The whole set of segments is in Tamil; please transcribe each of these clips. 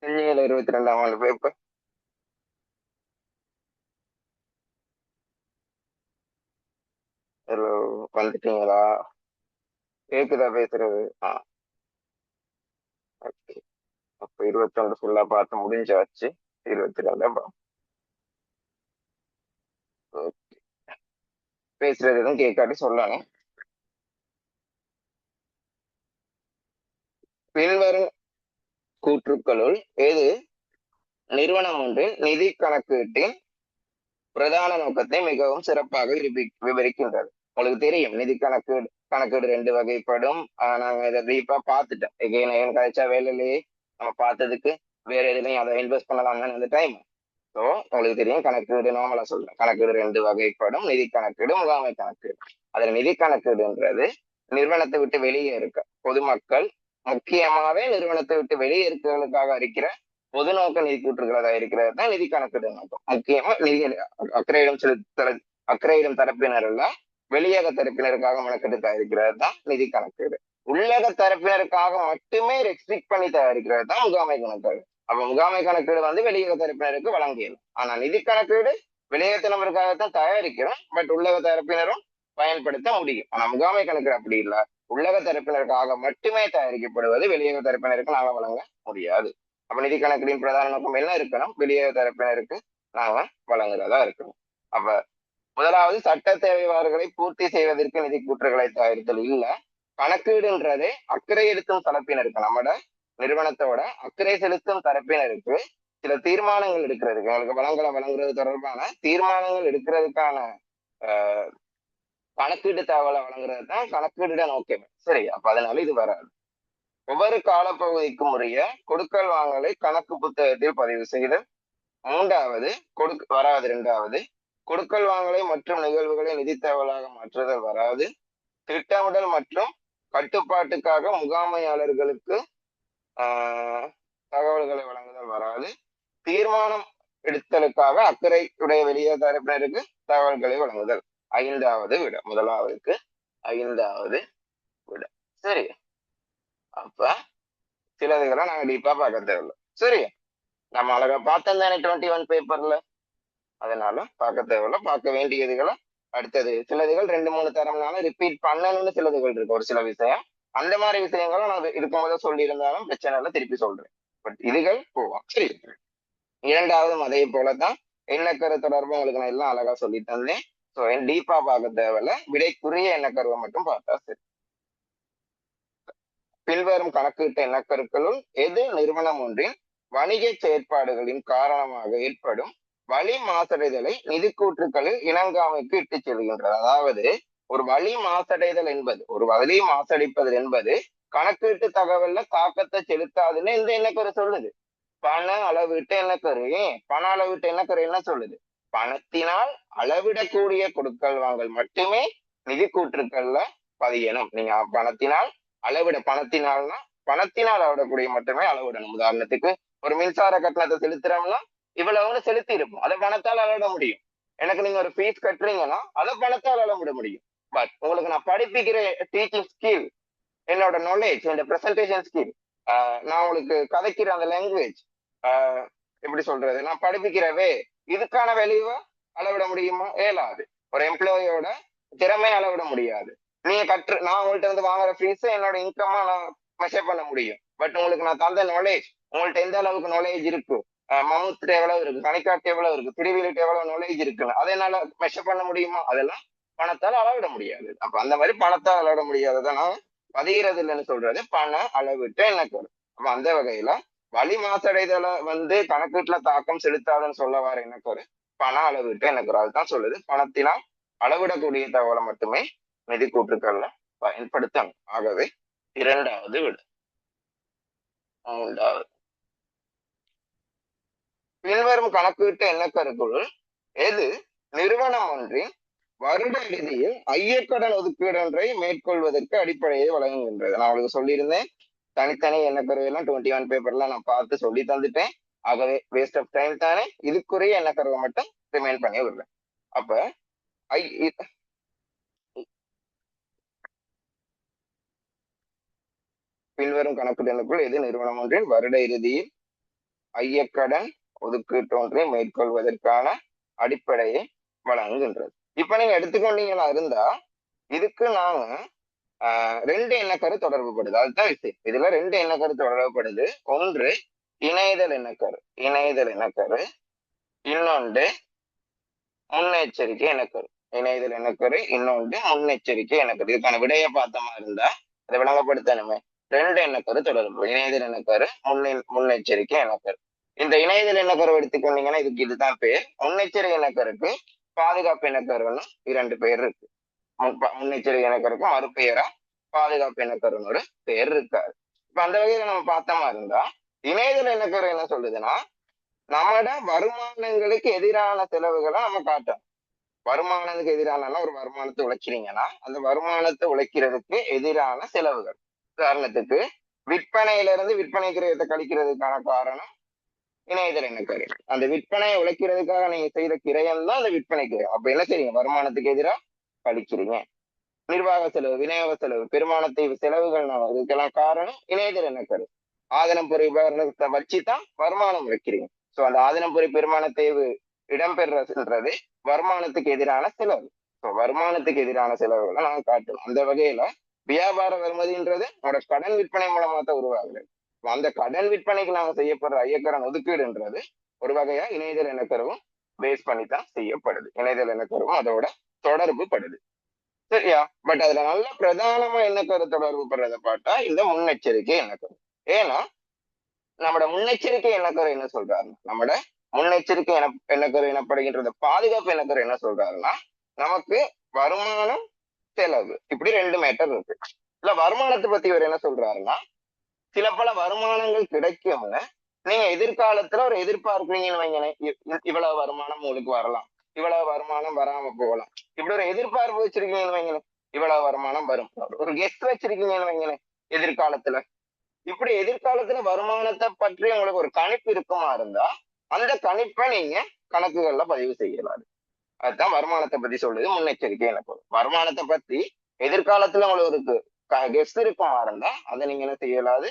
செஞ்சீங்களா 22ஆம் ஆண்டு பேப்பர்? ஹலோ, வந்துட்டீங்களா? கேக்குதா பேசுறது? ஓகே. அப்ப 22 ஃபுல்லா பார்த்து முடிஞ்சாச்சு. 22 பேசுறது எதுவும் கேட்காட்டி சொல்லணும். பின்வரும் கூற்றுக்களுள் எது நிறுவனம் ஒன்றின் நிதி கணக்கீட்டின் பிரதான நோக்கத்தை மிகவும் சிறப்பாக விவரிக்கின்றது? உங்களுக்கு தெரியும் நிதி கணக்கீடு ரெண்டு வகைப்படும். நாங்க இதை டீப்பா பார்த்துட்டோம். எகைன் கழிச்சா வேலையிலேயே நம்ம பார்த்ததுக்கு வேற எதுலையும் அதை இன்வெஸ்ட் பண்ணலாம்னு அந்த டைம். ஸோ உங்களுக்கு தெரியும் கணக்கீடு நார்மலா சொல்றேன். கணக்கீடு ரெண்டு வகைப்படும்: நிதி கணக்கீடு, முகாமை கணக்கீடு. அதுல நிதி கணக்கீடுன்றது நிறுவனத்தை விட்டு வெளியே இருக்க பொதுமக்கள், முக்கியமாவே நிறுவனத்தை விட்டு வெளியே இருக்கிறவங்களுக்காக இருக்கிற பொது நோக்க நிதி கூற்றுகளா இருக்கிறது தான் நிதி கணக்கீடு நோக்கம். முக்கியமா நிதி அக்கறையிடும் தரப்பினர் இல்ல, வெளியக தரப்பினருக்காக மெனக்கெட்டு தயாரிக்கிறது தான் நிதி கணக்கீடு. உள்ளக தரப்பினருக்காக மட்டுமே ரெஸ்ட்ரிக்ட் பண்ணி தயாரிக்கிறது தான் முகாமை கணக்கீடு. அப்ப முகாமை கணக்கீடு வந்து வெளியக தரப்பினருக்கு வழங்கியது. ஆனா நிதி கணக்கீடு வெளியகத்தினருக்காகத்தான் தயாரிக்கிறோம், பட் உள்ளக தரப்பினரும் பயன்படுத்த முடியும். ஆனா முகாமை கணக்கீடு அப்படி இல்லை. உள்ளக தரப்பினருக்காக மட்டுமே தயாரிக்கப்படுவது, வெளியக தரப்பினருக்கு நாங்க வழங்க முடியாது. அப்ப நிதி கணக்கீடின் பிரதான நோக்கம் என்ன இருக்கணும்? வெளியக தரப்பினருக்கு நாங்க வழங்குறதா இருக்கணும். அப்ப முதலாவது, சட்ட தேவைகளை பூர்த்தி செய்வதற்கு நிதி கூற்றுகளை தயாரித்தல் இல்ல. கணக்கீடுன்றதே அக்கறை செலுத்தும் தரப்பினருக்கு, நம்மட நிறுவனத்தோட அக்கறை செலுத்தும் தரப்பினருக்கு சில தீர்மானங்கள் எடுக்கிறதுக்கு, எங்களுக்கு வளங்களை வழங்குறது தொடர்பான தீர்மானங்கள் எடுக்கிறதுக்கான கணக்கீடு தகவலை வழங்குறது தான் கணக்கீடு நோக்கமே. சரி, அப்ப அதனால இது வராது. ஒவ்வொரு காலப்பகுதிக்கும் உரிய கொடுக்கல் வாங்கலை கணக்கு புத்தகத்தில் பதிவு செய்தல். மூன்றாவது வராது. இரண்டாவது, கொடுக்கல் வாங்கலை மற்றும் நிகழ்வுகளை நிதி தகவலாக மாற்றுதல் வராது. திட்டமிடல் மற்றும் கட்டுப்பாட்டுக்காக முகாமையாளர்களுக்கு தகவல்களை வழங்குதல் வராது. தீர்மானம் எடுத்தலுக்காக அக்கறையுடைய வெளியே தரப்பினருக்கு தகவல்களை வழங்குதல். ஐந்தாவது விட, முதலாவதுக்கு 5வது விட. சரி, அப்ப சிலதுகளை நாங்க டீப்பா பார்க்க தேவையில்லை. சரி, நம்ம அழகா பார்த்தோம் தானே 21 பேப்பர்ல. அதனால பார்க்க தேவையில்ல. பார்க்க வேண்டியதுகளை அடுத்தது சிலதுகள் 2-3 தரம்னால ரிப்பீட் பண்ணணும்னு சிலதுகள் இருக்கு. ஒரு சில விஷயம் அந்த மாதிரி விஷயங்களும் நான் இருக்கும்போது சொல்லி இருந்தாலும் பிரச்சனை இல்லை, திருப்பி சொல்றேன். பட் இதுகள் போவோம். சரி, இரண்டாவதும் அதே போலதான் எண்ணக்கரு தொடர்பு உங்களுக்கு நான் எல்லாம் அழகா சொல்லி தந்தேன். ஸோ டீப்பா பார்க்க தேவையில்ல, விடைக்குரிய எண்ணக்கருவை மட்டும் பார்த்தா சரி. பின்வரும் கணக்கீட்டு எண்ணக்கருக்களுள் எது நிறுவனம் ஒன்றின் வணிக செயற்பாடுகளின் காரணமாக ஏற்படும் வழி மாசடைதலை நிதிக்கூற்றுக்களில் இணங்காமைக்கு இட்டு செல்கின்றது? அதாவது ஒரு வழி மாசடைதல் என்பது, ஒரு வழி மாசடைப்பது என்பது கணக்கீட்டு தகவல்ல தாக்கத்தை செலுத்தாதுன்னு இந்த எண்ணக்கரு சொல்லுது. பண அளவீட்டு எண்ணக்கரு. பண அளவீட்டு எண்ணக்கரு என்ன சொல்லுது? பணத்தினால் அளவிடக்கூடிய கொடுக்கல் வாங்கல் மட்டுமே நிதி கூற்றுக்கள்ல பதியணும். நீங்க பணத்தினால் பணத்தினால்னா பணத்தினால் அளவிடக்கூடிய மட்டுமே அளவிடணும். உதாரணத்துக்கு ஒரு மின்சார கட்டணத்தை செலுத்துறோம்னா இவ்வளவுன்னு செலுத்தி இருக்கும், அதை பணத்தால் அளவிட முடியும். எனக்கு நீங்க ஒரு ஃபீஸ் கட்டுறீங்கன்னா அதை பணத்தால் அளவிட முடியும். பட் உங்களுக்கு நான் படிப்பிக்கிற டீச்சிங் ஸ்கில், என்னோட நாலேஜ், என்னோட பிரசன்டேஷன் ஸ்கில், நான் உங்களுக்கு கதைக்கிற அந்த லாங்குவேஜ், எப்படி சொல்றது, நான் படிப்பிக்கிறவே, இதுக்கான வேல்யூவை அளவிட முடியுமா? இயலாது. ஒரு எம்ப்ளாயோட திறமை அளவிட முடியாது. நீங்க நான் உங்கள்கிட்ட வந்து வாங்குற ஃபீஸ் என்னோட இன்கமா நான் மெஷர் பண்ண முடியும். பட் உங்களுக்கு நான் தந்த நாலேஜ், உங்கள்கிட்ட எந்த அளவுக்கு நாலேஜ் இருக்கு, மமுத்து எவ்வளவு இருக்கு, கணிக்காட்டு எவ்வளவு இருக்கு, திருவிழிட்டு எவ்வளவு நாலேஜ் இருக்குன்னு அதை என்னால மெஷர் பண்ண முடியுமா? அதெல்லாம் பணத்தால் அளவிட முடியாது. அப்ப அந்த மாதிரி பணத்தால் அளவிட முடியாததை நான் பதிகிறது இல்லைன்னு சொல்றது பண அளவிட்டு எனக்கு வரும். அப்ப அந்த வகையில வழி மாசடைதலை வந்து கணக்கீட்டுல தாக்கம் செலுத்தாதுன்னு சொல்ல வர எனக்கு ஒரு பண அளவிட்டு எனக்கு அதுதான் சொல்லுது. பணத்தினால் அளவிடக்கூடிய தகவலை மட்டுமே நிதி கூற்றுக்கள்ல பயன்படுத்தணும். ஆகவே இரண்டாவது விட. மூன்றாவது, பின்வரும் கணக்கீட்டு எண்ணக்கருக்குள் எது நிறுவனம் ஒன்றின் வருட இறுதியில் ஐயக்கடன் ஒதுக்கீடு ஒன்றை மேற்கொள்வதற்கு அடிப்படையை வழங்குகின்றது? நான் உங்களுக்கு சொல்லியிருந்தேன், தனித்தனி எண்ணக்கருவை எல்லாம் 21 பேப்பர்ல நான் பார்த்து சொல்லி தந்துட்டேன். ஆகவே வேஸ்ட் ஆஃப் டைம் தானே. இதுக்குரிய எண்ணக்கருவை மட்டும் ரிமைண்ட் பண்ணி விடுறேன். அப்ப பின்வரும் கணக்கீடுகளுக்குள் எது நிறுவனம் ஒன்றின் வருட இறுதியில் ஐயக்கடன் ஒதுக்கீட்டு ஒன்றை மேற்கொள்வதற்கான அடிப்படையை வழங்குகின்றது. இப்ப நீங்க எடுத்துக்கொண்டீங்களா இருந்தா இதுக்கு நாங்க ரெண்டு எண்ணக்கரு தொடர்பு படுது. அதுதான் விஷயம். இதுல ரெண்டு எண்ணக்கரு தொடர்புப்படுது. ஒன்று இணைதல் எண்ணக்கரு, இணைதல் எண்ணக்கரு. இன்னொன்று முன்னெச்சரிக்கை எண்ணக்கரு, இணைதல் எண்ணக்கரு. இன்னொன்று முன்னெச்சரிக்கை எண்ணக்கரு. இதுக்கான விடையை பார்த்தமா இருந்தா அதை விளங்கப்படுத்தணுமே. ரெண்டு எண்ணக்கரு தொடர்பு, இணைதல் எண்ணக்கரு, முன்னெச்சரிக்கை எண்ணக்கரு. இந்த இணைதல் எண்ணக்கரு எடுத்துக்கொண்டீங்கன்னா இதுதான் பேர். முன்னெச்சரிக்கை எண்ணக்கருக்கு பாதுகாப்பு எண்ணக்கருன்னு 2 பேர் இருக்கு. முன்னெச்சரிக்கை இணக்கருக்கு மறுபெயரா பாதுகாப்பு இணக்கருன்னு ஒரு பெயர் இருக்காரு. இப்ப அந்த வகையில நம்ம பார்த்தோமா இருந்தா இணையதள இணக்கரு என்ன சொல்லுதுன்னா நம்மட வருமானங்களுக்கு எதிரான செலவுகளை நம்ம காட்டணும். வருமானத்துக்கு எதிரான ஒரு வருமானத்தை உழைக்கிறீங்கன்னா அந்த வருமானத்தை உழைக்கிறதுக்கு எதிரான செலவுகள். உதாரணத்துக்கு விற்பனையில இருந்து விற்பனை கிரயத்தை கழிக்கிறதுக்கான காரணம் இணையதள இணக்கரு. அந்த விற்பனையை உழைக்கிறதுக்காக நீங்க செய்த கிரயம் தான் அந்த விற்பனை கிரயம். அப்ப என்ன செய்யுங்க, வருமானத்துக்கு எதிராக கழிக்கிறீங்க. நிர்வாக செலவு, விநியோக செலவு, பெருமானத்தை செலவுகள் இதுக்கெல்லாம் காரணம் இணையதள இணக்கரு. ஆதனம் பொறி உபகரணத்தை வச்சுதான் வருமானம் வைக்கிறீங்க. சோ அந்த ஆதனம் பொறி பெருமான தேவை இடம்பெறுறது வருமானத்துக்கு எதிரான செலவு. வருமானத்துக்கு எதிரான செலவுகளை நாங்க காட்டணும். அந்த வகையில வியாபார வருமதின்றது நம்மளோட கடன் விற்பனை மூலமா தான் உருவாகுது. அந்த கடன் விற்பனைக்கு நாங்க செய்யப்படுற ஐயக்கடன் ஒதுக்கீடுன்றது ஒரு வகையா இணையதள இணக்கருவும் பேஸ் பண்ணித்தான் செய்யப்படுது. இணையதள இணக்கருவும் அதோட தொடர்பு படுது. சரியா? பட் அதுல நல்ல பிரதானமா என்ன கரு தொடர்பு படுறத பார்த்தா இந்த முன்னெச்சரிக்கை எண்ணக்கரு. ஏன்னா நம்மட முன்னெச்சரிக்கை எண்ணக்கரு என்ன சொல்றாருன்னா, நம்மட முன்னெச்சரிக்கை எண்ணக்கரு எனப்படுகின்றது பாதுகாப்பு எண்ணக்கரு என்ன சொல்றாருன்னா, நமக்கு வருமானம் செலவு இப்படி 2 மேட்டர் இருக்கு. இல்ல வருமானத்தை பத்தி இவர் என்ன சொல்றாருன்னா, சில பல வருமானங்கள் கிடைக்கும்னு நீங்க எதிர்காலத்துல ஒரு எதிர்பார்க்கிறீங்கன்னு வைங்களேன். இவ்வளவு வருமானம் உங்களுக்கு வரலாம், இவ்வளவு வருமானம் வராம போகலாம். இப்படி ஒரு எதிர்பார்ப்பு வச்சிருக்கீங்கன்னு வைங்களேன், இவ்வளவு வருமானம் வரும். ஒரு கெஸ்ட் வச்சிருக்கீங்கன்னு வைங்களேன் எதிர்காலத்துல. இப்படி எதிர்காலத்துல வருமானத்தை பற்றி உங்களுக்கு ஒரு கணிப்பு இருக்குமா இருந்தா அந்த கணிப்பை நீங்க கணக்குகள்ல பதிவு செய்யலாது. அதுதான் வருமானத்தை பத்தி சொல்லுது முன்னெச்சரிக்கை எனக்கு. வருமானத்தை பத்தி எதிர்காலத்துல உங்களுக்கு ஒரு கெஸ்ட் இருக்குமா இருந்தா அதை நீங்க என்ன செய்யலாது,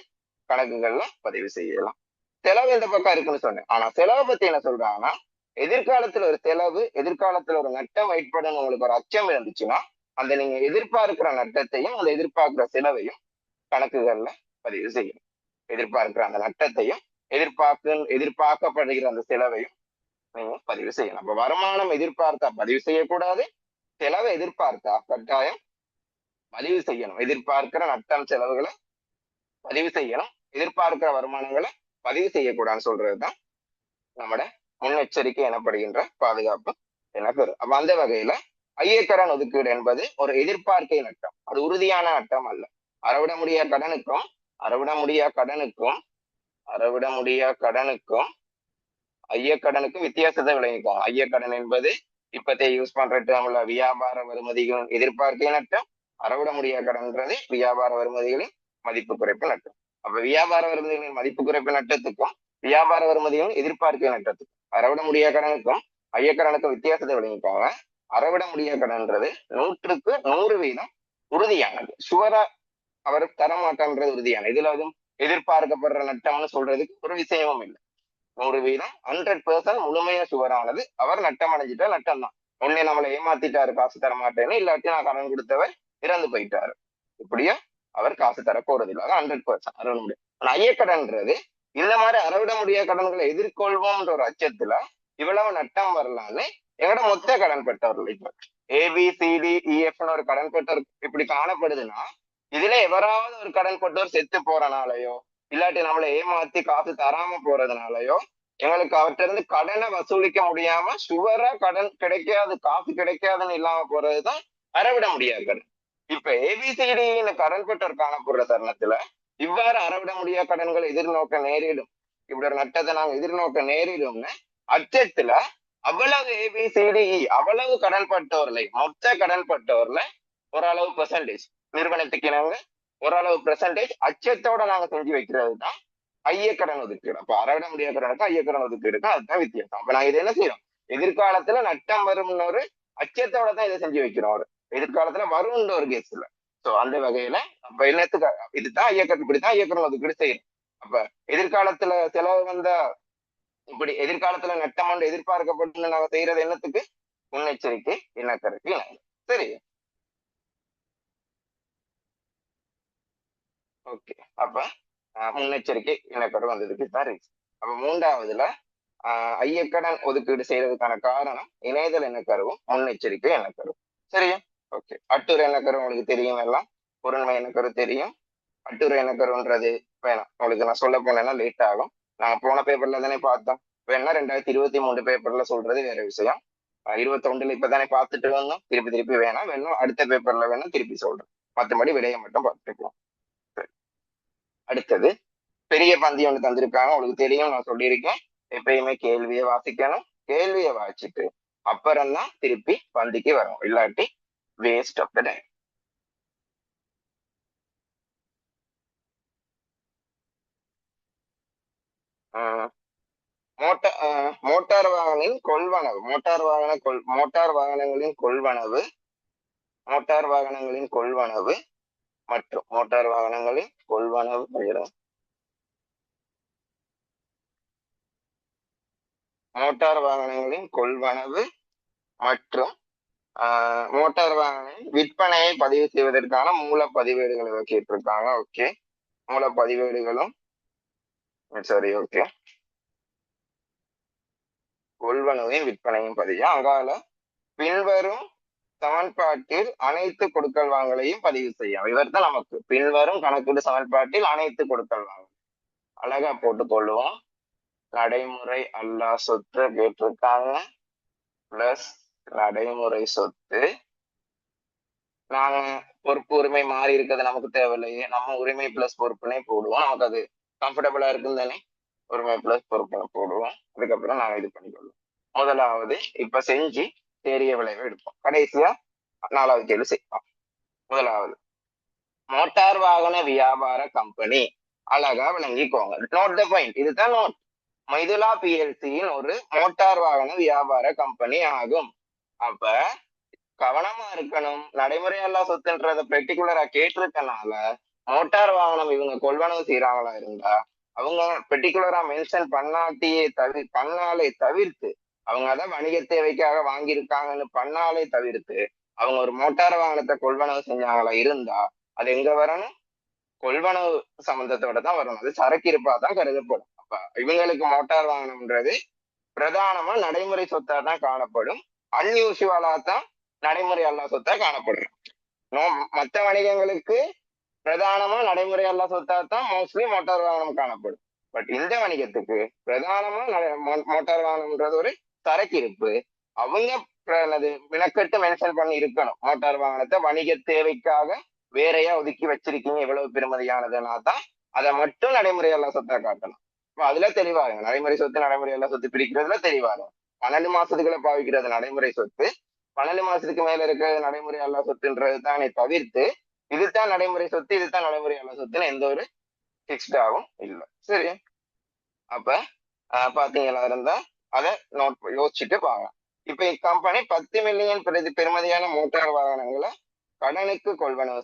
கணக்குகள்ல பதிவு செய்யலாம். செலவு இந்த பக்கம் இருக்குன்னு சொன்னேன். ஆனா செலவை பத்தி என்ன சொல்றாங்கன்னா, எதிர்காலத்துல ஒரு செலவு, எதிர்காலத்துல ஒரு நட்டம் ஏற்படும் உங்களுக்கு ஒரு அச்சம் இருந்துச்சுன்னா அந்த நீங்க எதிர்பார்க்கிற நட்டத்தையும் அந்த எதிர்பார்க்கிற செலவையும் கணக்குகள்ல பதிவு செய்யணும். எதிர்பார்க்கிற அந்த நட்டத்தையும் எதிர்பார்க்கப்படுகிற அந்த செலவையும் நீங்க பதிவு செய்யணும். அப்ப வருமானம் எதிர்பார்த்தா பதிவு செய்யக்கூடாது, செலவை எதிர்பார்த்தா கட்டாயம் பதிவு செய்யணும். எதிர்பார்க்கிற நட்டம் செலவுகளை பதிவு செய்யணும், எதிர்பார்க்கிற வருமானங்களை பதிவு செய்யக்கூடாதுன்னு சொல்றதுதான் நம்மட முன்னெச்சரிக்கை எனப்படுகின்ற பாதுகாப்பு எனப்பெரு. அப்ப அந்த வகையில ஐயக்கடன் ஒதுக்கீடு என்பது ஒரு எதிர்பார்க்கை நட்டம், அது உறுதியான நட்டம் அல்ல. அறவிட முடியா கடனுக்கும் ஐயக்கடனுக்கும் வித்தியாசத்தை விளங்கிக்கும். ஐயக்கடன் என்பது இப்பத்தைய யூஸ் பண்ற டேர்ம்ல வியாபார வருமதிகளின் எதிர்பார்க்கை நட்டம், அறவிட முடியா கடன்ன்றது வியாபார வருமதிகளின் மதிப்பு குறைப்பு நட்டம். அப்ப வியாபார வருமதிகளின் மதிப்பு குறைப்பு நட்டத்துக்கும் வியாபார வருமதிகளின் எதிர்பார்க்கை நட்டத்துக்கும் அறவிட முடியா கடனுக்கும் ஐயக்கடனுக்கும் வித்தியாசத்தை விளங்கிப்பாங்க. அறவிட முடியா கடன்ன்றது 100க்கு 100% உறுதியானது, சுவரா அவர் தரமாட்டான்றது உறுதியான. இதுல அதுவும் எதிர்பார்க்கப்படுற நட்டம்னு சொல்றதுக்கு ஒரு விஷயமும் இல்லை. 100% 100% முழுமையா சுவரானது. அவர் நட்டம் அடைஞ்சிட்டா நட்டம் தான். உடனே நம்மளை ஏமாத்திட்டாரு, காசு தர மாட்டேன்னு, இல்லாட்டி நான் கடன் கொடுத்தவர் இறந்து போயிட்டாரு, இப்படியா அவர் காசு தர போறது இல்லை. 100% அறவிட முடியும். ஆனா ஐயக்கடன்றது இந்த மாதிரி அறவிட முடியாத கடன்களை எதிர்கொள்வோம்ன்ற ஒரு அச்சத்துல இவ்வளவு நட்டம் வரலான்னு எங்கட மொத்த கடன் பெற்றவர்கள் இப்ப ABCDEFன்னு ஒரு கடன் பெற்றவர் இப்படி காணப்படுதுன்னா இதுல எவராவது ஒரு கடன் பெற்றவர் செத்து போறனாலயோ இல்லாட்டி நம்மளை ஏமாத்தி காசு தராம போறதுனாலயோ எங்களுக்கு அவர்கிட்ட இருந்து கடனை வசூலிக்க முடியாம சுவரா கடன் கிடைக்காது, காசு கிடைக்காதுன்னு இல்லாம போறதுதான் அறவிட முடியாது கடன். இப்ப ABCD கடன் பெற்றோர் காணப்படுற தருணத்துல இவ்வாறு அறவிட முடியாத கடன்களை எதிர்நோக்க நேரிடும், இப்படி ஒரு நட்டத்தை நாங்க எதிர்நோக்க நேரிடும்னு அச்சத்துல அவ்வளவு ABCDE அவ்வளவு கடன் பட்டவர்களை மொத்த கடன் பட்டவர்ல ஓரளவு பெர்சன்டேஜ் நிறுவனத்துக்கு நாங்க ஓரளவு பெர்சன்டேஜ் அச்சத்தோட நாங்க செஞ்சு வைக்கிறது தான் ஐயக்கடன் ஒதுக்கீடு. அப்ப அறவிட முடியாத கடனுக்கும் ஐயக்கடன் ஒதுக்கீடுக்கும் அதுதான் வித்தியாசம். அப்ப நாங்க இதை என்ன செய்யறோம், எதிர்காலத்துல நட்டம் வரும்னு ஒரு அச்சத்தோட தான் இதை செஞ்சு வைக்கிறோம். ஒரு எதிர்காலத்துல வரும்ன்ற ஒரு கேஸ்ல. சோ அந்த வகையில அப்ப என்னத்துக்கு இதுதான் ஐயக்கடன், இப்படிதான் ஐயக்கடன் ஒதுக்கீடு செய்யணும். அப்ப எதிர்காலத்துல செலவு வந்தா இப்படி எதிர்காலத்துல நட்டம் ஒன்று எதிர்பார்க்கப்பட்டு நாங்க செய்யறது என்னத்துக்கு? முன்னெச்சரிக்கை இனக்கருக்கு இணங்க. சரி, ஓகே. அப்ப முன்னெச்சரிக்கை இனக்கரு வந்ததுக்கு தான் ரீசன். அப்ப மூன்றாவதுல ஐயக்கடன் ஒதுக்கீடு செய்யறதுக்கான காரணம் இணையதள இனக்கருவும் முன்னெச்சரிக்கை இனக்கருவும். சரியா? ஓகே. அட்டுரை இனக்கரு உங்களுக்கு தெரியும், எல்லாம் பொருண்மை இனக்கரு தெரியும். அட்டுரை இனக்கருன்றது வேணாம் உங்களுக்கு நான் சொல்ல போனேன்னா லேட் ஆகும். நாங்க போன பேப்பர்ல தானே பார்த்தோம். வேணா 2023 பேப்பர்ல சொல்றது வேற விஷயம். 21 இப்பதானே பார்த்துட்டு வந்தோம். திருப்பி திருப்பி வேணாம், வேணும் அடுத்த பேப்பர்ல வேணா திருப்பி சொல்றேன். மற்றபடி விடையை மட்டும் பார்த்துக்கலாம். அடுத்தது பெரிய பந்தி ஒன்று தந்திருக்காங்க, உங்களுக்கு தெரியும், நான் சொல்லியிருக்கேன். எப்பயுமே கேள்வியை வாசிக்கணும், கேள்வியை வாசிச்சுட்டு அப்புறம் தான் திருப்பி பந்திக்கு வரும், இல்லாட்டி waste of the time. Motor வாகனின் கொள்வனவு, மோட்டார் வாகனங்களின் கொள்வனவு, மோட்டார் வாகனங்களின் கொள்வனவு மற்றும் மோட்டார் வாகனங்களின் கொள்வனவு மோட்டார் வாகனங்களின் கொள்வனவு மற்றும் மோட்டார் வாகனங்களின் விற்பனையை பதிவு செய்வதற்கான மூல பதிவேடுகளை கேட்டிருக்காங்க. ஓகே, மூல பதிவேடுகளும் சரி. ஓகே, கொள்வனவையும் விற்பனையும் பதிவு. அங்கால பின்வரும் சமன்பாட்டில் அனைத்து கொடுக்கல் வாங்கலையும் பதிவு செய்யும். இவர் தான் நமக்கு பின்வரும் கணக்கீடு சமன்பாட்டில் அனைத்து கொடுக்கல் வாங்கல் அழகா போட்டுக் கொள்ளுவோம். நடைமுறை அல்லா சொத்து கேட்டிருக்காங்க, பிளஸ் நடைமுறை சொத்து. நாங்க பொறுப்பு உரிமை மாறி இருக்கிறது நமக்கு தேவையில்லையே, நம்ம உரிமை பிளஸ் பொறுப்புனே போடுவோம். நமக்கு அது கம்ஃபர்டபுளா இருக்கும் தானே, உரிமை பிளஸ் பொறுப்புனை போடுவோம். அதுக்கப்புறம் நாங்க இது பண்ணிக்கொள்வோம். முதலாவது இப்ப செஞ்சு தேறிய விளைவை எடுப்போம். கடைசியா 4வது கேள்வி செய்வோம். முதலாவது மோட்டார் வாகன வியாபார கம்பெனி, அழகா விளங்கிக்கோங்க. நோட் த பாயிண்ட், இதுதான் நோட். மைதுலா பிஎல்சியின் ஒரு மோட்டார் வாகன வியாபார கம்பெனி ஆகும். அப்ப கவனமா இருக்கணும். நடைமுறை அல்லா சொத்துன்றத பெர்டிகுலரா கேட்டிருக்கனால மோட்டார் வாகனம் இவங்க கொள்வனவு செய்யறாங்களா இருந்தா அவங்க பெர்டிகுலரா மென்ஷன் பண்ணாலே தவிர்த்து, அவங்க அதான் வணிக தேவைக்காக வாங்கியிருக்காங்கன்னு பண்ணாலே தவிர்த்து அவங்க ஒரு மோட்டார் வாகனத்தை கொள்வனவு செஞ்சாங்களா இருந்தா அது எங்க வரணும்? கொள்வனவு சம்பந்தத்தோட தான் வரணும். அது சரக்கு இருப்பா தான் கருதப்படும். அப்ப இவங்களுக்கு மோட்டார் வாகனம்ன்றது பிரதானமா நடைமுறை சொத்தா தான் காணப்படும். அன்யூசுவலா தான் நடைமுறை அல்லா சொத்தா காணப்படும். மற்ற வணிகங்களுக்கு பிரதானமா நடைமுறை அல்லா சொத்தா தான் மோஸ்ட்லி மோட்டார் வாகனம் காணப்படும். பட் இந்த வணிகத்துக்கு பிரதானமா மோட்டார் வாகனம்ன்றது ஒரு சரக்கு இருப்பு. அவங்க வினக்கட்டு மென்ஷன் பண்ணி இருக்கணும், மோட்டார் வாகனத்தை வணிக தேவைக்காக வேறையா ஒதுக்கி வச்சிருக்கீங்க இவ்வளவு பெருமதியானதுன்னா தான் அதை மட்டும் நடைமுறை அல்லா சொத்தா காட்டணும். அதுல தெளிவாகும். நடைமுறை சொத்து நடைமுறை அல்லா சொத்து பிரிக்கிறதுல தெளிவாகும். 12 மாசத்துக்குள்ள பாவிக்கிறது நடைமுறை சொத்து, 12 மாசத்துக்கு மேல இருக்கிறது நடைமுறை அல்லா சொத்துன்றது தானே தவிர்த்து இதுதான் நடைமுறை சொத்து இதுதான் நடைமுறை அல்லா சொத்துன்னு எந்த ஒரு பிக்ஸ்டாவும் இல்லை. சரி, அப்ப பாத்தீங்களா இருந்தா அதை நோட் யோசிச்சுட்டு பாருங்க. இப்ப இக்கம்பெனி 10 மில்லியன் பெருமதியான மோட்டார் வாகனங்களை கடனுக்கு கொள்வனவு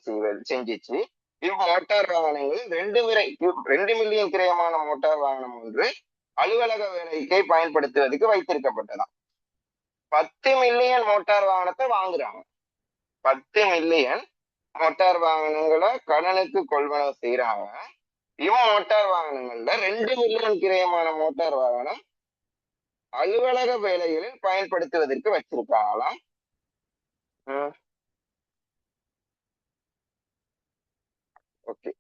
செஞ்சிச்சு. மோட்டார் வாகனங்கள் 2 மில்லியன் கிரயமான மோட்டார் வாகனம் ஒன்று அலுவலக வேலைக்கை பயன்படுத்துவதற்கு வைத்திருக்கப்பட்டதாம். 10 மில்லியன் மோட்டார் வாகனத்தை வாங்குறாங்க. 10 மில்லியன் மோட்டார் வாகனங்களை கடனுக்கு கொள்வனவு செய்யறாங்க. மோட்டார் வாகனங்கள்ல 2 மில்லியன் கிரயமான மோட்டார் வாகனம் அலுவலக வேலைகளில் பயன்படுத்துவதற்கு வச்சிருக்காங்களாம். ஓகே,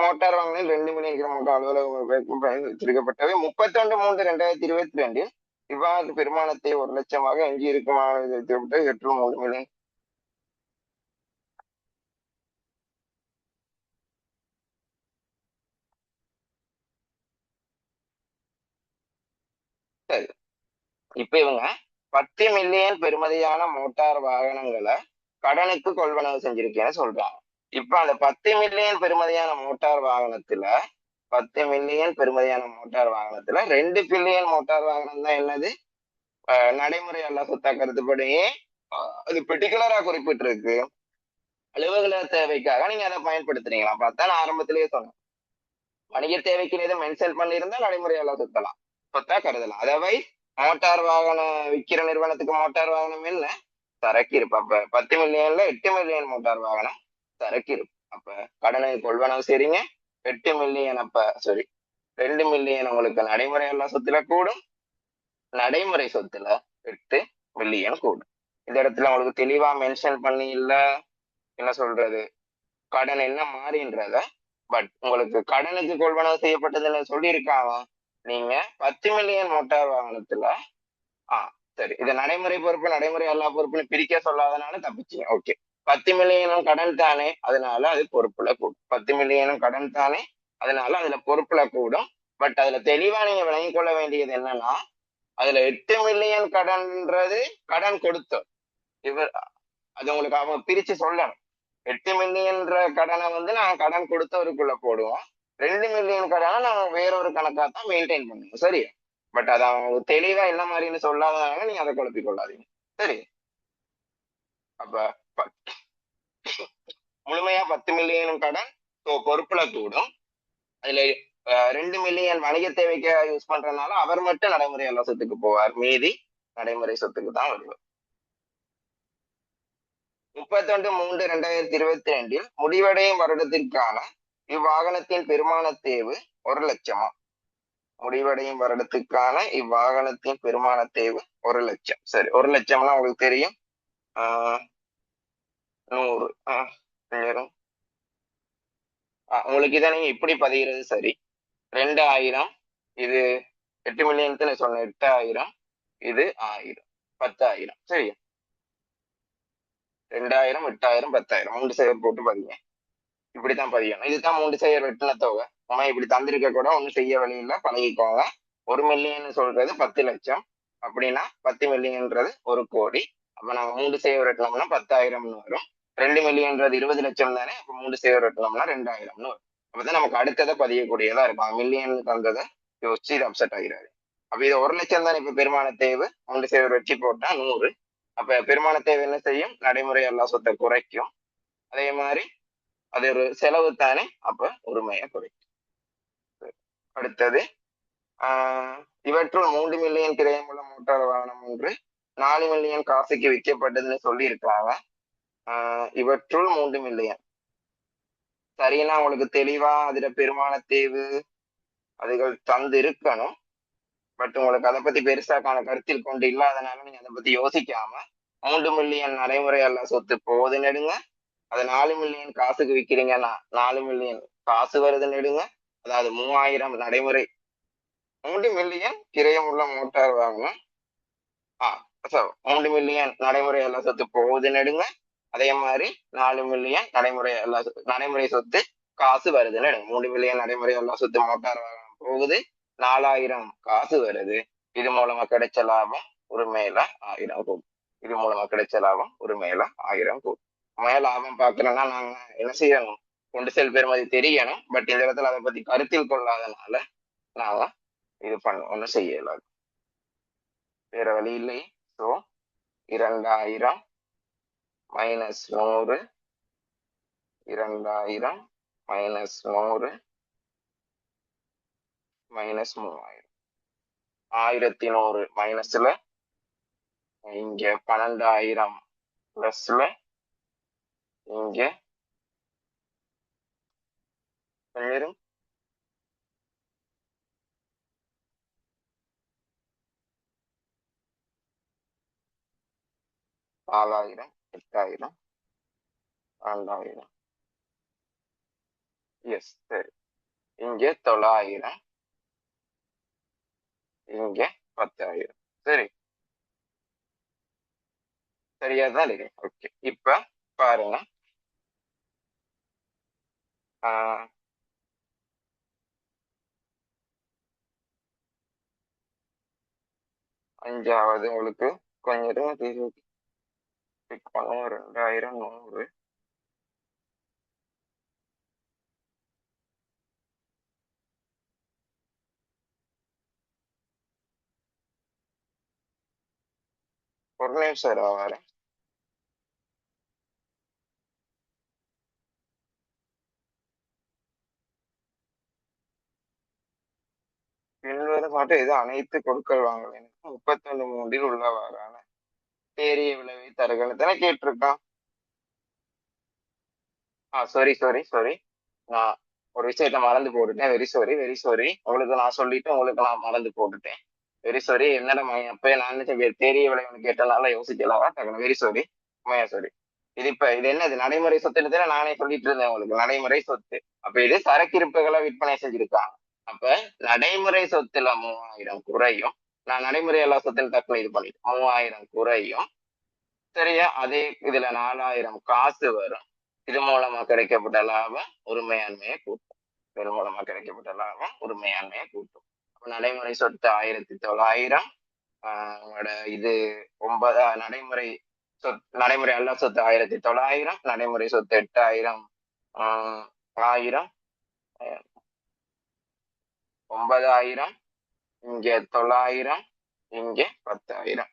மோட்டார் வாகனம் 2 மில்லியன் கிலோமீட்டர் அலுவலக பயன்படுத்தப்பட்டவை 31/3/2022 இவ்வாறு பெருமானத்தை 1 லட்சமாக எஞ்சி இருக்குமான 8 மில்லியன். சரி, இப்ப இவங்க 10 மில்லியன் பெருமதியான மோட்டார் வாகனங்களை கடனுக்கு கொள்வனவு செஞ்சிருக்கேன்னு சொல்றாங்க. இப்ப அந்த 10 மில்லியன் பெருமதியான மோட்டார் வாகனத்துல 10 மில்லியன் பெருமதியான மோட்டார் வாகனத்துல 2 பில்லியன் மோட்டார் வாகனம் தான் என்னது நடைமுறை அல்லா சொத்தா கருத்துப்படி அது பெர்டிகுலரா குறிப்பிட்டிருக்கு. அலுவலக தேவைக்காக நீங்க அதை பயன்படுத்துறீங்களா பார்த்தா நான் ஆரம்பத்திலேயே சொன்னேன். வணிக தேவைக்கு எதுவும் மென்ஷன் பண்ணியிருந்தா நடைமுறையால சுத்தலாம், சொத்தா கருதலாம். அதர்வைஸ் மோட்டார் வாகனம் விற்கிற நிறுவனத்துக்கு மோட்டார் வாகனம் என்ன, சரக்கு இருப்பு. அப்ப 10 மில்லியன்ல 8 மில்லியன் மோட்டார் வாகனம் சரக்கு இருப்பு. அப்ப கடனை கொள்வனவு செய்றீங்க, 8 மில்லியன், அப்ப சாரி 2 மில்லியன் உங்களுக்கு நடைமுறை எல்லா சொத்துல கூடும், நடைமுறை சொத்துல 8 மில்லியன் கூடும். இந்த இடத்துல உங்களுக்கு தெளிவா மென்ஷன் பண்ணி இல்ல, என்ன சொல்றது, கடன் என்ன மாறின்றத. பட் உங்களுக்கு கடனுக்கு கொள்வனவு செய்யப்பட்டதுன்னு சொல்லியிருக்காங்க. நீங்க 10 மில்லியன் மோட்டார் வாகனத்துல சரி, இது நடைமுறை பொறுப்பு நடைமுறை எல்லா பொறுப்புன்னு பிரிக்க சொல்லாதனால தப்பிச்சீங்க. ஓகே, 10 மில்லியனும் கடன் தானே, அதனால அது பொறுப்புல கூடும். 10 மில்லியனும் கடன் தானே, அதனால அதுல பொறுப்புல கூடும். பட் அதுல தெளிவா நீங்க விளங்கிக் கொள்ள வேண்டியது என்னன்னா, அதுல 8 மில்லியன் கடன்ன்றது கடன் கொடுத்தோம். இவர் அது உங்களுக்கு அவங்க பிரிச்சு சொல்லணும். 8 மில்லியன்ற கடனை நாங்க கடன் கொடுத்தவருக்குள்ள போடுவோம், 2 மில்லியன் கடனை நாங்க வேறொரு கணக்கா தான் மெயின்டைன் பண்ணுவோம். சரி, பட் அத அவங்க தெளிவா என்ன மாதிரின்னு சொல்லாதனால நீங்க அதை குழப்பிக் கொள்ளாதீங்க. சரி, அப்ப முழுமையா 10 மில்லியனும் கடன் பொறுப்புல கூடும். அதுல 2 மில்லியன் வணிக தேவைக்கு யூஸ் பண்றதுனால அவர் மட்டும் நடைமுறை எல்லா சொத்துக்கு போவார், மீதி நடைமுறை சொத்துக்கு தான் வருவார். 31/3/2022 முடிவடையும் வருடத்திற்கான இவ்வாகனத்தின் பெருமான தேவு 1,00,000. முடிவடையும் வருடத்துக்கான இவ்வாகனத்தின் பெருமான தேவு 1,00,000. சரி, 1,00,000னா உங்களுக்கு தெரியும், 100 உங்களுக்கு இதை நீங்க இப்படி பதிகிறது சரி. 2,000, இது 8 மில்லியன் சொன்ன 8,000, இது 1000, 10,000. சரி, 2,000, 8,000, 10,000 3 செயல் போட்டு பதிங்க. இப்படித்தான் பதியணும். இதுதான் 3 செயல் வெட்டின தொகை. நம்ம இப்படி தந்திருக்க கூட ஒன்னும் செய்ய வழியில பழகிக்கோங்க. 1 மில்லியன் சொல்றது 10 லட்சம், அப்படின்னா 10 மில்லியன்றது 1 கோடி. அப்ப நம்ம 3 செயல் வெட்டினோம்னா 10,000 வரும். 2 மில்லியன்றது 20 லட்சம் தானே, அப்ப 3 செயல் வெட்டினோம்னா 2,000 வரும். அப்பதான் நமக்கு அடுத்ததை பதியக்கூடியதா இருக்கும். மில்லியன் தந்ததை யோசிச்சு இது அப்செட் ஆகிறாரு. அப்ப இது 1,00,000 தானே இப்ப பெருமான தேவை, 3 செயல் வெட்டி போட்டா 100. அப்ப பெருமான தேவை என்ன செய்யும், நடைமுறை எல்லா சொத்தை குறைக்கும். அதே மாதிரி அது ஒரு செலவு தானே, அப்ப உரிமையை குறைக்கும். அடுத்தது, இவற்றுள் 3 மில்லியன் கிரயமுள்ள மோட்டார் வாகனம் ஒன்று 4 மில்லியன் காசுக்கு விற்கப்பட்டதுன்னு சொல்லியிருக்காங்க. இவற்றுள் 3 மில்லியன் சரின்னா உங்களுக்கு தெளிவா அதுல பெருமான தேவு அதுகள் தந்து இருக்கணும். பட் உங்களுக்கு அதை பத்தி பெருசாக்கான கருத்தில் கொண்டு இல்லாதனால நீங்க அதை பத்தி யோசிக்காம 3 மில்லியன் நடைமுறை அல்ல சொத்து போகுதுன்னு எடுங்க. அதை 4 மில்லியன் காசுக்கு விற்கிறீங்கன்னா 4 மில்லியன் காசு வருதுன்னு எடுங்க. அதாவது 3,000 நடைமுறை, 3 மில்லியன் கிரயம் உள்ள மோட்டார் வாகனம் 3 மில்லியன் நடைமுறை எல்லா சொத்து போகுதுன்னு எடுங்க. அதே மாதிரி 4 மில்லியன் நடைமுறை சொத்து காசு வருதுன்னு எடுங்க. 3 மில்லியன் நடைமுறை எல்லா சொத்து மோட்டார் வாகனம் போகுது, 4,000 காசு வருது. இது மூலமா கிடைச்ச லாபம் உரிமையில 1000 கூடும். இது மூலமா கிடைச்ச லாபம் உரிமையில 1000 கூடும். உண்மையா லாபம் பார்க்கணும்னா நாங்க என்ன செய்யணும், கொண்டு செல் பெறுமதி தெரியணும். பட் இந்த இடத்துல அதை பத்தி கருத்தில் கொள்ளாதனால நாங்க இது ஒன்றும் செய்யலாது, வேற வழி இல்லை. ஸோ 2,000 மைனஸ் 100, 2,000 மைனஸ் 100 மைனஸ் 3,000, 1,100 மைனஸ்ல, இங்க 12,000 பிளஸ்ல, இங்க 4,000 8,000 12,000. எஸ், சரி. இங்க 9,000, இங்க 10,000. சரி, சரியா தான் இருக்கு. ஓகே, இப்ப பாருங்க, அஞ்சாவது உங்களுக்கு கொஞ்சம் கிளிக் பண்ணுவோம். 2,100 ஒரு நிமிஷம் வரேன். மட்டும் இது அனைத்து கொடுக்கல் வாங்கல் 31 உள்ளவாறான தேறிய விளைவை தருகன்னு தானே கேட்டிருக்கான். சாரி சாரி சாரி, நான் ஒரு விஷயத்த மறந்து போட்டுட்டேன். Very sorry very sorry. உங்களுக்கு நான் சொல்லிட்டு உங்களுக்கு நான் மறந்து போட்டுட்டேன். Very sorry. என்னடா அப்பயே நான் நினைச்சேன் தேறிய விளைவுன்னு கேட்டனால யோசிக்கலாம். Very sorry. உண்மையா சாரி. இது என்னது நடைமுறை சொத்துன்னு தானே நானே சொல்லிட்டு இருந்தேன் உங்களுக்கு. நடைமுறை சொத்து. அப்ப இது சரக்கிருப்புகளை விற்பனை செஞ்சிருக்காங்க. அப்ப நடைமுறை சொத்துல 3000 குறையும். நான் நடைமுறை எல்லா சொத்துல டக்குனு இது பண்ணிட்டேன். 3000 குறையும். சரியா? அதே இதுல 4000 காசு வரும். இது மூலமா கிடைக்கப்பட்ட லாபம் உரிமையாண்மையை கூட்டும். இது மூலமா கிடைக்கப்பட்ட லாபம் உரிமையாண்மையை கூட்டும். அப்ப நடைமுறை சொத்து 1900. உங்களோட இது 9 நடைமுறை அல்ல சொத்து 1900. நடைமுறை சொத்து 8000. 1000. 9000. இங்க 900. இங்க 10,000.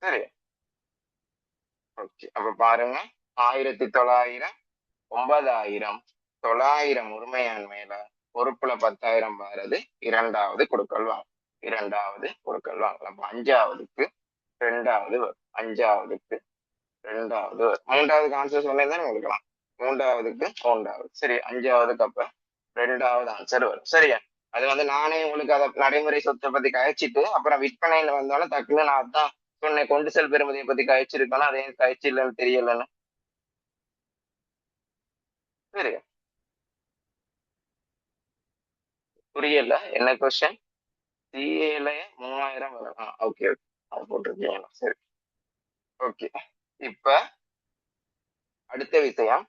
சரி, ஓகே. அப்ப பாருங்க, 1900, 9000, 900 உரிமையாண்மையில பொறுப்புல 10,000 வர்றது இரண்டாவது கொடுக்கல் வாங்க. இரண்டாவது கொடுக்கல் வாங்கலாம். அப்ப அஞ்சாவதுக்கு ரெண்டாவது வரும். அஞ்சாவதுக்கு ரெண்டாவது வரும். மூன்றாவதுக்கு ஆன்சர் சொன்னேன் கொடுக்கலாம். மூன்றாவதுக்கு மூன்றாவது. சரி, அஞ்சாவதுக்கு அப்ப ரெண்டாவது ஆன்சர் வரும். சரியா? அது நானே உங்களுக்கு அதை நடைமுறை சொத்தை பத்தி கழிச்சிட்டு அப்புறம் விற்பனையில வந்தாலும் டக்குன்னு நான் அதான் சொன்னேன், கொண்டு செல் பெறுமதியை பத்தி கழிச்சிருக்கணும். அதே கழிச்சு இல்லைன்னு தெரியலன்னு. சரியா? புரியல என்ன கொஸ்டின்? சிஏல 3000 வரும். ஓகே ஓகே, அது போட்டிருக்கீங்களா? சரி, ஓகே. இப்ப அடுத்த விஷயம்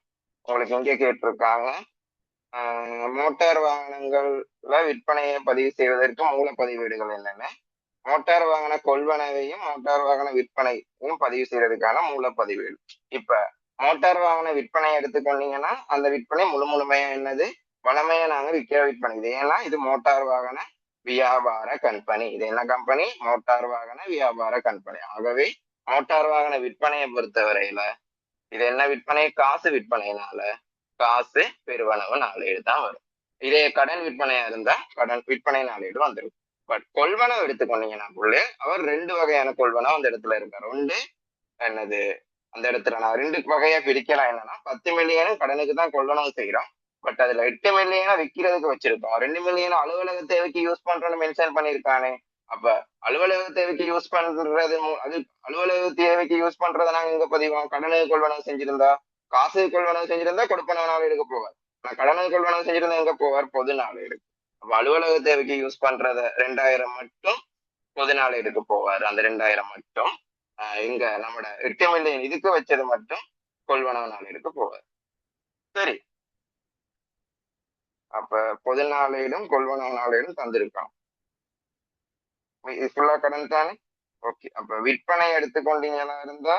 உங்களுக்கு இங்கே கேட்டிருக்காங்க. மோட்டார் வாகனங்கள்ல விற்பனையை பதிவு செய்வதற்கு மூலப்பதிவேடுகள் என்னென்ன? மோட்டார் வாகன கொள்வனவையும் மோட்டார் வாகன விற்பனையும் பதிவு செய்யறதுக்கான மூலப்பதிவேடு. இப்ப மோட்டார் வாகன விற்பனை எடுத்துக்கொண்டீங்கன்னா அந்த விற்பனை முழுமையா என்னது? வளமையா நாங்க விற்கிற விற்பனை. இது ஏன்னா இது மோட்டார் வாகன வியாபார கம்பெனி. இது என்ன கம்பெனி? மோட்டார் வாகன வியாபார கம்பெனி. ஆகவே மோட்டார் வாகன விற்பனையை பொறுத்தவரையில இது என்ன விற்பனை? காசு விற்பனைனால காசு பெருவனவு நாளேடு தான் வரும். இதே கடன் விற்பனையா இருந்தா கடன் விற்பனை நாளேடு வந்துடும். பட் கொள்வனவு எடுத்துக்கொண்டீங்கன்னா அவர் ரெண்டு வகையான கொள்வனவு அந்த இடத்துல இருக்காரு. ஒன்று என்னது, அந்த இடத்துல நான் ரெண்டு வகையா பிரிக்கலாம். என்னன்னா 10 மில்லியனும் கடனுக்கு தான் கொள்வனவு செய்யறோம். பட் அதுல 8 மில்லியனா விற்கிறதுக்கு வச்சிருக்கோம். 2 மில்லியன் அலுவலக தேவைக்கு யூஸ் பண்றோம்னு மென்ஷன் பண்ணிருக்கானே. அப்ப அலுவலக தேவைக்கு யூஸ் பண்றது அது அலுவலக தேவைக்கு யூஸ் பண்றதை நாங்க எங்க பதிவோம்? கடனுக்கு கொள்வனவு செஞ்சிருந்தா, காசு கொள்வனவு செஞ்சிருந்தா கொடுப்பனவு நாள் எடுக்க போவார். நான் கடனுக்கு கொள்வனவு செஞ்சிருந்தா எங்க போவார்? பொது நாள் எடுக்கும். அப்ப அலுவலக தேவைக்கு யூஸ் பண்றத 2000 மட்டும் பொது நாள் எடுக்க போவார். அந்த 2000 மட்டும் இங்க நம்மட 8 மில்லியன் இதுக்கு வச்சது மட்டும் கொள்வனவு நாள் எடுக்க போவார். சரி, அப்ப பொது நாளேடும் கொள்வனவு நாளேடும் தந்திருக்கான். ஃபுல்லா கடன் தானே? ஓகே. அப்ப விற்பனை எடுத்துக்கொண்டீங்கன்னா இருந்தா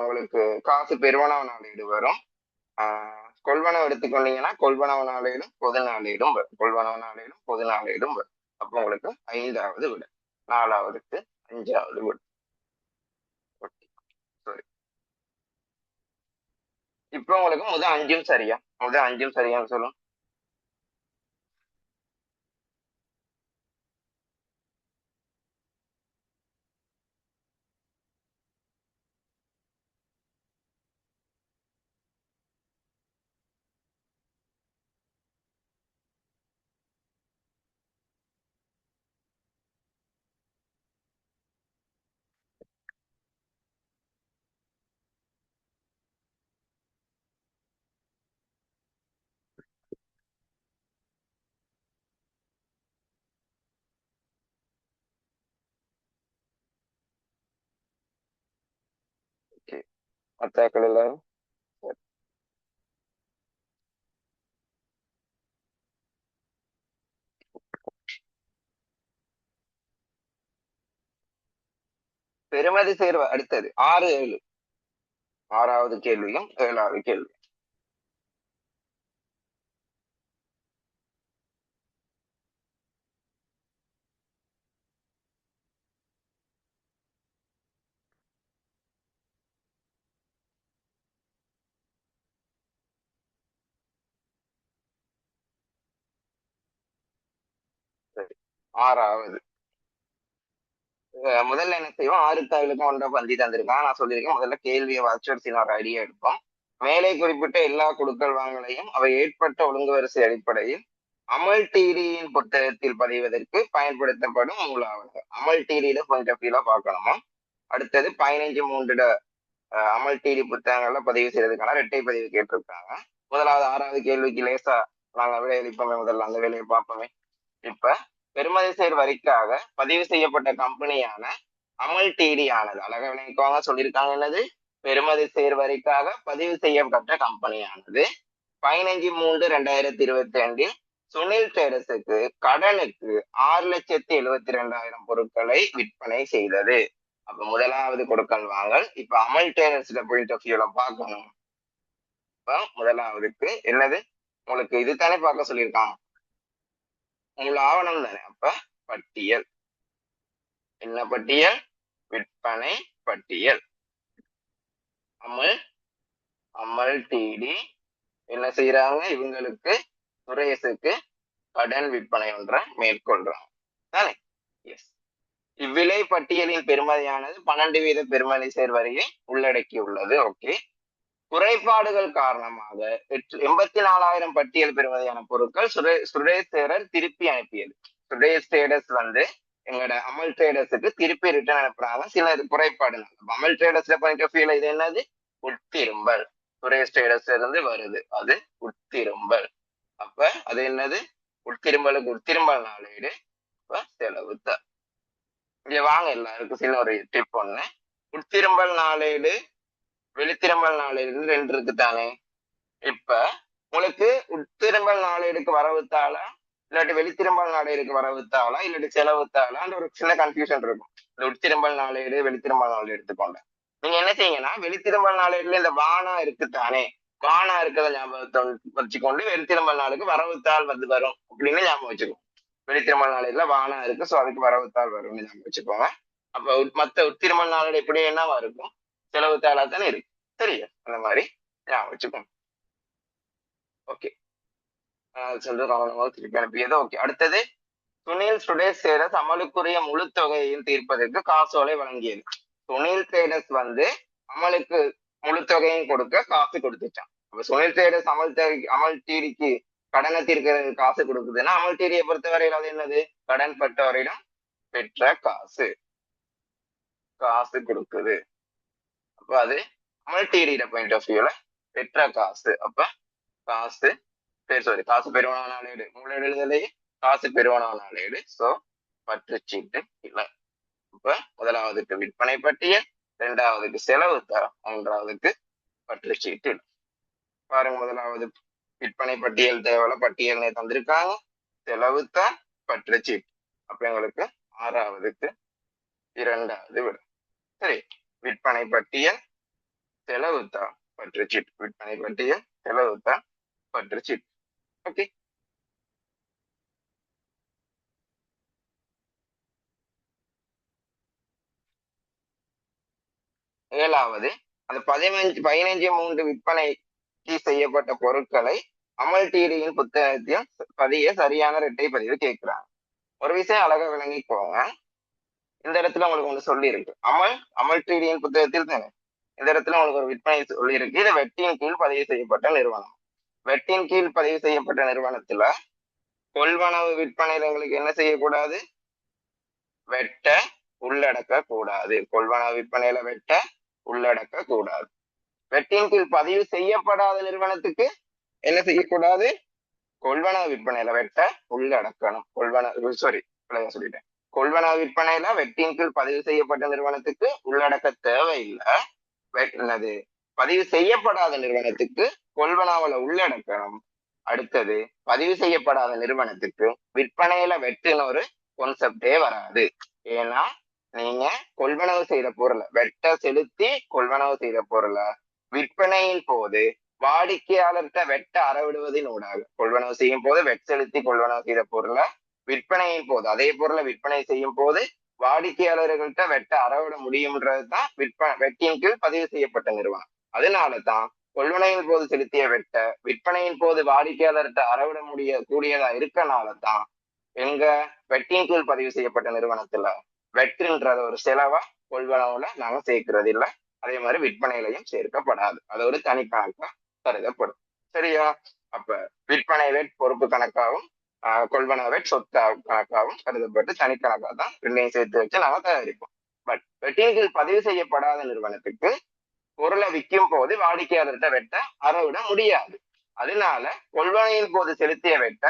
உங்களுக்கு காசு பெருவனவு நாளேடு வரும். கொள்வனவு எடுத்துக்கொண்டீங்கன்னா கொள்வனவு நாளேடும் பொது நாளேடும் வரும். கொள்வனவு நாளேடும் பொது நாளேடும் வரும். அப்ப உங்களுக்கு 5வது விட. 4வதுக்கு 5வது விட. சரி, இப்ப உங்களுக்கு முதல் 5ம் சரியா? முதல் 5ம் சரியான்னு சொல்லும். ஓகே, மத்தாக்கள் எல்லாரும் பெருமதி சேர்வு. அடுத்தது 6, 7. 6வது கேள்வியும் 7வது கேள்வி. ஆறாவது முதல்ல என்ன செய்வோம், 6 தகவலுக்கும் ஒன்றை பந்தி தந்திருக்கான். நான் சொல்லியிருக்கேன் முதல்ல கேள்வியை வச்சு ஒரு ஐடியா எடுப்போம். மேலே குறிப்பிட்ட எல்லா கொடுக்கல் வாங்கலையும் அவை ஏற்பட்ட ஒழுங்கு வரிசை அடிப்படையில் அமல் டிடியின் புத்தகத்தில் பதிவதற்கு பயன்படுத்தப்படும் மூலாவணங்கள். அமல் டிடியில பாயிண்ட் ஆஃப் வியூல பார்க்கணுமா. அடுத்தது 15/3 அமல் டிடி புத்தகங்கள்ல பதிவு செய்யறதுக்கான இரட்டை பதிவு கேட்டிருக்காங்க. முதலாவது 6வது கேள்விக்கு லேசா நாங்க விட எழுப்போமே, முதல்ல அந்த வேலையை பார்ப்போமே. இப்ப பெறுமதி சேர் வரிக்காக பதிவு செய்யப்பட்ட கம்பெனியான அமல் டிடி ஆனது, அழகா விளங்கிக்குவாங்க, சொல்லியிருக்காங்க என்னது, பெறுமதி சேர் வரிக்காக பதிவு செய்யப்பட்ட கம்பெனியானது 15/3/2022 சுனில் ட்ரேடர்ஸுக்கு கடனுக்கு 6,72,000 பொருட்களை விற்பனை செய்தது. அப்ப முதலாவது கொடுக்கல் வாங்கல். இப்ப அமல் ட்ரேடர்ஸ் பாயிண்ட் ஆஃப் வியூல பார்க்கணும். இப்ப முதலாவதுக்கு என்னது, உங்களுக்கு இது தானே பார்க்க சொல்லியிருக்காங்க, உங்கள் ஆவணம் தானே. அப்ப பட்டியல், என்ன பட்டியல், விற்பனை பட்டியல். அமல் டிடி என்ன செய்யறாங்க, இவங்களுக்கு சுரேஷுக்கு கடன் விற்பனை ஒன்றை மேற்கொள்றாங்க தானே. எஸ். இவ்விலை பட்டியலின் பெறுமதியானது 12% பெறுமதி சேர் வரியை உள்ளடக்கியுள்ளது. ஓகே. குறைபாடுகள் காரணமாக 84,000 பட்டியல் பெறுமதியான பொருட்கள் சுரேஷ் ட்ரேடர் திருப்பி அனுப்பியது. சுரேஷ் ட்ரேடர்ஸ் எங்களோட அமல் ட்ரேடர்ஸுக்கு திருப்பி ரிட்டர்ன் அனுப்புறாங்க சில குறைபாடு. அமல் ட்ரேடர்ஸ் பாயிண்ட் ஆஃப் வியூல இது என்னது, உட்திரும்பல். சுரேஷ் ட்ரேடர்ஸ்ல இருந்து வருது, அது உட்திரும்பல். அப்ப அது என்னது, உட்திரும்பலுக்கு உட்திரும்பல் நாளேடு. இப்ப செலவு தான். இங்க வாங்க, எல்லாருக்கும் சில ஒரு டிப் ஒண்ணு. உட்திரும்பல் நாளேடு வெளித்திரும்பல் நாளேடு 2 இருக்குதானே. இப்ப உங்களுக்கு உட்திரும்பல் நாளேடுக்கு வரவுத்தாளா இல்லாட்டி வெளித்திரும்பல் நாளேடுக்கு வரவுத்தாளா இல்லாட்டி செலவுத்தாளான்னு ஒரு சின்ன கன்ஃபியூஷன் இருக்கும். இந்த உட்திரும்பல் நாளேடு வெளித்திரும்பல் நாளேடு எடுத்துக்கொண்ட நீங்க என்ன செய்யுங்கன்னா, வெளித்திரும்பல் நாளேடுல இந்த வானா இருக்குத்தானே, வானா இருக்கிறத ஞாபகத்தை வச்சுக்கொண்டு வெளித்திரும்பல் நாளுக்கு வரவுத்தாள் வரும் அப்படின்னு ஞாபகம் வச்சுக்கோங்க. வெளித்திரும்பல் நாளேடுல வானா இருக்கு, ஸோ அதுக்கு வரவுத்தாள் வரும்னு ஞாபகம் வச்சுக்கோங்க. அப்ப மத்த உட்திரும்பல் நாளேடு எப்படி என்னவா இருக்கும், செலவுத்தாளா தானே இருக்கு. சரியா, அந்த மாதிரி ஞாபகம் வச்சுக்கோங்க. ஓகே, திருப்பி அனுப்பியது. ஓகே. அடுத்தது, சுனில் ட்ரேடர்ஸ் அமலுக்குரிய முழு தொகையையும் தீர்ப்பதற்கு காசோலை வழங்கியது. சுனில் ட்ரேடர்ஸ் அமலுக்கு முழு தொகையும் கொடுக்க காசு கொடுத்துட்டான். அப்ப சுனில் ட்ரேடர்ஸ் அமல் டிடிக்கு கடனை தீர்க்கிறது காசு கொடுக்குதுன்னா, அமல் டிடியை பொறுத்தவரையில் அது என்னது, கடன் பட்டவரிடம் பெற்ற காசு கொடுக்குது. அப்ப அது அமல் டிடியோட பாயிண்ட் ஆஃப் வியூல பெற்ற காசு. அப்ப காசு காசு பெறுவன நாளேடு, மூல எழுதலையே காசு பெறுவன நாளேடு. சோ பற்றுச்சீட்டு இல்லை. இப்ப முதலாவதுக்கு விற்பனை பட்டியல், 2வதுக்கு செலவு தரம், 3வதுக்கு பற்றுச்சீட்டு இல்லை. பாருங்க, முதலாவது விற்பனை பட்டியல் தேவையில்ல, பட்டியல் தந்திருக்காங்க, செலவு தான் பற்றுச்சீட்டு. அப்ப எங்களுக்கு 6வதுக்கு 2வது விட. சரி, விற்பனை பட்டியல் செலவு தான் பற்றுச்சீட்டு, விற்பனை பட்டியல் செலவு தான் பற்றுச்சீட்டு. ஓகே. ஏழாவது, அந்த 15/3 விற்பனைக்கு செய்யப்பட்ட பொருட்களை அமல் டிடியின் புத்தகத்தில் பதிய சரியான இரட்டை பதிவு கேட்கிறாங்க. ஒரு விஷயம் அழகா விளங்கிக்கோங்க. இந்த இடத்துல உங்களுக்கு ஒண்ணு சொல்லி இருக்கு, அமல் டிடியின் புத்தகத்தில் தானே, இந்த இடத்துல உங்களுக்கு ஒரு விற்பனை சொல்லி இருக்கு. இது வெட்டின் கீழ் பதிவு செய்யப்பட்ட நிறுவனம். வெட்டின் கீழ் பதிவு செய்யப்பட்ட நிறுவனத்துல கொள்வனவு விற்பனையில எங்களுக்கு என்ன செய்யக்கூடாது, வெட்ட உள்ளடக்க கூடாது. கொள்வனவு விற்பனையில வெட்ட உள்ளடக்க கூடாது. வெட்டின் கீழ் பதிவு செய்யப்படாத நிறுவனத்துக்கு என்ன செய்யக்கூடாது, கொள்வனவு விற்பனையில வெட்ட உள்ளடக்கணும். சொல்லிட்டேன். கொள்வனவு விற்பனையில வெட்டின் கீழ் பதிவு செய்யப்பட்ட நிறுவனத்துக்கு உள்ளடக்க தேவையில்லை. என்னது, பதிவு செய்யப்படாத நிறுவனத்துக்கு கொள்வனவுல உள்ளடக்கணும். அடுத்தது, பதிவு செய்யப்படாத நிறுவனத்துக்கு விற்பனையில வெட்டுன்னு ஒரு கான்செப்டே வராது. ஏன்னா நீங்க கொள்வனவு செய்த பொருளை வெட்ட செலுத்தி கொள்வனவு செய்த பொருளை விற்பனையின் போது வாடிக்கையாளர்கிட்ட வெட்ட அறவிடுவதின் ஊடாக, கொள்வனவு செய்யும் போது வெட் செலுத்தி கொள்வனவு செய்த பொருளை விற்பனையின் போது, அதே பொருளை விற்பனை செய்யும் போது வாடிக்கையாளர்கள்ட்ட வெட்ட அறவிட முடியும்ன்றதுதான் வெட்டின் கீழ் பதிவு செய்யப்பட்ட நிறுவனம். அதனாலதான் கொள்வனையின் போது செலுத்திய வெட்ட விற்பனையின் போது வாடிக்கையாளர்கிட்ட அறவிட கூடியதா இருக்கனாலதான் எங்க வெட்டின் கீழ் பதிவு செய்யப்பட்ட நிறுவனத்துல வெட்டுன்றத ஒரு செலவா கொள்வனவுல நாங்க சேர்க்கிறது இல்ல. அதே மாதிரி விற்பனையிலையும் சேர்க்கப்படாது. அது ஒரு தனி கணக்கா கருதப்படும். சரியா? அப்ப விற்பனை வெட் பொறுப்பு கணக்காகவும் கொள்வன வெட் சொத்து கணக்காகவும் கருதப்பட்டு தனிக்கணக்கா தான் ரெண்டையும் சேர்த்து வச்சு நாம தயாரிப்போம். பட் வெட்டின் கீழ் பதிவு செய்யப்படாத நிறுவனத்துக்கு பொருளை விற்கும் போது வாடிக்கையாளர்கிட்ட வெட்ட அறவிட முடியாது. அதனால கொள்வனையின் போது செலுத்திய வெட்ட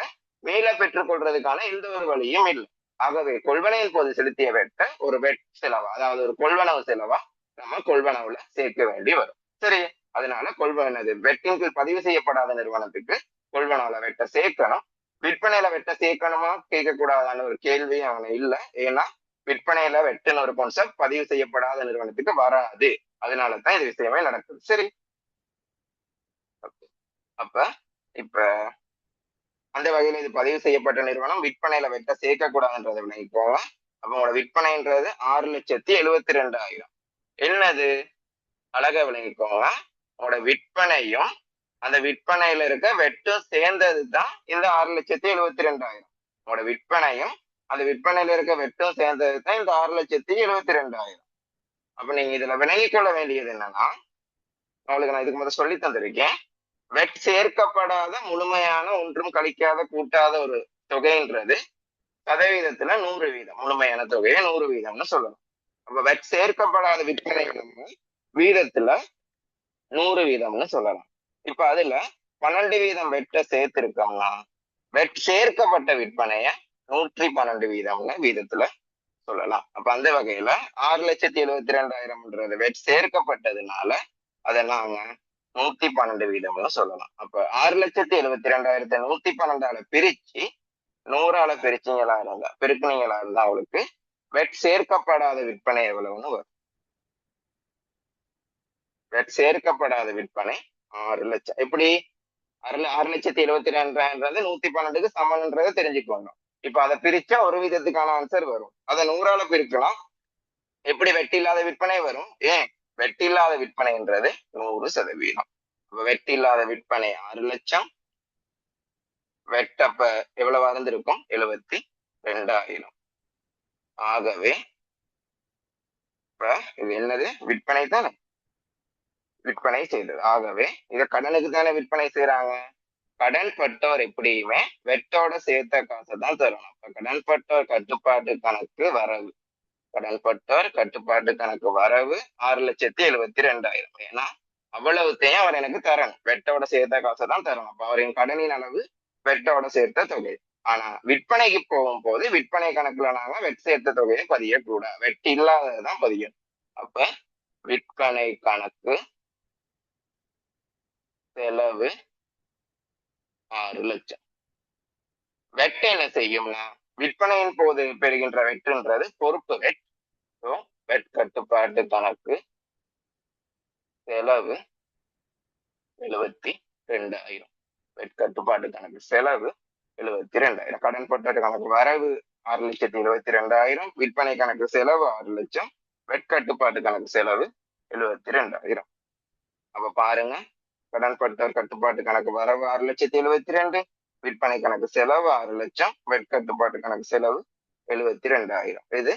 மீள பெற்றுக் கொள்றதுக்கான எந்த ஒரு வழியும் இல்லை. ஆகவே கொள்வனையின் போது செலுத்திய வெட்ட ஒரு வெட் செலவா, அதாவது ஒரு கொள்வனவு செலவா நம்ம கொள்வனவுல சேர்க்க வேண்டி வரும். சரி, அதனால கொள்வனது வெட்டின் கீழ் பதிவு செய்யப்படாத நிறுவனத்துக்கு கொள்வனவுல வெட்ட சேர்க்கணும். விற்பனையில வெட்ட சேர்க்கணுமா கேட்க கூடாதான்னு ஒரு கேள்வி அவங்க இல்லை. ஏன்னா விற்பனையில வெட்டுன்னு ஒரு கான்செப்ட் பதிவு செய்யப்படாத நிறுவனத்துக்கு வராது. அதனாலதான் இது விஷயமே நடக்குது. சரி, அப்ப இப்ப அந்த வகையில இது பதிவு செய்யப்பட்ட நிறுவனம் விற்பனையில வெட்ட சேர்க்க கூடாதுன்றதை விளங்கிக்கோங்க. அப்ப உங்களோட விற்பனைன்றது 6,72,000. என்னது அழகா விளங்கிக்கோங்க. உங்களோட விற்பனையும் அந்த விற்பனையில இருக்க வெட்டும் சேர்ந்தது தான் இந்த 6,72,000. உங்களோட விற்பனையும் அந்த விற்பனையில இருக்க வெட்டும் சேர்ந்தது தான் இந்த 6,72,000. அப்ப நீங்க இதுல விளங்கிக் கொள்ள வேண்டியது என்னன்னா, உங்களுக்கு நான் இதுக்கு முதல்ல சொல்லி தந்திருக்கேன். வெட் சேர்க்கப்படாத முழுமையான ஒன்றும் கழிக்காத கூட்டாத ஒரு தொகைன்றது சதவீதத்துல 100%. முழுமையான தொகையை 100%ம்னு சொல்லணும். அப்ப வெட் சேர்க்கப்படாத விற்பனை நம்ம வீதத்துல 100%ம்னு சொல்லலாம். இப்ப அதுல 12% வெட்ட சேர்த்திருக்கோம்னா வெட் சேர்க்கப்பட்ட விற்பனைய 112% வீதத்துல சொல்லலாம். அப்ப அந்த வகையில 6,72,000 வெட் சேர்க்கப்பட்டதுனால அதை நாங்க 112% சொல்லலாம். அப்ப 6,72,000 112 பிரிச்சு 100 பிரிச்சீங்களா இருந்தா பெருக்குனீங்களா இருந்தா அவளுக்கு வெட் சேர்க்கப்படாத விற்பனை எவ்வளவுன்னு வரும். வெட் சேர்க்கப்படாத விற்பனை 6,00,000. எப்படி 6,72,000 112க்கு சமன்ன்றதை தெரிஞ்சுக்கோங்க. இப்ப அதை பிரிச்சா ஒரு விதத்துக்கான ஆன்சர் வரும். அதை 100 பிரிக்கலாம். எப்படி வெட்டில்லாத விற்பனை வரும்? ஏன் வெட்டில்லாத விற்பனைன்றது 100%. வெட்டில்லாத விற்பனை 6,00,000. வெட்டப்ப எவ்வளவு இருந்திருக்கும்? 72,000. ஆகவே இப்ப இது என்னது? விற்பனை தானே, விற்பனை செய்தது. ஆகவே இத கடனுக்கு தானே விற்பனை செய்யறாங்க. கடன் பட்டோர் எப்படியுமே வெட்டோட சேர்த்த காசை தான் தரணும். இப்ப கடன் பட்டோர் கட்டுப்பாட்டு கணக்கு வரவு, கடன் பட்டோர் கட்டுப்பாட்டு கணக்கு வரவு 6,72,000. ஏன்னா அவ்வளவுத்தையும் அவர் எனக்கு தரணும். வெட்டோட சேர்த்த காசை தான் தரணும். அப்ப அவரின் கடனின் அளவு வெட்டோட சேர்த்த தொகை. ஆனா விற்பனைக்கு போகும்போது விற்பனை கணக்குல நாங்க வெட் சேர்த்த தொகையை பதியக்கூடாது, வெட்டு இல்லாததான் பதியணும். அப்ப விற்பனை கணக்கு செலவு 6,00,000. வெட் என்ன செய்யும்னா விற்பனையின் போது பெறுகின்ற வெட்டுன்றது பொறுப்பு வெட். வெட் கட்டுப்பாட்டு கணக்கு செலவு 72,000. வெட் கட்டுப்பாட்டு கணக்கு செலவு 72,000. கடன் பற்றாட்டு கணக்கு வரவு 6,72,000. விற்பனை கணக்கு செலவு 6,00,000. வெட் கட்டுப்பாட்டு கணக்கு செலவு 72,000. அப்ப பாருங்க, கடன் பற்றார் கட்டுப்பாட்டு கணக்கு வரவு 6,72,000. விற்பனை கணக்கு செலவு 6,00,000. வெட் கட்டுப்பாட்டு கணக்கு செலவு 72,000. இது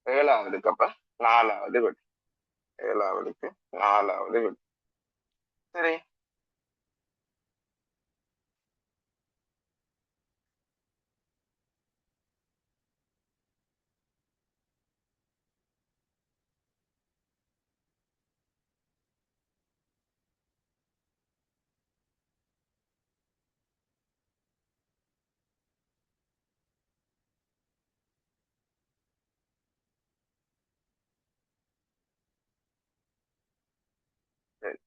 7வதுக்கு. அப்ப 4வது வெட். 7வதுக்கு 4வது வெட். சரி, சரி.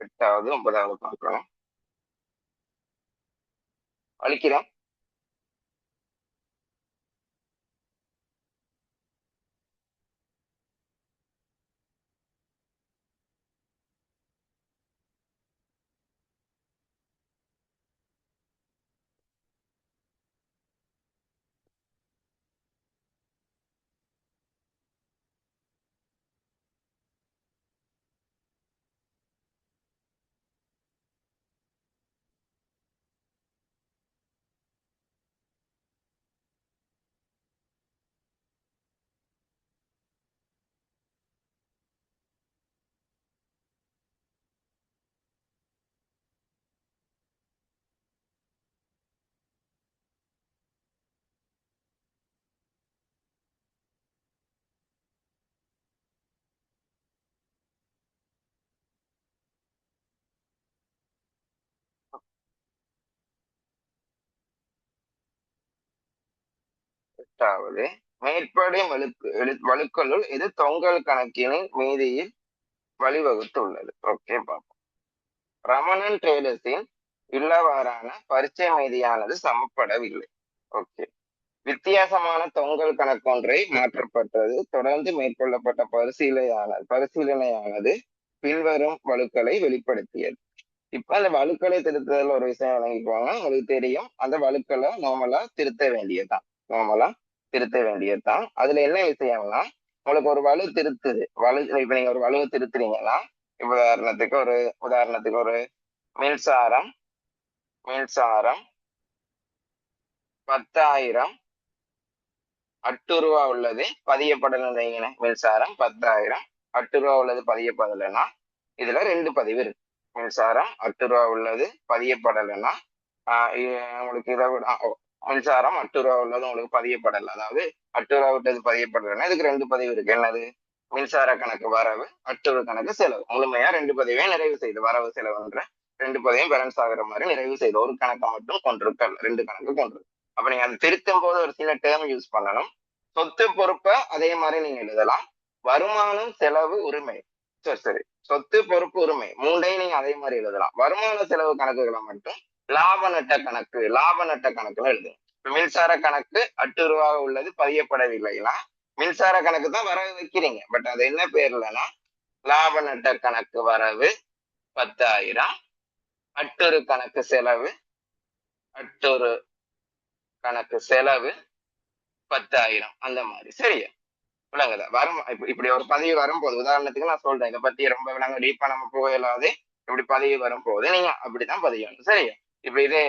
8வது 9வது பார்க்கலாம். அழிக்கிறோம். எட்டாவது, மேற்படி வழுக்களுள் இது தொங்கல் கணக்கினின் மீதியில் வழிவகுத்துள்ளது. ஓகே, பார்ப்போம். ரமணன் ட்ரேடர்ஸின் இல்லவாறான பரீட்சை மீதியானது சமப்படவில்லை. ஓகே, வித்தியாசமான தொங்கல் கணக்கொன்றை மாற்றப்பட்டது. தொடர்ந்து மேற்கொள்ளப்பட்ட பரிசீலனையானது பின்வரும் வழுக்களை வெளிப்படுத்தியது. இப்ப அந்த வழுக்களை திருத்துதல் ஒரு விஷயம் வழங்கிக்குவாங்க. உங்களுக்கு தெரியும், அந்த வழுக்களை நார்மலா திருத்த வேண்டியதுதான். அதுல என்ன விஷயம்னா, உங்களுக்கு ஒரு வலு திருத்துது. இப்ப நீங்க ஒரு வலுவை திருத்துறீங்கன்னா, இப்ப உதாரணத்துக்கு ஒரு மின்சாரம் 10,000 அட்டுருவா உள்ளது பதியப்படலைங்க. மின்சாரம் 10,000 அட்டுருவா உள்ளது பதியப்படலைன்னா இதுல 2 பதிவு இருக்கு. மின்சாரம் 8 உள்ளது பதியப்படலைன்னா உங்களுக்கு இதை விட மின்சாரம் 8 உள்ளது உங்களுக்கு பதியப்படலை, அதாவது 8 விட்டது பதியப்படலைன்னா இதுக்கு 2 பதிவு இருக்கு. என்னது? மின்சார கணக்கு வரவு, 8 கணக்கு செலவு. முழுமையா 2 பதிவையும் நிறைவு செய்து வரவு செலவுன்ற 2 பதிவையும் பேலன்ஸ் ஆகுற மாதிரி நிறைவு செய்து ஒரு கணக்கை மட்டும் கொண்டிருக்கல, 2 கணக்கு கொண்டிருக்கு. அப்ப நீங்க அதை திருத்தும் போது ஒரு சில டேர்ம் யூஸ் பண்ணணும். சொத்து பொறுப்பை அதே மாதிரி நீங்க எழுதலாம். வருமானம், செலவு, உரிமை, சரி, சொத்து பொறுப்பு உரிமை மூன்றையும் நீங்க அதே மாதிரி எழுதலாம். வருமான செலவு கணக்குகளை மட்டும் லாப நட்ட கணக்குன்னு எழுதுங்க. மின்சார கணக்கு 8 உள்ளது பதியப்படவில்லைன்னா மின்சார கணக்கு தான் வரவு வைக்கிறீங்க. பட் அது என்ன பேர்லன்னா லாப நட்ட கணக்கு வரவு 10,000, அட்டொரு கணக்கு செலவு 10,000 அந்த மாதிரி. சரியா விளங்குதா? இப்படி ஒரு பதிவு வரும்போது, உதாரணத்துக்கு நான் சொல்றேன், இதை பத்தி ரொம்ப விளங்க டீப்பா நம்ம போகலாது. இப்படி பதிவு வரும்போது நீங்க அப்படித்தான் பதியணும். சரியா? இப்ப இதே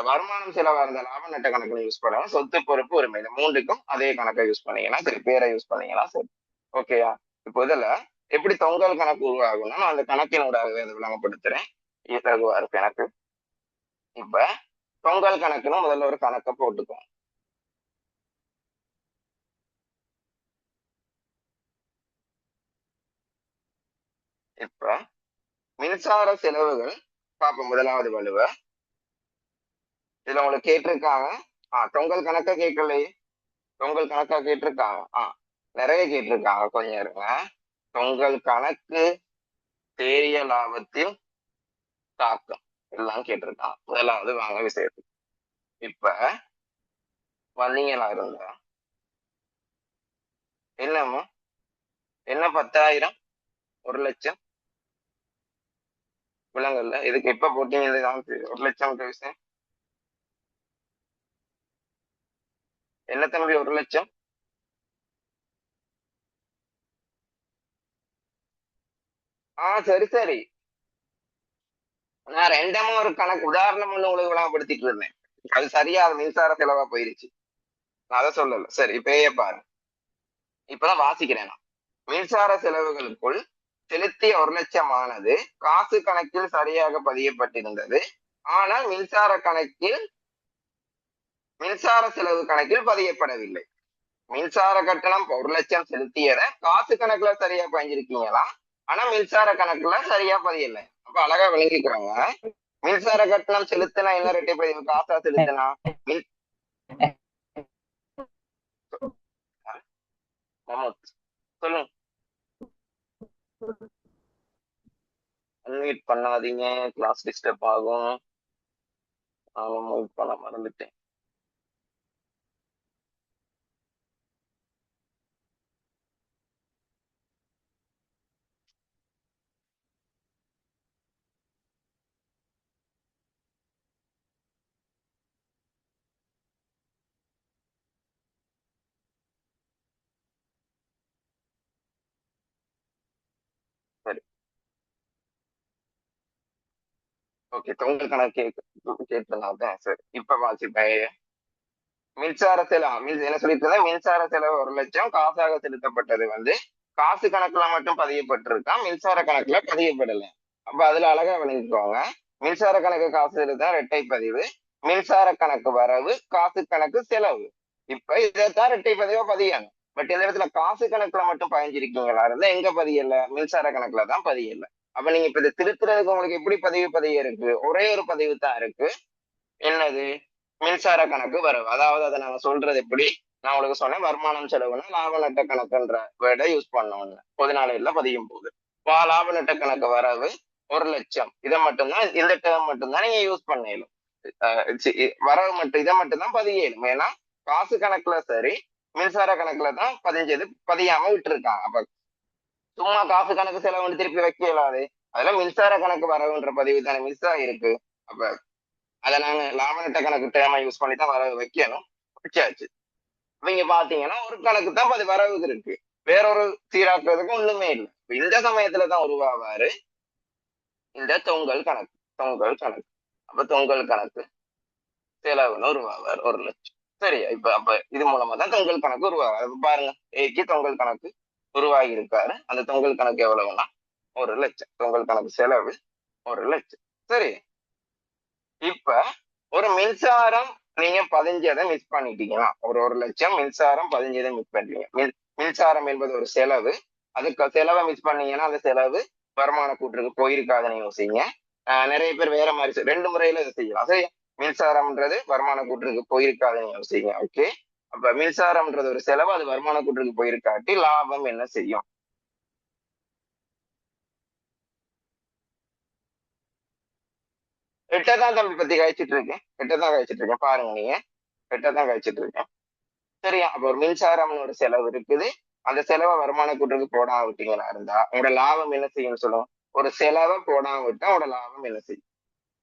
வருமானம் செலவா இருந்த லாப நட்ட கணக்குல யூஸ் பண்ணலாம். சொத்து பொறுப்பு உரிமை இந்த 3க்கும் அதே கணக்கை யூஸ் பண்ணீங்கன்னா சரி, பேரை யூஸ் பண்ணீங்கன்னா சரி. ஓகேயா? இப்போ இதுல எப்படி தொங்கல் கணக்கு உருவாகும்னா நான் அந்த கணக்கினோடாகவே அதை விளங்கப்படுத்துறேன். இலகுவா இருக்கு எனக்கு. இப்ப தொங்கல் கணக்குன்னு முதல்ல ஒரு கணக்கை போட்டுக்கோங்க. இப்ப மின்சார செலவுகள் பார்ப்போம். முதலாவது வலுவ இதுல உங்களுக்கு கேட்டிருக்காங்க. தொங்கல் கணக்கா கேட்கலையே, தொங்கல் கணக்கா கேட்டிருக்காங்க. நிறைய கேட்டிருக்காங்க, கொஞ்சம் இருங்க. தொங்கல் கணக்கு, தேரிய லாபத்தில் தாக்கம் எல்லாம் கேட்டிருக்காங்க. முதலாவது வாங்க விஷயத்துக்கு. இப்ப வந்தீங்களா இருந்தா என்னம்மா, என்ன 10,000 1,00,000 விலங்கல்ல, இதுக்கு எப்ப போட்டீங்க? 1,00,000 விஷயம் என்ன தம்பி? 1,00,000 சரி சரி, நான் ரெண்டமா ஒரு கணக்கு உதாரணம் ஒண்ணு உங்களுக்கு விளங்கப்படுத்திட்டு இருந்தேன். அது சரியா அது மின்சார செலவா போயிருச்சு. நான் அதை சொல்லல. சரி, இப்ப பாரு, இப்பதான் வாசிக்கிறேன் நான். மின்சார செலவுகளுக்குள் செலுத்திய 1,00,000 ஆனது காசு கணக்கில் சரியாக பதியப்பட்டிருந்தது. ஆனால் மின்சார செலவு கணக்கில் பதியப்படவில்லை. மின்சார கட்டணம் 1,00,000 செலுத்தியத காசு கணக்குல சரியா பதிஞ்சிருக்கீங்களா, ஆனா மின்சார கணக்குல சரியா பதியல. அப்ப அழகா விளங்கிக்கிறாங்க. மின்சார கட்டணம் செலுத்தினா என்ன ரெட்டை பதிவு? காசா செலுத்தினா சொல்லுங்க. அன்மியூட் பண்ணாதீங்க, கிளாஸ் டிஸ்டர்ப் ஆகும். நானும் மியூட் பண்ண மறந்துட்டேன். சரி, ஓகே. தொங்கல் கணக்கு கேட்டுதான். சரி, இப்ப வாசிப்பேன். மின்சார செலவு என்ன சொல்லிட்டு மின்சார செலவு 1,00,000 காசாக செலுத்தப்பட்டது காசு கணக்குல மட்டும் பதியப்பட்டிருக்கா, மின்சார கணக்குல பதியப்படல. அப்ப அதுல அழகா விளங்கிக்கோங்க. மின்சார கணக்கு காசு செலுத்தா இரட்டை பதிவு, மின்சார கணக்கு வரவு, காசு கணக்கு செலவு. இப்ப இதைத்தான் இரட்டை பதிவா பதியணும். பட் இந்த இடத்துல காசு கணக்குல மட்டும் பதிஞ்சிருக்கீங்களா இருந்தா எங்க பதியல? மின்சார கணக்குல தான் பதியல. அப்ப நீங்க இப்ப இதை திருத்துறதுக்கு உங்களுக்கு எப்படி பதிவு இருக்கு? ஒரே ஒரு பதிவு தான் இருக்கு. என்னது? மின்சார கணக்கு வரவு. அதாவது அதை நாங்க சொல்றது எப்படி, நான் உங்களுக்கு சொன்னேன் வருமானம் செலவுனா லாப நட்ட கணக்குன்ற வேர்டை யூஸ் பண்ணோம்னு பொதுநாளையில பதியும் போது லாப நட்ட கணக்கு வரவு 1,00,000 இதை மட்டும்தான் இந்த டேர்ம் மட்டும்தான் நீங்க யூஸ் பண்ணலும். வரவு மட்டும் இதை மட்டும்தான் பதியலும். ஏன்னா காசு கணக்குல சரி மின்சார கணக்குல தான் பதிஞ்சது பதியாம விட்டுருக்காங்க. அப்ப சும்மா காசு கணக்கு செலவுன்னு திருப்பி வைக்க இயலாது. அதெல்லாம் மின்சார கணக்கு வரவுன்ற பதிவு தானே மிஸ் ஆகிருக்கு. அப்ப அதை நாங்க லாப நட்ட கணக்கு டேர்மை யூஸ் பண்ணி தான் வரவு வைக்கணும். வச்சாச்சு. இவங்க பாத்தீங்கன்னா ஒரு கணக்கு தான் அது வரவு இருக்கு, வேறொரு சீராக்குறதுக்கு ஒண்ணுமே இல்லை. இந்த சமயத்துலதான் உருவாவாரு இந்த தொங்கல் கணக்கு. தொங்கல் கணக்கு அப்ப தொங்கல் கணக்கு செலவுன்னு உருவாவார் 1,00,000. சரியா? இப்ப அப்ப இது மூலமா தான் தொங்கல் கணக்கு உருவாவார். பாருங்க, ஏக்கு தொங்கல் கணக்கு உருவாகி இருக்காரு. அந்த தொங்கல் கணக்கு எவ்வளவுனா 1,00,000. தொங்கல் கணக்கு செலவு 1,00,000. சரி, இப்ப ஒரு மின்சாரம் நீங்க பதிஞ்சதை மிஸ் பண்ணிட்டீங்கன்னா, ஒரு 1,00,000 மின்சாரம் பதிஞ்சதை மிஸ் பண்றீங்க. மின்சாரம் என்பது ஒரு செலவு. அதுக்கு செலவை மிஸ் பண்ணீங்கன்னா அந்த செலவு வருமான கூற்றுக்கு போயிருக்காதுன்னு யோசிங்க. நிறைய பேர் வேற மாதிரி 2 முறையில இதை செய்யலாம். சரி, மின்சாரம்ன்றது வருமான கூற்றுக்கு போயிருக்காதுன்னு யோசிங்க. ஓகே, அப்ப மின்சாரம்ன்றது ஒரு செலவு, அது வருமான கூற்றுக்கு போயிருக்காட்டி லாபம் என்ன செய்யும்? எட்டதான் தம்பி பத்தி கழிச்சிட்டு இருக்கேன். எட்டதான் கழிச்சிட்டு இருக்கேன், பாருங்க நீங்க. எட்டதான் கழிச்சிட்டு இருக்கேன். சரியா? அப்ப ஒரு மின்சாரம்னு ஒரு செலவு இருக்குது. அந்த செலவை வருமான கூற்றுக்கு போடாம விட்டீங்கன்னா இருந்தா உங்களோட லாபம் என்ன செய்யும் சொல்லுவோம்? ஒரு செலவை போடாம விட்டா உங்களோட லாபம் என்ன செய்யும்?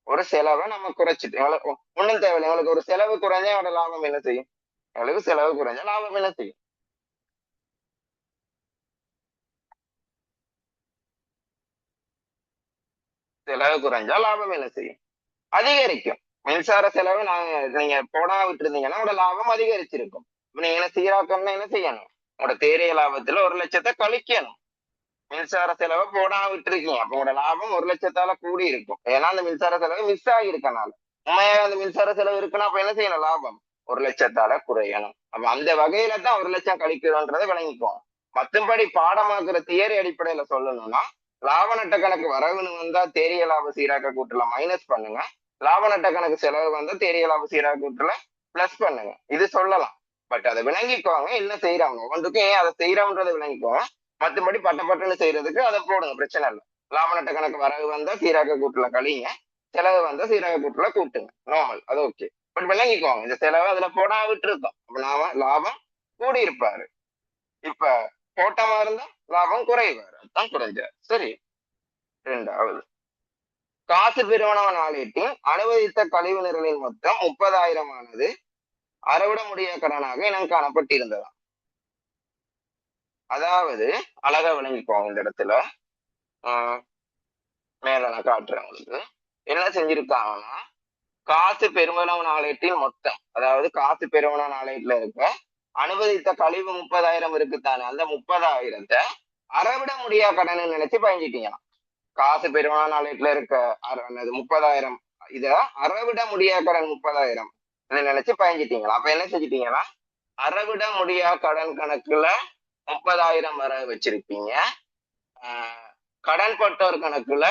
ஒரு செலவை நம்ம குறைச்சிட்டு எங்களுக்கு ஒண்ணும் தேவையில்லை. எங்களுக்கு ஒரு செலவு குறைஞ்சா என்னோட லாபம் என்ன செய்யும்? எங்களுக்கு செலவு குறைஞ்சா லாபம் என்ன செய்யும்? செலவு குறைஞ்சா லாபம் என்ன செய்யும்? அதிகரிக்கும். மின்சார செலவு நீங்க போடாம விட்டுருந்தீங்கன்னா உங்களோட லாபம் அதிகரிச்சிருக்கும். இப்ப நீங்க என்ன சீராக்கணும்னா என்ன செய்யணும்? உங்களோட தேரிய லாபத்துல 1,00,000 கழிக்கணும். மின்சார செலவை போடாம விட்டுருக்கீங்க, அப்ப உங்களோட லாபம் 1,00,000 கூடி இருக்கும். ஏன்னா அந்த மின்சார செலவு மிஸ் ஆகிருக்கனால. உண்மையாக அந்த மின்சார செலவு இருக்குன்னா அப்ப என்ன செய்யணும்? லாபம் 1,00,000 குறையணும். அப்ப அந்த வகையில தான் 1,00,000 கழிக்கிறோன்றதை விளங்கிக்குவோம். மத்தபடி பாடமாக்குற தியரி அடிப்படையில சொல்லணும்னா லாப நட்ட கணக்கு வரவுன்னு வந்தா தேரிய லாப சீராக்க கூட்டுல மைனஸ் பண்ணுங்க, லாப நட்ட கணக்கு செலவு வந்தா தேரிய லாப சீராக்க கூட்டுல பிளஸ் பண்ணுங்க. இது சொல்லலாம். பட் அதை விளங்கிக்குவாங்க என்ன செய்யறாங்க, ஒவ்வொன்றுக்கும் ஏன் அதை செய்யறோம்ன்றதை விளங்கிக்குவாங்க. மற்றபடி பட்டப்பட்டுன்னு செய்யறதுக்கு அதை போடுங்க, பிரச்சனை இல்லை. லாப நட்ட கணக்கு வரவு வந்தா சீராக்க கூட்டுல கழிங்க, செலவு வந்தா சீராக்க கூட்டுல கூட்டுங்க, நார்மல், அது ஓகே. பட் விளங்கிக்குவாங்க இந்த செலவு அதுல போடா விட்டு இருக்கோம். அப்ப நாம லாபம் கூடி இருப்பாரு, இப்ப போட்டமா இருந்தா லாபம் குறைவாரு, அதுதான் குறைஞ்சாரு. சரி, இரண்டாவது காசு பெறுவனவ நாளேட்டின் அனுமதித்த கழிவு நிரலின் மொத்தம் 30,000 ஆனது அறவிட முடியாத கடனாக இனம் காணப்பட்டிருந்ததாம். அதாவது அழகா விளங்கிக்குவாங்க இந்த இடத்துல. மேல நான் காட்டுறேன் உங்களுக்கு. என்ன செஞ்சிருக்காங்கன்னா, காசு பெருமளவு நாளேட்டின் மொத்தம், அதாவது காசு பெருமளவு நாளேட்டுல இருக்க அனுமதித்த கழிவு 30,000 இருக்குத்தானே, அந்த 30,000 அறவிட முடியாத கடன் நினைச்சு பயஞ்சிட்டீங்க. காசு பெருமளவு நாளேட்டுல இருக்க 30,000 இத அறவிட முடியாத கடன் 30,000 நினைச்சு பயஞ்சிட்டீங்களா? அப்ப என்ன செஞ்சிட்டீங்கன்னா, அறவிட முடியாத கடன் கணக்குல 30,000 வர வச்சிருப்பீங்க, கடன் பட்டோர் கணக்குல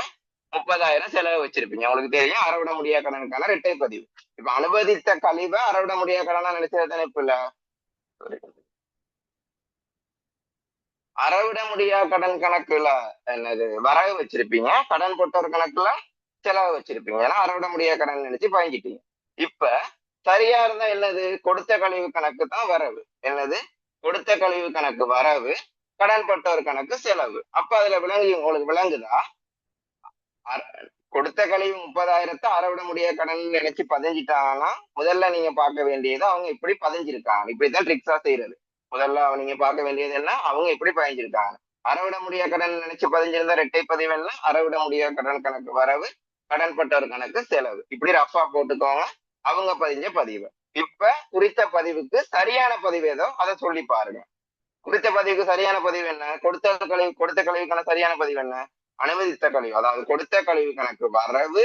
30,000 செலவு வச்சிருப்பீங்க. உங்களுக்கு தெரியும் அறவிட முடியாத கடனுக்கான இரட்டை பதிவு. இப்ப அனுமதித்த கழிவை அறவிட முடியாத கடனா நினைச்சது தானே. இப்ப இல்ல, அறவிட முடியாத கடன் கணக்குல என்னது வரவு வச்சிருப்பீங்க, கடன் போட்டோர் கணக்குல செலவு வச்சிருப்பீங்க. ஏன்னா அறவிட முடியாத கடன் நினைச்சு பயஞ்சிட்டீங்க. இப்ப சரியா இருந்தா என்னது? கொடுத்த கழிவு கணக்கு தான் வரவு. என்னது? கொடுத்த கழிவு கணக்கு வரவு, கடன் பட்டோர் கணக்கு செலவு. அப்ப அதுல உங்களுக்கு விளங்குதா? கொடுத்த கழிவு 30,000 அறவிட முடியாத கடன் நினைச்சு பதிஞ்சிட்டாங்கன்னா முதல்ல நீங்க பார்க்க வேண்டியது அவங்க எப்படி பதிஞ்சிருக்காங்க. இப்படிதான் ட்ரிக்ஸா செய்யறது. முதல்ல நீங்க பார்க்க வேண்டியது என்ன, அவங்க எப்படி பதிஞ்சிருக்காங்க. அறவிட முடியாத கடன் நினைச்சு பதிஞ்சிருந்தா இரட்டை பதிவு என்ன, அறவிட முடியாத கடன் கணக்கு வரவு, கடன் பட்டோர் கணக்கு செலவு. இப்படி ரஃபா போட்டுக்கோங்க அவங்க பதிஞ்ச பதிவு. இப்ப குறித்த பதிவுக்கு சரியான பதிவு ஏதோ அதை சொல்லி பாருங்க. குறித்த பதிவுக்கு சரியான பதிவு என்ன? கொடுத்த கழிவுக்கான சரியான பதிவு என்ன? அனுமதித்த கழிவு, அதாவது கொடுத்த கழிவு கணக்கு வரவு,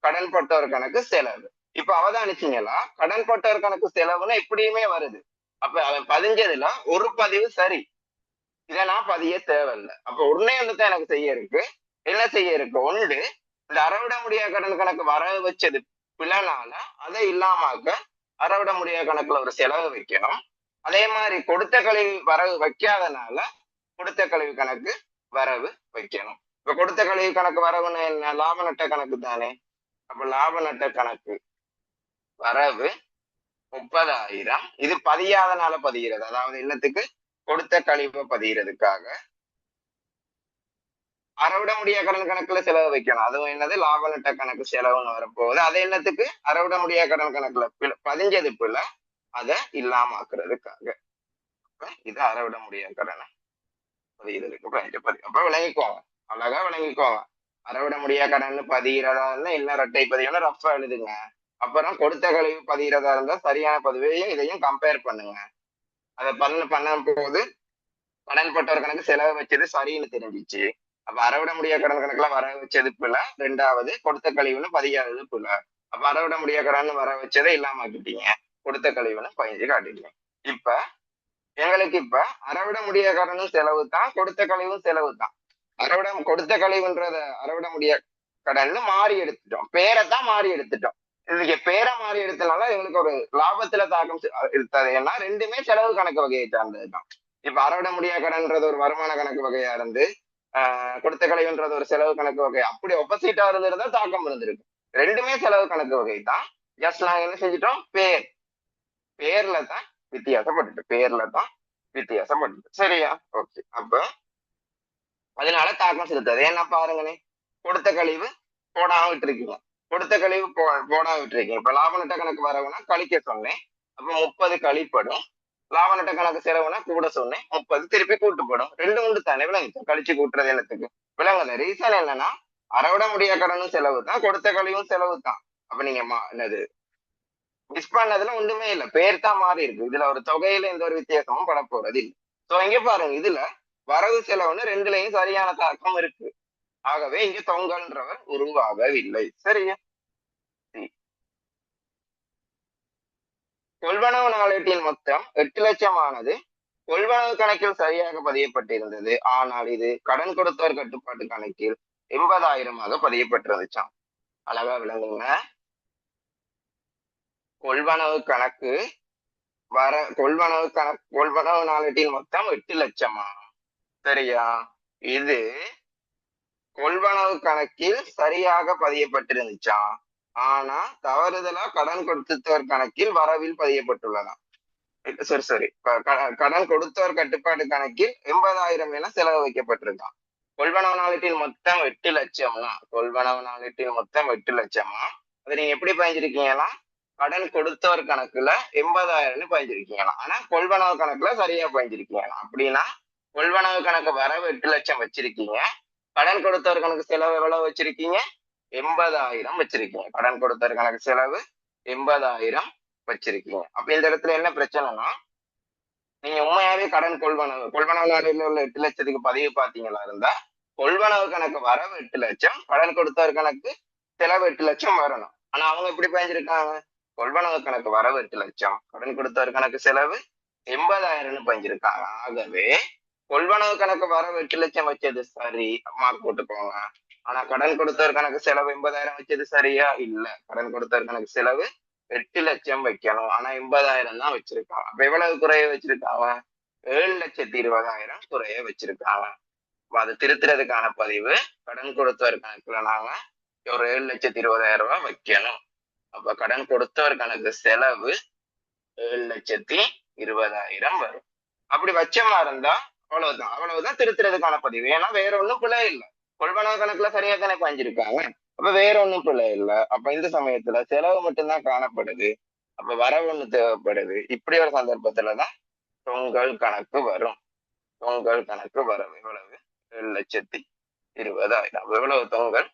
கடன் பட்டோர் கணக்கு செலவு. இப்ப அவதானிச்சீங்களா, கடன் பட்டோர் கணக்கு செலவுன்னு எப்படியுமே வருது. அப்ப அவன் பதிஞ்சதுல ஒரு பதிவு சரி, இதை நான் பதிய தேவையில்லை. அப்ப உடனே வந்து எனக்கு செய்ய இருக்கு, என்ன செய்ய இருக்கு? ஒன்று, இந்த அறவிட முடியாத கடன் கணக்கு வரவு வச்சது பிள்ளைனால அதை இல்லாமக்க அறவிட முடியாத கணக்குல ஒரு செலவு வைக்கணும். அதே மாதிரி கொடுத்த கழிவு வரவு வைக்காதனால கொடுத்த கழிவு கணக்கு வரவு வைக்கணும். இப்ப கொடுத்த கழிவு கணக்கு வரவுன்னு என்ன? லாப நட்ட கணக்கு தானே. அப்ப லாப நட்ட கணக்கு வரவு 30,000. இது பதியாதனால பதிகிறது, அதாவது என்னத்துக்கு? கொடுத்த கழிவை பதிகிறதுக்காக. அறவிட முடியா கடன் கணக்குல செலவு வைக்கணும், அதுவும் என்னது? லாப நட்ட கணக்கு செலவுன்னு வரப்போகுது. அது என்னத்துக்கு? அறவிட முடியா கடன் கணக்குல பதிஞ்சது பிள்ள அதை இல்லாம ஆக்குறதுக்காக. இது அறவிட முடியா கடனை பதிகிறதுக்கு அப்ப விளங்கிக்கோங்க, அழகா விளங்கிக்கோங்க. அறவிட முடியா கடன் பதிகிறதா இருந்தா என்ன ரெட்டை பதிவுன்னு ரஃபா எழுதுங்க. அப்புறம் கொடுத்த கழிவு பதிகிறதா இருந்தா சரியான பதிவையும் இதையும் கம்பேர் பண்ணுங்க. அதை பண்ணும் போது கடன் பட்டவர் கணக்கு செலவு வச்சது சரின்னு தெரிஞ்சிச்சு. அப்ப அறவிட முடியா கடன் கணக்குல வர வச்சது பிள்ளை, ரெண்டாவது கொடுத்த கழிவுன்னு பதியாதது பிள்ளை. அப்ப அறவிட முடியா கடன் வர வச்சதை இல்லாம ஆக்கிட்டீங்க, கொடுத்த கழிவுன்னு பதிஞ்சு காட்டிட்டீங்க. இப்ப எங்களுக்கு அறவிட முடியா கடனும் செலவு தான், கொடுத்த கழிவும் செலவு தான். கொடுத்த கழிவுன்றத அறவிட முடியா கடன்னு மாறி எடுத்துட்டோம், பேரைத்தான் மாறி எடுத்துட்டோம். இதுக்கு பேரை மாறி எடுத்தனால எங்களுக்கு ஒரு லாபத்துல தாக்கம் இருந்தது. ஏன்னா ரெண்டுமே செலவு கணக்கு வகையை சார்ந்ததுதான். இப்ப அறவிட முடியா கடன்றது ஒரு வருமான கணக்கு வகையா இருந்து கொடுத்த கழிவுன்றது ஒரு செலவு கணக்கு வகை, அப்படி ஒப்போசிட்டா இருந்திருந்தா தாக்கம் இருந்திருக்கு. ரெண்டுமே செலவு கணக்கு வகை தான். ஜஸ்ட் நாங்க என்ன செஞ்சிட்டோம்? பேர்ல தான் வித்தியாசப்பட்டு. சரியா? ஓகே. அப்ப அதனால தாக்கம் செலுத்தாது. என்ன பாருங்கண்ணே, கொடுத்த கழிவு போடாம விட்டுருக்கீங்க, கொடுத்த கழிவு போடாம விட்டுருக்கீங்க. இப்ப லாப நட்ட கணக்கு வரவுனா கழிக்க சொன்னேன், அப்ப 30 கழிப்படும். லாப நட்ட கணக்கு செலவுனா கூட சொன்னேன், 30 திருப்பி கூட்டுப்படும். ரெண்டு உண்டு தானே, விளங்குச்சு? கழிச்சு கூட்டுறது என்னத்துக்கு விளங்குது? ரீசன் என்னன்னா அறவிட முடியா கடனும் செலவு தான், கொடுத்த கழிவும் செலவு தான். அப்ப நீங்க என்னது மிஸ் பண்ணதுல ஒண்ணுமே இல்லை, பேர் தான் மாறி இருக்கு. இதுல ஒரு தொகையில எந்த ஒரு வித்தியாசமும் பட போறது இல்லை. சோ இங்க பாருங்க, இதுல வரவு செலவுன்னு ரெண்டுலயும் சரியான தாக்கம் இருக்கு. ஆகவே இங்க தொங்கல்ன்றவர் உருவாகவில்லை. சரியா? கொள்வனவு நாளேட்டின் மொத்தம் 8 லட்சம் ஆனது கொள்வனவு கணக்கில் சரியாக பதியப்பட்டிருந்தது. ஆனால் இது கடன் கொடுத்தவர் கட்டுப்பாட்டு கணக்கில் 80,000 பதியப்பட்டிருந்துச்சாம். அழகா விளங்குங்க. கொள்வனவு கணக்கு கொள்வனவு நாளேட்டின் மொத்தம் 8 லட்சமா? சரியா? இது கொள்வனவு கணக்கில் சரியாக பதியப்பட்டிருந்துச்சாம். ஆனா தவறுதலா கடன் கொடுத்தவர் கணக்கில் வரவில் பதியப்பட்டுள்ளதாம். சரி கடன் கொடுத்தவர் கட்டுப்பாட்டு கணக்கில் 80,000 என செலவு வைக்கப்பட்டிருக்கான். கொள்வனவு நாளேட்டில் மொத்தம் 8 லட்சம்னா, கொள்வனவு நாளேட்டில் மொத்தம் 8 லட்சமா? அதை நீங்க எப்படி பயஞ்சிருக்கீங்கன்னா, கடன் கொடுத்தவர் கணக்குல 80,000 பயஞ்சிருக்கீங்களா, ஆனா கொள்வனவு கணக்குல சரியா பயஞ்சிருக்கீங்களா? அப்படின்னா கொள்வனவு கணக்கு வரவு 8 லட்சம் வச்சிருக்கீங்க, கடன் கொடுத்தவர் கணக்கு செலவு எவ்வளவு வச்சிருக்கீங்க? 80,000 வச்சிருக்கீங்க. கடன் கொடுத்தவர் கணக்கு செலவு 80,000 வச்சிருக்கீங்க. அப்ப இந்த இடத்துல என்ன பிரச்சனைனா, நீங்க உண்மையாவே கடன் கொள்வனவு நாடுல உள்ள 8 லட்சத்துக்கு பதிவு பாத்தீங்களா இருந்தா, கொள்வனவு கணக்கு வரவு 8 லட்சம், கடன் கொடுத்தவர் கணக்கு செலவு 8 லட்சம் வரணும். ஆனா அவங்க எப்படி பயஞ்சிருக்காங்க? கொள்வனவு கணக்கு வரவு 8 லட்சம், கடன் கொடுத்தவர் கணக்கு செலவு 80,000 பயஞ்சிருக்காங்க. ஆகவே கொள்வனவு கணக்கு வரவு 8 லட்சம் வச்சது சரி, மார்க் போட்டுக்கோங்க. ஆனா கடன் கொடுத்தவர் கணக்கு செலவு 80,000 வச்சது சரியா? இல்ல. கடன் கொடுத்தவர் கணக்கு செலவு 8 லட்சம் வைக்கணும், ஆனா 80,000 தான் வச்சிருக்காங்க. அப்ப எவ்வளவு குறைய வச்சிருக்காங்க? 7,20,000 குறைய வச்சிருக்காங்க. அது திருத்துறதுக்கான பதிவு கடன் கொடுத்தவர் கணக்குல நாங்க ஒரு 7,20,000 வைக்கணும். அப்ப கடன் கொடுத்தவர் கணக்கு செலவு 7,20,000 வரும். அப்படி வச்சமா இருந்தா அவ்வளவுதான் திருத்துறதுக்கான பதிவு. ஏன்னா வேற ஒண்ணும் பிழை இல்லை, கொள்வனவு கணக்குல சரியா தானே பாஞ்சிருக்காங்க. அப்ப வேற ஒண்ணும் பிள்ளை இல்லை. அப்ப இந்த சமயத்துல செலவு மட்டும்தான் காணப்படுது, அப்ப வரவு ஒண்ணு தேவைப்படுது. இப்படி ஒரு சந்தர்ப்பத்துலதான் தொங்கல் கணக்கு வரும். தொங்கல் கணக்கு வரும் எவ்வளவு? 7,20,000. எவ்வளவு தொங்கல்?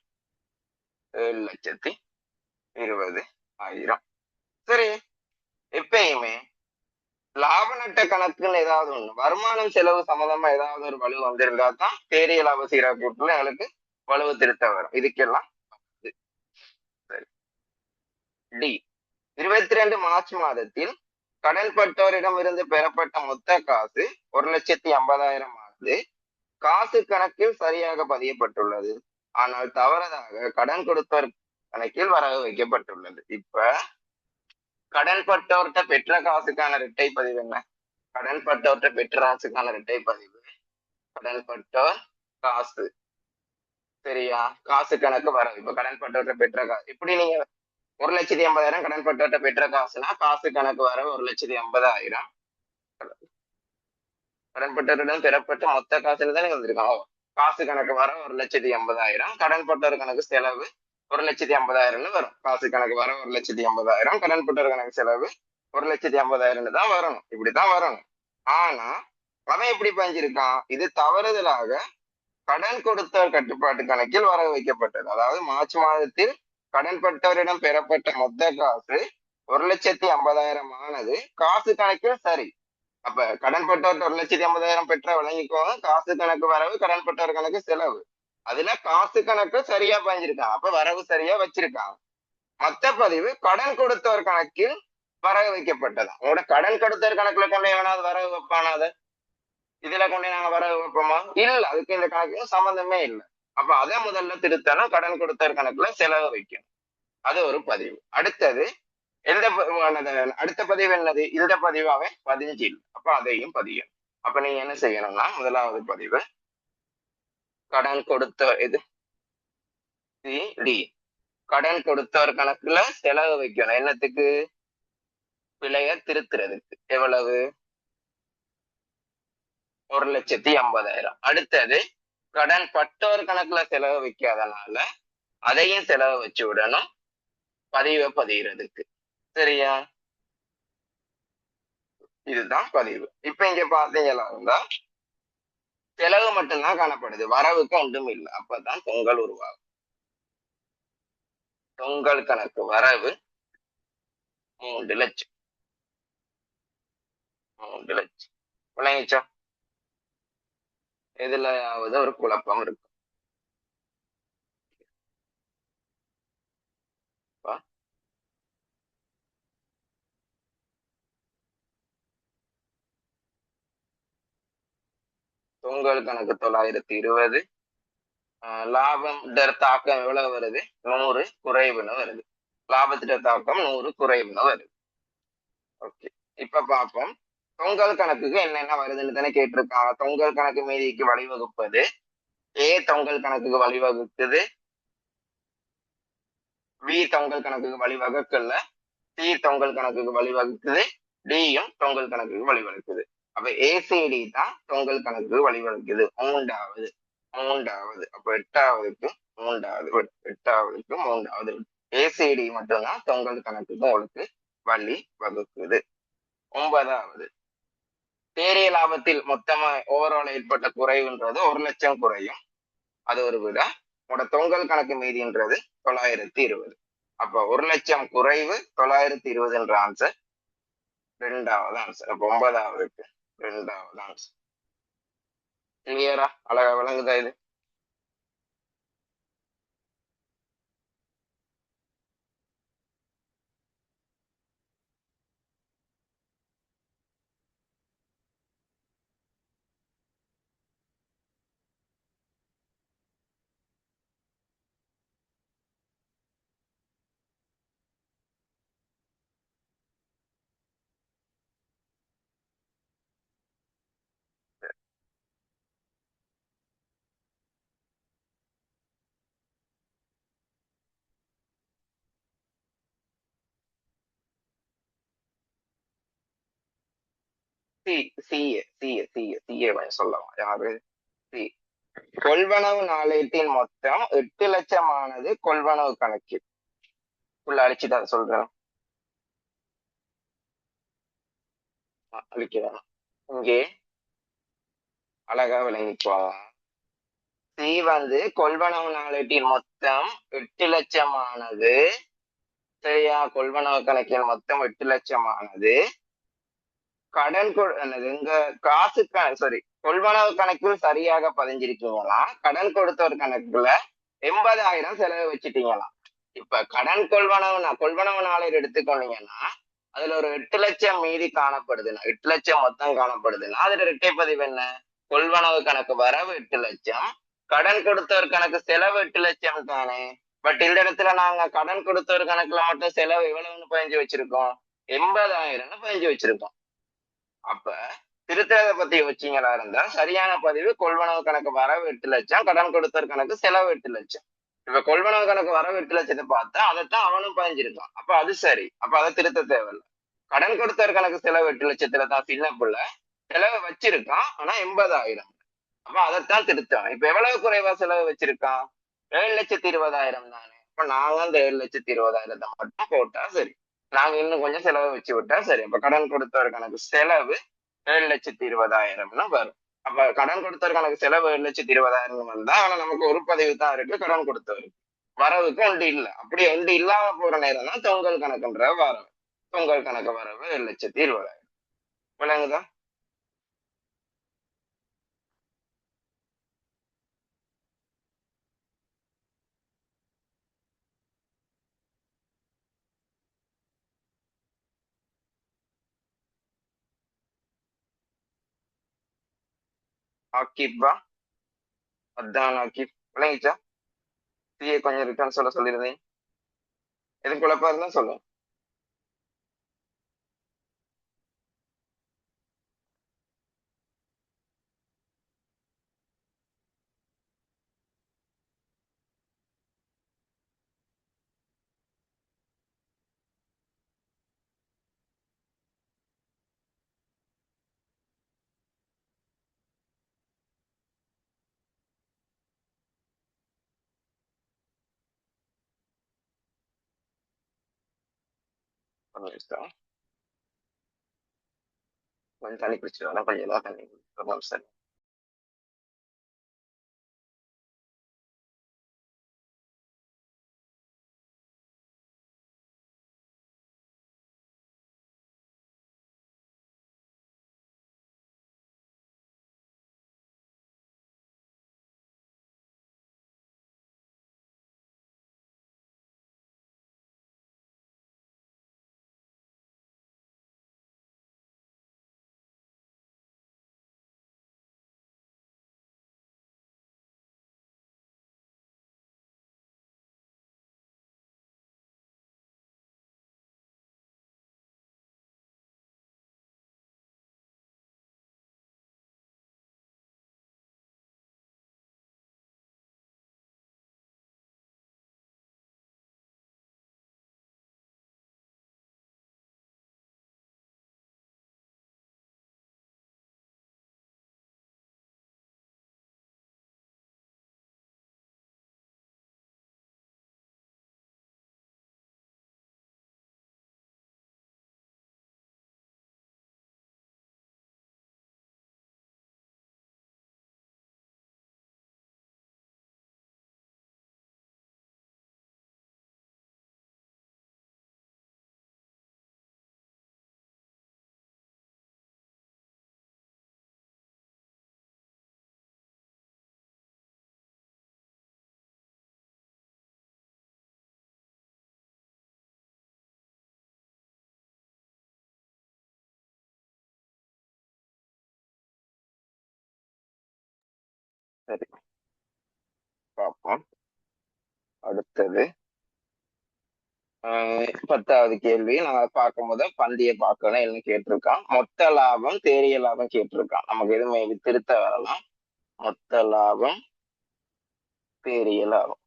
7,20,000. சரி, எப்பயுமே லாப நட்ட கணக்குன்னு ஏதாவது ஒண்ணு, வருமானம் செலவு சம்பந்தமா ஏதாவது ஒரு வலு வந்திருந்தா தான் தேரிய லாப சீராக்கூட்டுல எங்களுக்கு வலுவு திருத்த வரும். இதுக்கெல்லாம் சரி. டி 22 மார்ச் மாதத்தில் கடன் பட்டோரிடம் இருந்து பெறப்பட்ட மொத்த காசு 1,50,000 ஆனது காசு கணக்கில் சரியாக பதியப்பட்டுள்ளது. ஆனால் தவறுதாக கடன் கொடுத்தோர் கணக்கில் வரவு வைக்கப்பட்டுள்ளது. இப்ப கடன் பட்டோர்கிட்ட பெற்ற காசுக்கான இரட்டை பதிவு என்ன? கடன்பட்டோற்ற பெற்ற காசுக்கான இரட்டை பதிவு, கடன்பட்டோர் காசு. சரியா? காசு கணக்கு வரவு. இப்ப கடன்பட்டோற்ற பெற்ற காசு இப்படி நீங்க 1,80,000 கடன்பட்டோற்ற பெற்ற காசுனா காசு கணக்கு வரவு 1,80,000. கடன்பட்டவரிடம் பெறப்பட்ட மொத்த காசுல தானே வந்திருக்கான். காசு கணக்கு வர 1,80,000, கடன்பட்டவர் கணக்கு செலவு 1,80,000 வரும். காசு கணக்கு வர 1,80,000, கடன்பட்டவர் கணக்கு செலவு 1,80,000 தான் வரணும். இப்படித்தான் வரணும். ஆனா அவன் எப்படி பதிஞ்சிருக்கான்? இது தவறுதலாக கடன் கொடுத்தவர் கட்டுப்பாட்டு கணக்கில் வர வைக்கப்பட்டது. அதாவது மார்ச் மாதத்தில் கடன்பட்டவரிடம் பெறப்பட்ட மொத்த காசு 1,50,000 ஆனது காசு கணக்கில் சரி. அப்ப கடன்பட்டவர் 1,50,000 பெற்ற வழங்கிக்கோங்க. காசு கணக்கு வரவு, கடன்பட்டவர் கணக்கு செலவு. அதுல காசு கணக்கு சரியா பதிஞ்சிருக்கான். அப்ப வரவு சரியா வச்சிருக்கான். மத்த பதிவு கடன் கொடுத்தவர் கணக்கில் வரவு வைக்கப்பட்டதான். உங்களோட கடன் கொடுத்தவர் கணக்குல கொண்டு எவனாவது வரவு வைப்பானாத? இதுல கொண்டு நாங்க வரவு வைப்போமா? இல்ல. அதுக்கு இந்த கணக்கு சம்பந்தமே இல்லை. அப்ப அதை முதல்ல திருத்தணும். கடன் கொடுத்தவர் கணக்குல செலவு வைக்கணும். அது ஒரு பதிவு. அடுத்தது அடுத்த பதிவு என்னது? இந்த பதிவாவே 15 இல்லை. அப்ப அதையும் பதியணும். அப்ப நீங்க என்ன செய்யணும்னா, முதலாவது பதிவு கடன் கொடுத்த இது கடன் கொடுத்தவர் கணக்குல செலவு வைக்கணும். என்னத்துக்கு? பிழைய திருத்துறதுக்கு. எவ்வளவு? 1,50,000. அடுத்தது கடன் பட்டவர் கணக்குல செலவு வைக்காதனால அதையும் செலவு வச்சு விடணும் பதிவை பதிகிறதுக்கு. சரியா? இதுதான் பதிவு. இப்ப இங்க பாத்தீங்களா இருந்தா செலவு மட்டும்தான் காணப்படுது, வரவுக்கு ஒன்றும் இல்லை. அப்பதான் தொங்கல் உருவாகும். தொங்கல் கணக்கு வரவு 3 லட்சம். 3 லட்சம் விளங்கிச்சா? எதுலயாவது ஒரு குழப்பம் இருக்கும். தொங்கல் கணக்கு 920. லாபம் தாக்கம் எவ்வளவு வருது? 100 குறைவுன்னு வருது. லாபத்திட தாக்கம் 100 குறைவுன்னு வருது. ஓகே, இப்ப பார்ப்போம் தொங்கல் கணக்குக்கு என்னென்ன வருதுன்னு தானே கேட்டிருக்காங்க. தொங்கல் கணக்கு மீதிக்கு வழிவகுப்பது ஏ தொங்கல் கணக்குக்கு வழிவகுக்குது, பி தொங்கல் கணக்குக்கு வழிவகுக்கல, சி தொங்கல் கணக்குக்கு வழிவகுக்குது, டியும் தொங்கல் கணக்குக்கு வழிவகுக்குது. அப்ப ஏசிடி தான் தொங்கல் கணக்குக்கு வழிவகுக்குது. மூன்றாவது. அப்ப எட்டாவதுக்கு மூன்றாவது ஏசிடி மட்டும்தான் தொங்கல் கணக்குக்கு உங்களுக்கு வழி வகுக்குது. 9வது, தேறிய லாபத்தில் மொத்தமா ஓவரால் ஏற்பட்ட குறைவுன்றது 1 லட்சம் குறையும். அது ஒரு விட உங்களோட தொங்கல் கணக்கு மீதின்றது 920. அப்ப 1 லட்சம் குறைவு 920 ஆன்சர். 2வது ஆன்சர். அப்ப 9வதுக்கு 2வது ஆன்சர். கிளியரா? அழகா விளங்குதா இது? சொல்லலாம். யாரு? சி. கொள்வனவு நாளேட்டின் மொத்தம் 8 லட்சம் ஆனது கொள்வனவு கணக்கில் உள்ள அழிச்சுதான் சொல்றேன். அழிக்கிறேன். இங்கே அழகா விளங்கிக்குவாங்க. சி வந்து கொள்வனவு நாளேட்டின் மொத்தம் 8 லட்சம் ஆனது. சரியா? கொள்வனவு கணக்கின் மொத்தம் 8 லட்சம் ஆனது கடன் எங்க காசு சாரி கொள்வனவு கணக்கில் சரியாக பதிஞ்சிருக்கீங்களா? கடன் கொடுத்தவர் கணக்குல 80,000 செலவு வச்சுட்டீங்களாம். இப்ப கடன் கொள்வனவு நாளேடு எடுத்துக்கொண்டீங்கன்னா அதுல ஒரு 8 லட்சம் மீதி காணப்படுதுன்னா, 8 லட்சம் மொத்தம் காணப்படுதுன்னா அதுல இரட்டை பதிவு என்ன? கொள்வனவு கணக்கு வரவு 8 லட்சம், கடன் கொடுத்தவர் கணக்கு செலவு 8 லட்சம் தானே. பட் இந்த இடத்துல நாங்க கடன் கொடுத்தவர் கணக்குல மட்டும் செலவு எவ்வளவுன்னு பதிஞ்சு வச்சிருக்கோம்? 80,000 பதிஞ்சு வச்சிருக்கோம். அப்ப திருத்தத்தை பத்தி யோசிச்சீங்களா இருந்தா சரியான பதிவு கொள்வனவு கணக்கு வரவு 8 லட்சம், கடன் கொடுத்தவர் கணக்கு செலவு 8 லட்சம். இப்ப கொள்வனவு கணக்கு வரவு 8 லட்சத்தை பார்த்தா அதைத்தான் அவனும் பதிஞ்சிருக்கான். அப்ப அது சரி, அப்ப அதை திருத்த தேவையில்லை. கடன் கொடுத்தவர் கணக்கு செலவு 8 லட்சத்துல தான் சின்ன புள்ள செலவு வச்சிருக்கான், ஆனா 80,000. அப்ப அதைத்தான் திருத்தம். இப்ப எவ்வளவு குறைவா செலவு வச்சிருக்கான்? 7,20,000 தானே. அப்ப நாங்க அந்த 7,20,000 மட்டும் போட்டா சரி, நாங்க இன்னும் கொஞ்சம் செலவு வச்சு விட்டா சரி. அப்ப கடன் கொடுத்தவர் கணக்கு செலவு 7,20,000 வரும். அப்ப கடன் கொடுத்தவர் கணக்கு செலவு 7,20,000 வந்தா, ஆனா நமக்கு ஒரு பதிவு தான் இருக்கு கடன் கொடுத்தவருக்கு, வரவுக்கு ஒன்று இல்லை. அப்படி ஒன்று இல்லாம போற நேரம் தான் தொங்கல் கணக்குன்ற வரவு. தொங்கல் கணக்கு வரவு 7,20,000. விளங்குதா? ஆக்கிப்பா, அதான் ஆக்கிப். விளங்கிச்சா? சிஏ கொஞ்சம் இருக்கான்னு சொல்லிருந்தேன். எது குழப்பம் இருந்தா சொல்லுங்க. ஒரு நிமிஷம். கொஞ்சம் தண்ணி குடிச்சிட்டு வரேன். கொஞ்சம் எல்லாம் தண்ணி குடிச்சிட்டு சரி. சரி, பார்ப்போம். அடுத்தது 10வது கேள்வி. நம்ம பார்க்கும்போது பந்திய பார்க்கணும் என்ன கேட்டிருக்கான். மொத்த லாபம் தேறிய லாபம் கேட்டிருக்கான். நமக்கு எதுவுமே திருத்த வரலாம். மொத்த லாபம் தேறிய லாபம்.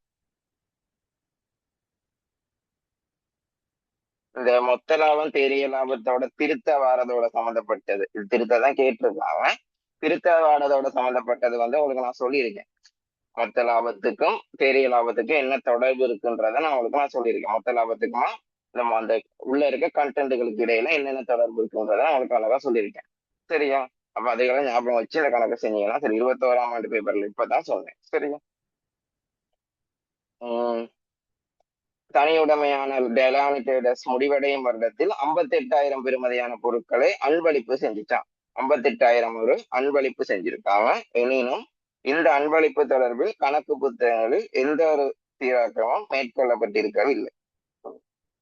இந்த மொத்த லாபம் தேறிய லாபத்தோட திருத்த வாரதோட சம்மந்தப்பட்டது, இது திருத்த தான் கேட்டிருக்காங்க. திருத்த வாரதோட சம்மந்தப்பட்டது உங்களுக்கு நான் சொல்லியிருக்கேன். மொத்த லாபத்துக்கும் பெரிய லாபத்துக்கும் என்ன தொடர்பு இருக்குன்றத நான் உங்களுக்கு நான் சொல்லியிருக்கேன். மொத்த லாபத்துக்கும் நம்ம அந்த உள்ள இருக்க கண்டென்ட்டுகளுக்கு இடையில என்னென்ன தொடர்பு இருக்குன்றத நான் உங்களுக்கு அழகா சொல்லியிருக்கேன். சரியா? அப்ப அதையெல்லாம் ஞாபகம் வச்சு இந்த கணக்கு செஞ்சீங்கன்னா சரி. 21ஆம் ஆண்டு பேப்பர்ல இப்பதான் சொன்னேன். சரியா? தனியுடைமையான டெலானி ட்ரேடர்ஸ் முடிவடையும் வருடத்தில் 58,000 பெறுமதியான பொருட்களை அன்பளிப்பு செஞ்சுட்டான். 58,000 ஒரு அன்பளிப்பு செஞ்சிருக்காங்க. எனினும் இந்த அன்பளிப்பு தொடர்பில் கணக்கு புத்தகங்களில் எந்த ஒரு சீராக்கமும் மேற்கொள்ளப்பட்டிருக்கவில்லை.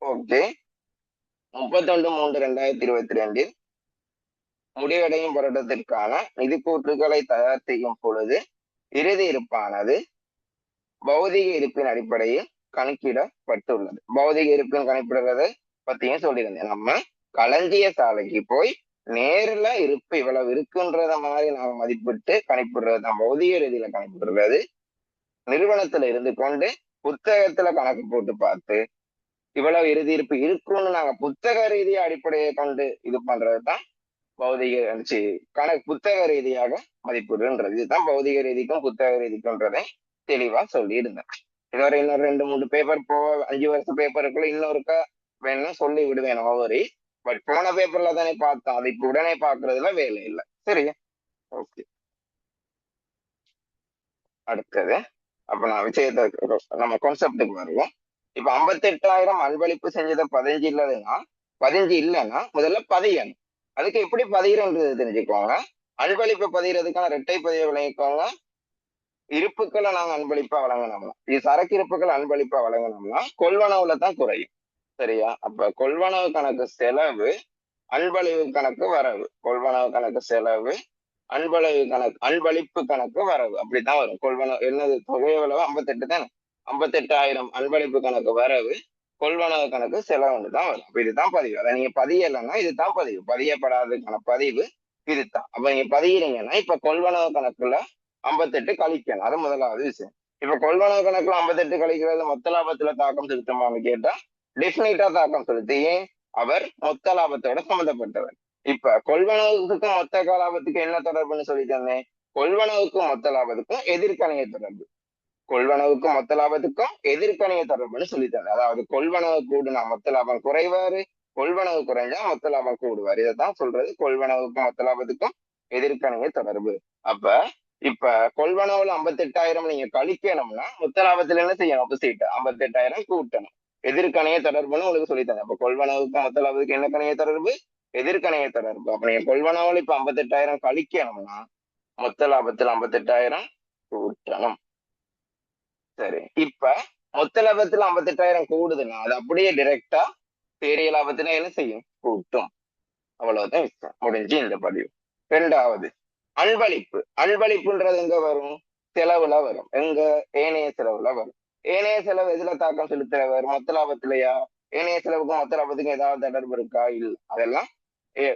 ஓகே. 31/3/2022 முடிவடையும் வருடத்திற்கான நிதிக்கூற்றுகளை தயார் செய்யும் பொழுது இறுதி இருப்பானது பௌதிக இருப்பின் அடிப்படையில் கணக்கிடப்பட்டுள்ளது. பௌதிக இருப்பின் கணக்கிடுறதை பத்தியும் சொல்லியிருந்தேன். நம்ம களஞ்சிய சாலைக்கு போய் நேர்ல இருப்பு இவ்வளவு இருக்குன்றத மாதிரி நாம மதிப்பிட்டு கணிப்பிடுறது தான் பௌதிக ரீதியில கணிப்பிடுறது. நிறுவனத்துல இருந்து கொண்டு புத்தகத்துல கணக்கு போட்டு பார்த்து இவ்வளவு இறுதி இருப்பு இருக்கும்னு நாங்க புத்தக ரீதியா அடிப்படையை கொண்டு இது பண்றதுதான் பௌதிக கணக்கு புத்தக ரீதியாக மதிப்பிடுன்றது. இதுதான் பௌதிக ரீதிக்கும் புத்தக ரீதிக்கும்ன்றதை தெளிவா சொல்லியிருந்தேன். இதுவரை இன்னொரு 2-3 பேப்பர் 5 வருஷ பேப்பருக்குள்ள இன்னொருக்கா வேணும்னா சொல்லி விடுவேன் ஒவ்வொரு. பட் போன பேப்பர்ல தானே பார்த்தோம், அது இப்ப உடனே பாக்குறதுல வேலை இல்லை. சரியா? ஓகே, அடுத்தது அப்ப நான் விஷயத்த நம்ம கான்செப்டுக்கு வருவோம். இப்ப 58,000 அன்பளிப்பு செஞ்சதை 15 இல்லைன்னா 15 இல்லைன்னா முதல்ல பதியணும். அதுக்கு எப்படி பதிகிறன்றது தெரிஞ்சுக்கோங்க. அன்பளிப்பு பதிகிறதுக்கான இரட்டை பதிவை விளங்கிக்கோங்க. இருப்புக்களை நாங்க அன்பளிப்பா வழங்கினோம்னா, இது சரக்கு இருப்புகள் அன்பளிப்பா வழங்கினோம்னா கொள்வனவுல தான் குறையும். சரியா? அப்ப கொள்வனவு கணக்கு செலவு, அன்பளிப்பு கணக்கு வரவு. கொள்வனவு கணக்கு செலவு, அன்பளிப்பு கணக்கு வரவு, அப்படித்தான் வரும். கொள்வனவு என்னது தொகை எவ்வளவு? 58 தானே. 58,000 அன்பளிப்பு கணக்கு வரவு, கொள்வனவு கணக்கு செலவுன்னு தான் வரும். அப்ப இதுதான் பதிவு. அதை நீங்க பதியலைன்னா இதுதான் பதிவு. பதியப்படாததுக்கான பதிவு இதுதான். அப்ப நீங்க பதிகிறீங்கன்னா இப்ப கொள்வனவு கணக்குல 58 கழிக்கணும். அது முதலாவது விஷயம். இப்ப கொள்வனவு கணக்குல 58 கழிக்கிறது மொத்த லாபத்துல தாக்கம் செலுத்துமான்னு கேட்டா டெஃபினட்டா தாக்கம் செலுத்து. ஏன்? அவர் மொத்த லாபத்தோட சம்மந்தப்பட்டவர். இப்ப கொள்வனவுக்கும் மொத்த லாபத்துக்கும் என்ன தொடர்புன்னு சொல்லி தந்தேன். கொள்வனவுக்கும் மொத்த லாபத்துக்கும் எதிர்கணைய தொடர்பு. கொள்வனவுக்கும் மொத்த லாபத்துக்கும் எதிர்கணைய தொடர்புன்னு சொல்லி தந்தேன். அதாவது கொள்வனவு கூடுனா மொத்த லாபம் குறைவாரு, கொள்வனவு குறைஞ்சா மொத்த லாபம் கூடுவார். இதைத்தான் சொல்றது கொள்வனவுக்கும் மொத்த லாபத்துக்கும் எதிர்கணைய தொடர்பு. அப்ப இப்ப கொள்வனவுல 58,000 நீங்க கழிக்கணும்னா மொத்த லாபத்துல என்ன செய்யணும்? ஆப்போசிட் 58,000 கூட்டணும். எதிர்கணைய தொடர்புன்னு உங்களுக்கு சொல்லித்தரேன். அப்ப கொள்வனவுக்கும் மொத்த லாபத்துக்கு என்ன கணைய தொடர்பு? எதிர்கணைய தொடர்பு. அப்ப நீங்க கொள்வனவுல இப்ப 58,000 கழிக்கணும்னா மொத்த லாபத்துல 58,000 கூட்டணும். சரி, இப்ப மொத்த லாபத்துல 58,000 கூடுதுன்னா அது அப்படியே டிரெக்டா தேரிய லாபத்துல என்ன செய்யும்? கூட்டும். அவ்வளவுதான் விஷயம். முடிஞ்சு இந்த பதிவு. ரெண்டாவது அன்பளிப்பு. அன்பளிப்புன்றது எங்க வரும்? செலவுல வரும். எங்க? ஏனைய செலவுல வரும். ஏனைய செலவு எதுல தாக்கம் செலுத்துறவர்? மொத்த லாபத்திலையா? ஏனைய செலவுக்கும் மொத்த லாபத்துக்கும் ஏதாவது தொடர்பு இருக்கா? இல்ல. அதெல்லாம்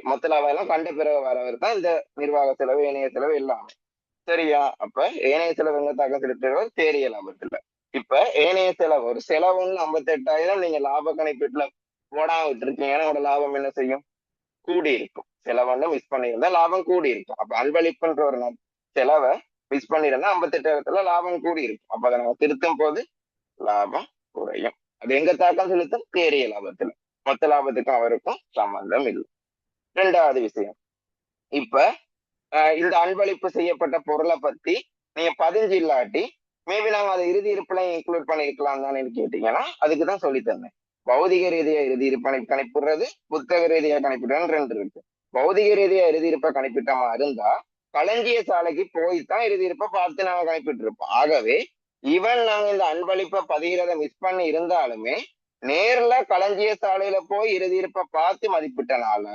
மொத்த லாபம் எல்லாம் கண்ட பிறகு வரவர் தான் இந்த நிர்வாக செலவு, ஏனைய செலவு எல்லாமே. சரியா? அப்ப ஏனைய செலவு எங்க தாக்கம் செலுத்துறவர்? தேரிய லாபத்துல. இப்ப ஏனைய செலவு ஒரு செலவுன்னு 58,000 நீங்க லாப கணிப்பீட்டுல போடாம விட்டுருக்கீங்கன்னா உங்களோட லாபம் என்ன செய்யும்? கூடி இருக்கும். செலவெல்லாம் மிஸ் பண்ணியிருந்தா லாபம் கூடி இருக்கும். அப்ப அன்பளிப்புன்ற ஒரு செலவை மிஸ் பண்ணிருந்தா 58,000 லாபம் கூடி இருக்கும். அப்ப அதை நம்ம திருத்தும் போது லாபம் குறையும். அது எங்க தாக்கம் செலுத்தும்? தேரிய லாபத்துல. மொத்த லாபத்துக்கும் அவருக்கும் சம்பந்தம் இல்லை. ரெண்டாவது விஷயம், இப்ப இந்த அன்பளிப்பு செய்யப்பட்ட பொருளை பத்தி நீங்க 15 இல்லாட்டி மேபி நாங்க அதை இறுதி இருப்புல இன்க்ளூட் பண்ணிருக்கலாம் தானே கேட்டீங்கன்னா அதுக்குதான் சொல்லி தந்தேன். பௌதிக ரீதியா இறுதி இருப்பை கணிப்பிடுறது, புத்தக ரீதியா கணிப்பிடுறது 2 இருக்கு. பௌதிக ரீதியா இறுதி இருப்பை கணிப்பிட்டமா இருந்தா களஞ்சிய சாலைக்கு போய்தான் இறுதி இருப்பை பார்த்து நாங்க கணிப்பிட்டு இருப்போம். ஆகவே நாங்க இந்த அன்பளிப்பை பதிகிறத மிஸ் பண்ணி இருந்தாலுமே நேர்ல களஞ்சிய சாலையில போய் இறுதி இருப்பை பார்த்து மதிப்பிட்டனால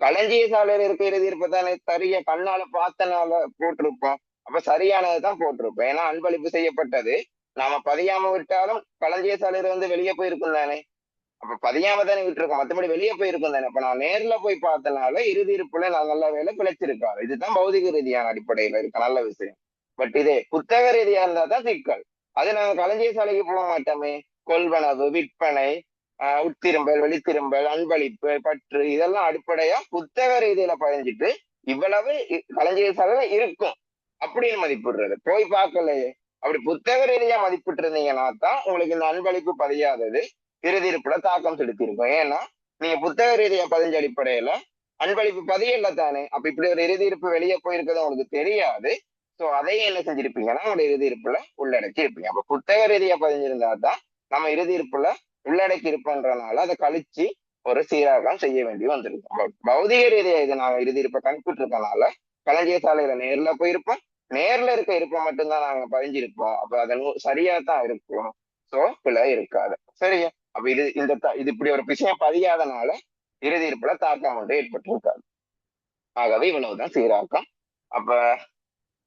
களஞ்சிய சாலையில இருக்க இறுதி இருப்பை தானே சரிய கண்ணால பார்த்தனால போட்டிருப்போம். அப்ப சரியானதுதான் போட்டிருப்போம். ஏன்னா அன்பளிப்பு செய்யப்பட்டது நாம பதியாம விட்டாலும் களஞ்சிய சாலையில இருந்து வெளியே போயிருக்கும் தானே. அப்ப பதியாம தானே விட்டுருக்கோம், மத்தபடி வெளியே போயிருக்கும் தானே. அப்ப நான் நேர்ல போய் பார்த்தனால இறுதி இருப்புல நான் நல்ல வேலை பிழைச்சிருக்காரு. இதுதான் பௌதிக ரீதியான அடிப்படையில இருக்க நல்ல விஷயம். பட் இதே புத்தக ரீதியா இருந்தா தான் சிக்கல். அது நாங்க களஞ்சிய சாலைக்கு போக மாட்டோமே. கொள்வனவு, விற்பனை, உட்திரும்பல், வெளித்திரும்பல், அன்பளிப்பு, பற்று இதெல்லாம் அடிப்படையா புத்தக ரீதியில பதிஞ்சிட்டு இவ்வளவு களஞ்சிய சாலையில இருக்கும் அப்படின்னு மதிப்பிடுறது. போய் பார்க்கலையே. அப்படி புத்தக ரீதியா மதிப்பிட்டு இருந்தீங்கன்னா தான் உங்களுக்கு இந்த அன்பளிப்பு பதியாதது இறுதி இருப்புல தாக்கம் செலுத்தியிருக்கும். ஏன்னா நீங்க புத்தக ரீதியா பதிஞ்ச அடிப்படையில அன்பளிப்பு பதியல தானே. அப்ப இப்படி ஒரு இறுதி இருப்பு வெளியே போயிருக்கிறது உங்களுக்கு தெரியாது. சோ அதையும் என்ன செஞ்சிருப்பீங்கன்னா உங்களோட இறுதி இருப்புல உள்ளடக்கி இருப்பீங்க. அப்ப புத்தக ரீதியா பதிஞ்சிருந்தா தான் நம்ம இறுதி இருப்புல உள்ளடக்கி இருப்போன்றனால அதை கழிச்சு ஒரு சீராகம் செய்ய வேண்டி வந்திருக்கும். பௌதிக ரீதியா இது நாங்க இறுதி இருப்பை கணிப்பிட்டு இருக்கனால களஞ்சிய சாலையில நேர்ல போயிருப்போம். நேர்ல இருக்க இருப்பை மட்டும்தான் நாங்க பதிஞ்சிருப்போம். அப்ப அது சரியா தான் இருக்கும். சோ பிழை இருக்காது. சரியா? அப்ப இது இப்படி ஒரு விஷயம் பதியாதனால இறுதி இருப்புல தாக்கம் ஒன்று ஏற்பட்டிருக்காது. ஆகவே இவ்வளவுதான் சீராக்கம். அப்ப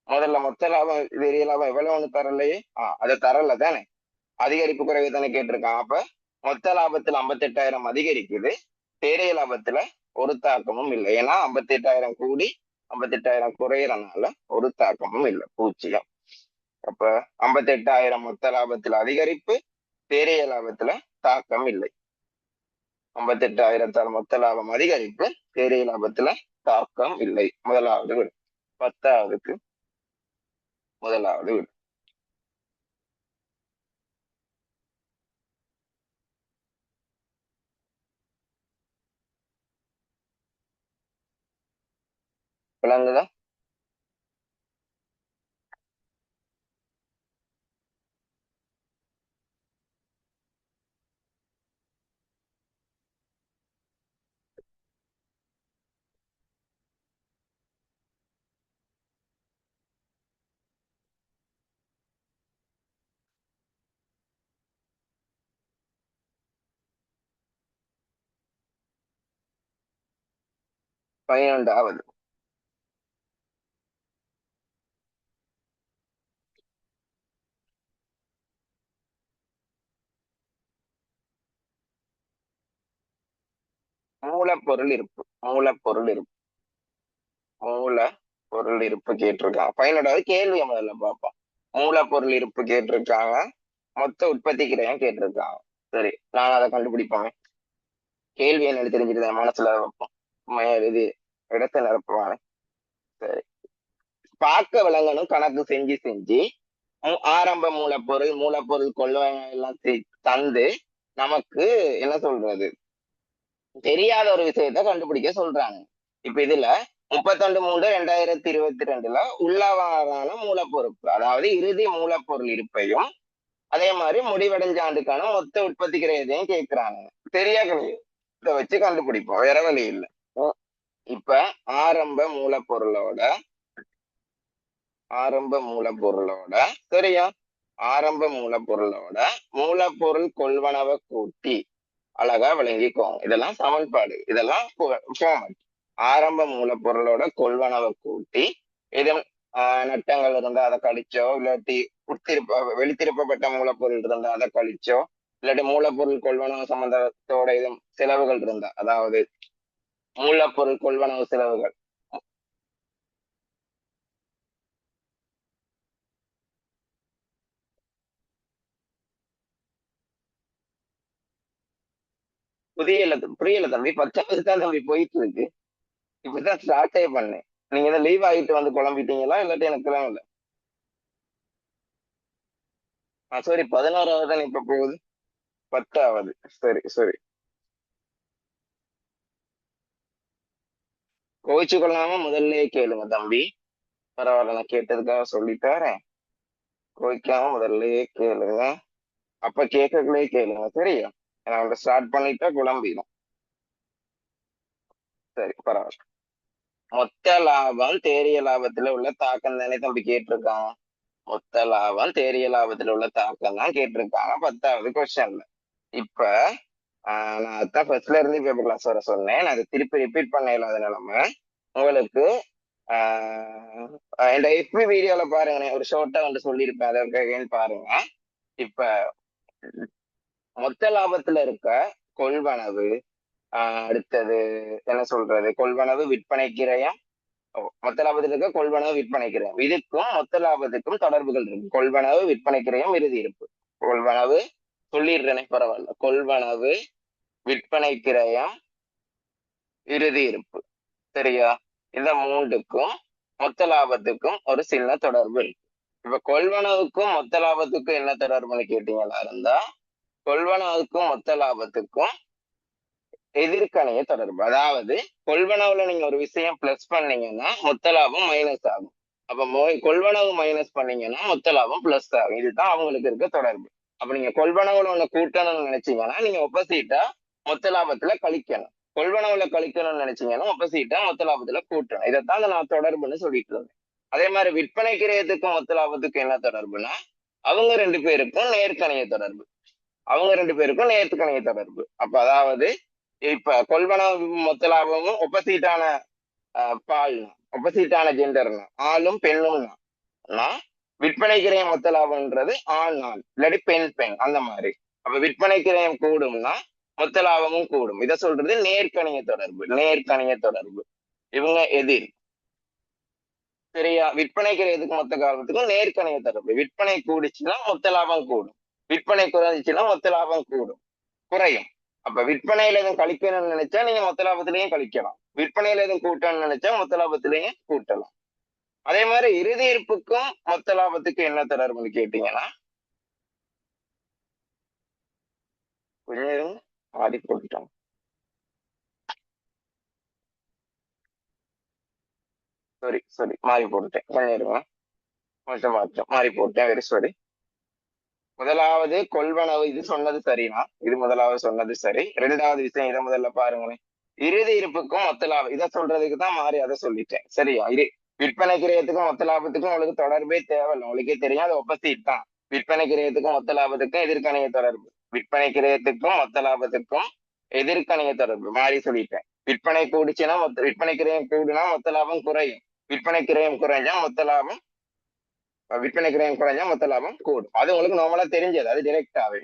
முதல்ல மொத்த லாபம் பெரிய லாபம் எவ்வளவுன்னு தரலையே. அதை தரல தானே. அதிகரிப்பு குறைவு தானே கேட்டிருக்கான். அப்ப மொத்த லாபத்துல 58,000 அதிகரிக்குது, தேரைய லாபத்துல ஒரு தாக்கமும் இல்லை. ஏன்னா 58,000 கூடி 58,000 குறையறனால ஒரு தாக்கமும் இல்லை, 0. அப்ப 58,000 மொத்த லாபத்துல அதிகரிப்பு, தேறிய லாபத்துல தாக்கம் இல்லை. 58,000 மொத்த லாபம் அதிகரிப்பு, தேறிய லாபத்துல தாக்கம் இல்லை. முதலாவது விடு. 10வதுக்கு முதலாவது விடு. விளங்குதா? பன்னிரண்டாவது மூலப்பொருள் இருப்பு. மூலப்பொருள் இருப்பு. மூல பொருள் இருப்பு கேட்டிருக்காங்க. 11வது கேள்வியை முதல்ல பார்ப்போம். மூலப்பொருள் இருப்பு கேட்டிருக்காங்க, மொத்த உற்பத்தி கிரயம் கேட்டிருக்காங்க. சரி, நான் அதை கண்டுபிடிப்பேன். கேள்வி என்ன தெரிஞ்சுட்டு மனசுல வைப்போம். இது இடத்தை நிரப்புவாங்க. சரி, பார்க்க விளங்கணும் கணக்கு செஞ்சு செஞ்சு ஆரம்ப மூலப்பொருள், மூலப்பொருள் கொள்வன எல்லாம் தந்து நமக்கு என்ன சொல்றது, தெரியாத ஒரு விஷயத்த கண்டுபிடிக்க சொல்றாங்க. இப்ப இதுல 31/3/2022 உள்ளவாறான மூலப்பொருட்கள், அதாவது இறுதி மூலப்பொருள் இருப்பையும் அதே மாதிரி முடிவடைஞ்ச ஆண்டுக்கான மொத்த உற்பத்தி கிரயத்தையும் கேட்கிறாங்க. சரியா கிடையாது, இதை வச்சு கண்டுபிடிப்போம், வேற வழி இல்லை. இப்ப ஆரம்ப மூலப்பொருளோட சரியா, ஆரம்ப மூலப்பொருளோட மூலப்பொருள் கொள்வனவை கூட்டி அழகா விளங்கிக்கோங்க. இதெல்லாம் சமன்பாடு, இதெல்லாம் ஃபார்மட். ஆரம்ப மூலப்பொருளோட கொள்வனவை கூட்டி எதுவும் நட்டங்கள் இருந்தா அதை கழிச்சோ, இல்லாட்டி வெளித்திருப்பப்பட்ட மூலப்பொருள் இருந்தா அதை கழிச்சோ, இல்லாட்டி மூலப்பொருள் கொள்வனவு சம்பந்தத்தோட இதுவும் செலவுகள் இருந்தா, அதாவது மூலப்பொருள் கொள்வனவு செலவுகள், புரியல தம்பி. 10வது தான் தம்பி போயிட்டு இருக்கு. இப்பதான் ஸ்டார்டே பண்ணேன். நீங்க தான் லீவ் ஆகிட்டு வந்து குழம்பிட்டீங்களா, இல்லாட்டி எனக்குலாம் இல்லை. சாரி, 11வது தான் இப்ப போகுது. 10வது. சரி சரி, கோவிச்சு கொள்ளாம முதல்லயே கேளுங்க தம்பி. பரவாயில்ல, நான் கேட்டதுக்காக சொல்லிட்டாரேன். கோவிக்காம முதல்லயே கேளுங்க. அப்ப கேட்கக்குள்ளே கேளுங்க, சரியா? நான் ஸ்டார்ட் பண்ணிட்டா குழம்பிடும். சரி, பரவாயில்ல. மொத்த லாபம் தேறிய லாபத்துல உள்ள தாக்கம் தானே தம்பி கேட்டிருக்காங்க. மொத்த லாபம் தேறிய லாபத்துல உள்ள தாக்கம் தான் கேட்டிருக்காங்க 10வது கொஸ்டின்ல. இப்ப நான் அதான் ஃபர்ஸ்ட்ல இருந்து பேப்பர் கிளாஸ் வர சொன்னேன். நான் அதை திருப்பி ரிப்பீட் பண்ண இல்லாத நிலைமை உங்களுக்கு. இந்த எஃபி வீடியோல பாருங்க, ஒரு ஷார்ட்டா வந்து சொல்லியிருப்பேன், அதை பாருங்க. இப்ப மொத்த லாபத்துல இருக்க கொள்வனவு, அடுத்தது என்ன சொல்றது, கொள்வனவு விற்பனை கிரயம், மொத்த லாபத்தில் இருக்க கொள்வனவு விற்பனை கிரயம், இதுக்கும் மொத்த லாபத்துக்கும் தொடர்புகள் இருக்கு. கொள்வனவு விற்பனை கிரயம் இறுதி இருப்பு. கொள்வனவு சொல்லிடுறேனே, பரவாயில்ல. கொள்வனவு விற்பனை கிரயம் இறுதி இருப்பு, சரியா? இந்த மூன்றுக்கும் மொத்த லாபத்துக்கும் ஒரு சின்ன தொடர்பு இருக்கு. இப்ப கொள்வனவுக்கும் மொத்த லாபத்துக்கும் என்ன தொடர்புன்னு கேட்டீங்களா இருந்தா, கொள்வனவுக்கும் மொத்த லாபத்துக்கும் எதிர்கணைய தொடர்பு. அதாவது கொள்வனவுல நீங்க ஒரு விஷயம் பிளஸ் பண்ணீங்கன்னா மொத்த லாபம் மைனஸ் ஆகும். அப்ப கொள்வனவு மைனஸ் பண்ணீங்கன்னா மொத்த லாபம் பிளஸ் ஆகும். இதுதான் அவங்களுக்கு இருக்க தொடர்பு. அப்ப நீங்க கொள்வனவுல ஒண்ணு கூட்டணும்னு நினைச்சீங்கன்னா நீங்க ஒப்போசிட்டா மொத்த லாபத்துல கழிக்கணும். கொள்வனவுல கழிக்கணும்னு நினைச்சீங்கன்னா ஒப்போசிட்டா மொத்த லாபத்துல கூட்டணும். இதைத்தான் நான் தொடர்புன்னு சொல்லிட்டு இருந்தேன். அதே மாதிரி விற்பனை கிரயத்துக்கும் மொத்த லாபத்துக்கும் என்ன தொடர்புனா, அவங்க ரெண்டு பேருக்கும் நேர்கணைய தொடர்பு. தொடர்பு. அப்ப அதாவது இப்ப கொள்வனவு மொத்த லாபமும் ஒப்போசிட்டான பால்னா, ஒப்போசிட்டான ஜெண்டர்னா, ஆளும் பெண்ணும்னா, விற்பனை கிரயம் மொத்த லாபம்ன்றது ஆண் ஆண் இல்லாட்டி பெண் பெண் அந்த மாதிரி. அப்ப விற்பனை கிரயம் கூடும்னா மொத்த லாபமும் கூடும். இதை சொல்றது நேர்கணிய தொடர்பு. நேர்கணிய தொடர்பு இவங்க எதிர். சரியா? விற்பனை கிரயத்துக்கும் மொத்த லாபத்துக்கும் நேர்கணிய தொடர்பு. விற்பனை கூடிச்சுன்னா மொத்த லாபம் கூடும், விற்பனை குறைஞ்சிச்சுன்னா மொத்த லாபம் கூடும் குறையும். அப்ப விற்பனையில எதுவும் கழிக்கணும்னு நினைச்சா நீங்க மொத்த லாபத்திலையும் கழிக்கலாம், விற்பனையில எதுவும் கூட்டணும்னு நினைச்சா மொத்த லாபத்திலையும் கூட்டலாம். அதே மாதிரி இறுதி இருப்புக்கும் மொத்த லாபத்துக்கும் என்ன தொடர்புன்னு கேட்டீங்கன்னா, கொஞ்சம் மாறி போட்டுட்டோம். சரி மாறி போட்டுட்டேன், கொஞ்சம் கொஞ்சம் மாற்றம் மாறி போட்டேன், வெரி சாரி. முதலாவது கொள்வனவு, இது சொன்னது சரினா, இது முதலாவது சொன்னது சரி. ரெண்டாவது விஷயம் இதை முதல்ல பாருங்களேன். இறுதி இருப்புக்கும் மொத்த லாபம், இதை சொல்றதுக்கு தான் மாறி அதை சொல்லிட்டேன். சரியா? விற்பனை கிரயத்துக்கும் மொத்த லாபத்துக்கும் உங்களுக்கு தொடர்பே தேவையில்லை, உங்களுக்கே தெரியும், அது ஒப்போசிட் தான். விற்பனை கிரயத்துக்கும் மொத்த லாபத்துக்கும் எதிர்கணைய தொடர்பு. விற்பனை கிரயத்துக்கும் மொத்த லாபத்துக்கும் எதிர்கணைய தொடர்பு மாறி சொல்லிட்டேன். விற்பனை கூடிச்சுன்னா விற்பனை கிரயம் கூடுனா மொத்த லாபம் குறையும், விற்பனை கிரயம் குறைஞ்சா மொத்த லாபம் விற்பனை கிரயம் குறைஞ்சா மொத்த லாபம் கூடும். அது உங்களுக்கு நார்மலா தெரிஞ்சது, அது டிரெக்டாவே.